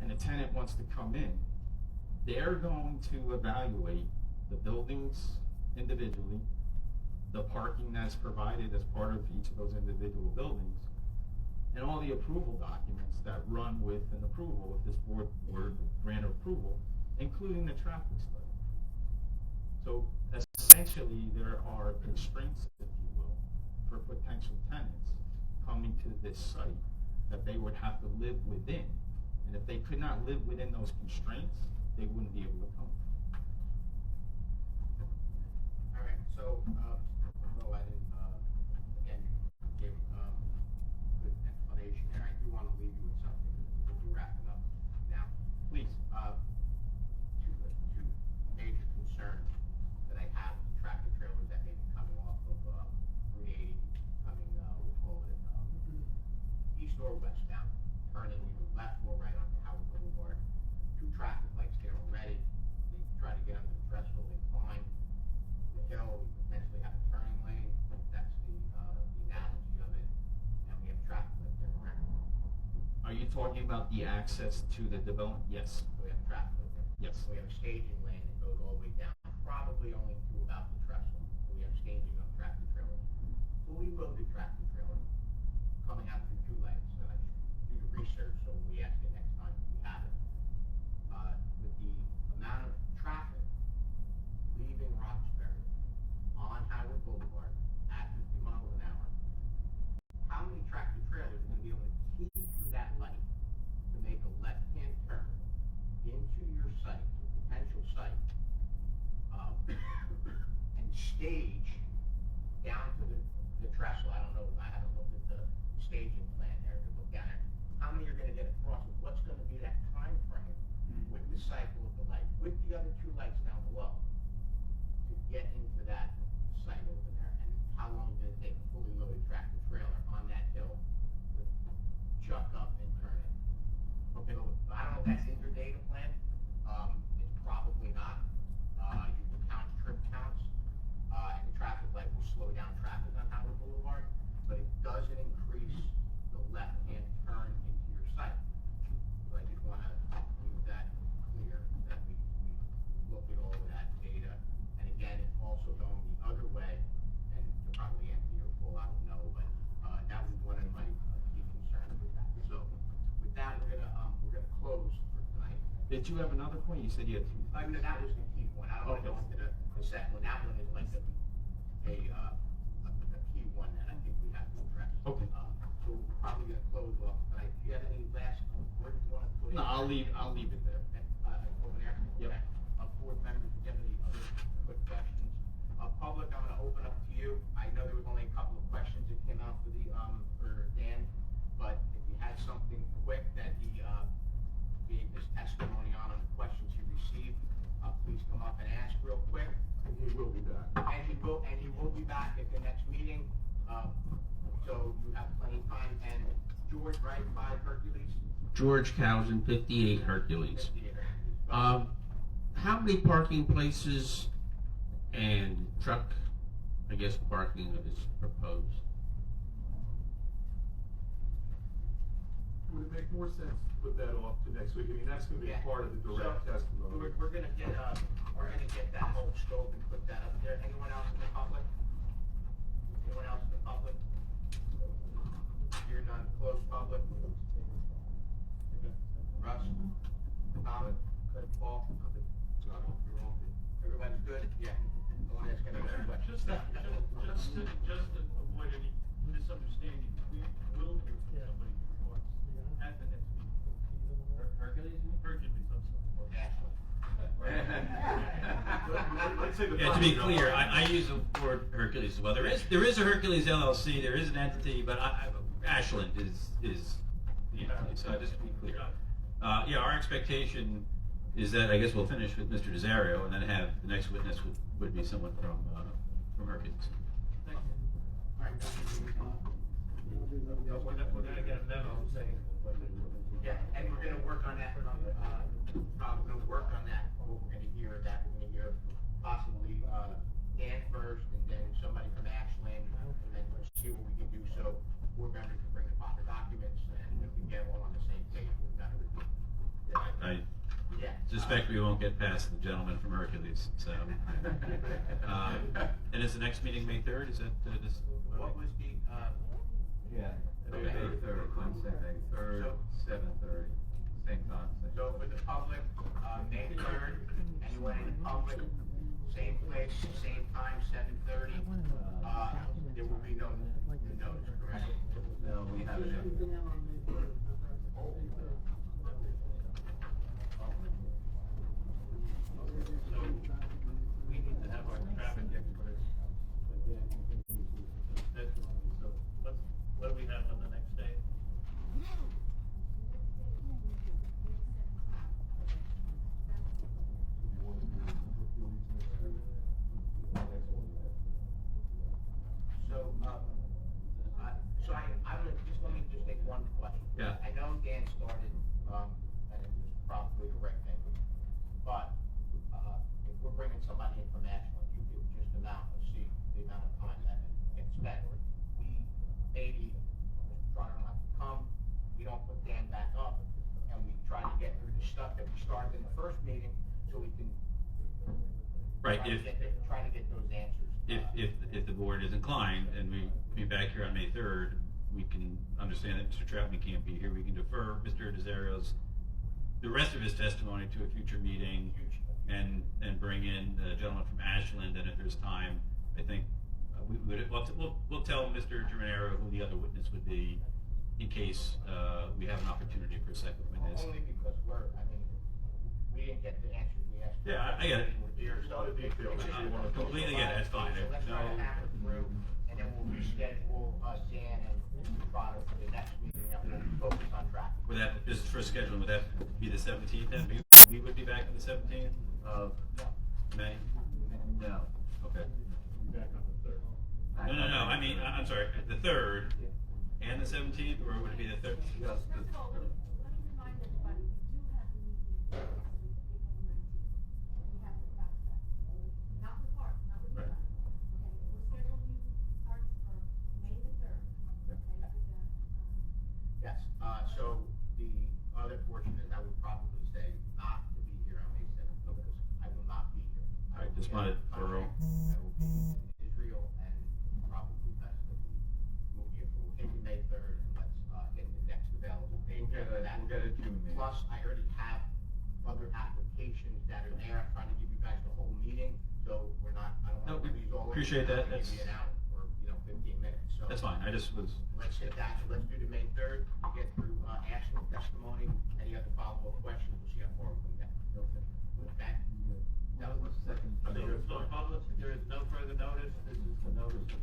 and a tenant wants to come in, they're going to evaluate the buildings individually, the parking that's provided as part of each of those individual buildings, and all the approval documents that run with an approval if this board were to grant approval, including the traffic study. So essentially there are constraints, if you will, for potential tenants coming to this site that they would have to live within. And if they could not live within those constraints, they wouldn't be able to come. All right, so, no, I didn't, again, give good explanation there. I do want to leave you with something. We'll be wrapping up now. Please. Two major concerns that I have with tractor trailers that may be coming off of Route 80, coming, we'll call it east or westbound, turning either left or right onto Howard Boulevard. Two traffic lights there already. They try to get under the threshold, they climb the hill, we potentially have a turning lane. That's the analogy of it. And we have traffic light there, correct? Are you talking about the access to the development? Yes. So we have traffic light there. Yes. We have a staging lane that goes all the way down, probably only to about the trestle. So we have staging of tractor trailers. Fully loaded tractor trailer coming out through two lanes. And I should do the research so when we ask it next time, we have it. With the amount of traffic leaving Roxbury on Howard Boulevard at 50 miles an hour, how many tractor trailers are going to be able to key through that light to make a left-hand turn into your site, your potential site, and stage down to the trestle? I don't know, I haven't looked at the staging plan there to look at it. How many are going to get across, and what's going to be that time frame with the cycle of the light, with the other two lights down below, to get into that site over there? And how long is it going to take a fully loaded tractor trailer on that hill to chuck up and turn it? Okay. So I don't know if that's in your data plan. It's probably not. You can count trip counts, and the traffic light will slow down traffic on Howard Boulevard, but it doesn't increase the left-hand turn into your site. So I just want to leave that clear, that we look at all Did you have another point? You said you had two. I mean, that was the key one. I don't want to go into the second one. That one is like a key one that I think we have to address. Okay. So we're probably gonna close off. Do you have any last words you want to put in? No, I'll leave it there. Over there? Yep. Okay. Board members, if you have any other quick questions? Public, I'm gonna open up to you. I know there was only a couple of questions that came out for for Dan, but if you had something quick that he, gave his testimony on the questions he received, please come up and ask real quick. And he will be back. And he will be back at the next meeting, so you have plenty of time. And George, right, 5 Hercules? George Cowson, 58 Hercules. 58 Hercules. How many parking places and truck, I guess, parking is proposed? Would it make more sense to put that off to next week? I mean, that's gonna be Yeah. part of the direct So, testimony. We're gonna get that whole scope and put that up there. Anyone else in the public? Anyone else in the public? You're done, close public. Russ? Tom? Paul? Everybody's good? Yeah. No one has any other questions? Just to avoid any misunderstanding, we will hear from somebody from Marks at the next meeting. Hercules? Hercules, I'm sorry. Let's say the Yeah, to be clear, I use the word Hercules as well. There is a Hercules LLC, there is an entity, but Ashland is the entity, so just to be clear. Yeah, our expectation is that, I guess we'll finish with Mr. Desario, and then have, the next witness would be someone from Hercules. Thank you. All right. We're gonna get a memo saying. Yeah, and we're gonna work on that, we're gonna work on that, what we're gonna hear, possibly, Dan first, and then somebody from Ashland, and then we'll see what we can do, so board members can bring the proper documents, and we can get all on the same page, we've got to review. I Yeah. suspect we won't get past the gentleman from Hercules, so. And is the next meeting May 3rd, is that, this? What was the, Yeah, May Okay. 3rd, Wednesday, May 3rd, 7:30, same time. so for the public, May 3rd, anyone in the public, same place, same time, 7:30, there will be no notice, correct? No, we have it. So, we need to have our traffic experts, but Dan continues with the testimony, so what do we have on the next day? So, let me just make one question. Yeah. I know Dan started, and it was probably the right thing, but, if we're bringing somebody in from Ashland, you could just the amount of time that it's spent. We, maybe, try not to come, we don't put Dan back up, and we try to get through the stuff that we started in the first meeting, so we can. Right, Try to get those answers. If the board is inclined, and we be back here on May 3rd, we can understand that Mr. Troutman can't be here, we can defer Mr. Desario's, the rest of his testimony to a future meeting, and bring in the gentleman from Ashland, and if there's time, I think, we'll tell Mr. Germanero who the other witness would be, in case, we have an opportunity for a second witness. Only because we didn't get the answers we asked. Yeah, I get it. Here, so Not a big deal. it's just- Completely get it, that's fine. So let's try to No- have it through, and then we'll reschedule, Dan and Trotter for the next meeting, and we'll focus on traffic. Would that, just for scheduling, would that be the 17th then? We would be back on the 17th of May? No. Okay. Back on the 3rd. No, I mean, I'm sorry, the 3rd and the 17th, or would it be the 3rd? Just First of all, let me remind everybody, we do have the meeting next week, April 19th. We have to back that. Not with Art, not with you Right. guys. Okay, we're scheduling you Arts for May the 3rd. Okay, with the, Yes, so the other portion is I would probably say not to be here on May 7th, because I will not be here. All right, just wanted for a roll. I will be in Israel, and probably best if we move here, we'll take you May 3rd, and let's, get the next available date. We'll get a June meeting. Plus, I already have other appreciate that. That's, Maybe an hour or, 15 minutes, so. that's fine. I just was, Let's hit that, so let's do the May 3rd, get through, Ashland's testimony, any other follow-up questions, we'll see how far we can get. Okay. With that, That was the second. So there is no public, there is no further notice, this is the notice of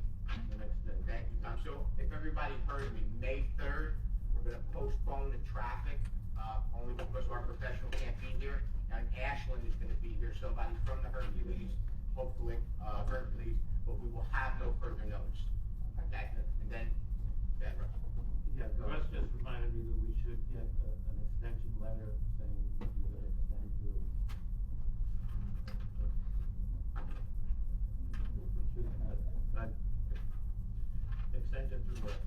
the next day. thank you, Tom. So if everybody heard me, May 3rd, we're gonna postpone the traffic, only because our professional can't be here. And Ashland is gonna be here, somebody from the Hercules, hopefully, Hercules, but we will have no further notice. Okay, and then, Russ. Yeah, Russ just reminded me that we should get an extension letter saying we're gonna extend to. Extension to what?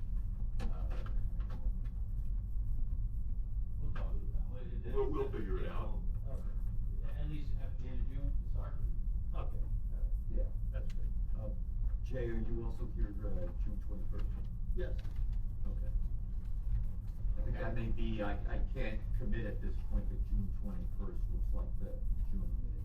We'll talk about it. We'll figure it out. At least have the end of June to start. Okay, Yeah. that's good. Jay, are you also here, June 21st? Yes. Okay. I think that may be, I can't commit at this point that June 21st looks like the June meeting.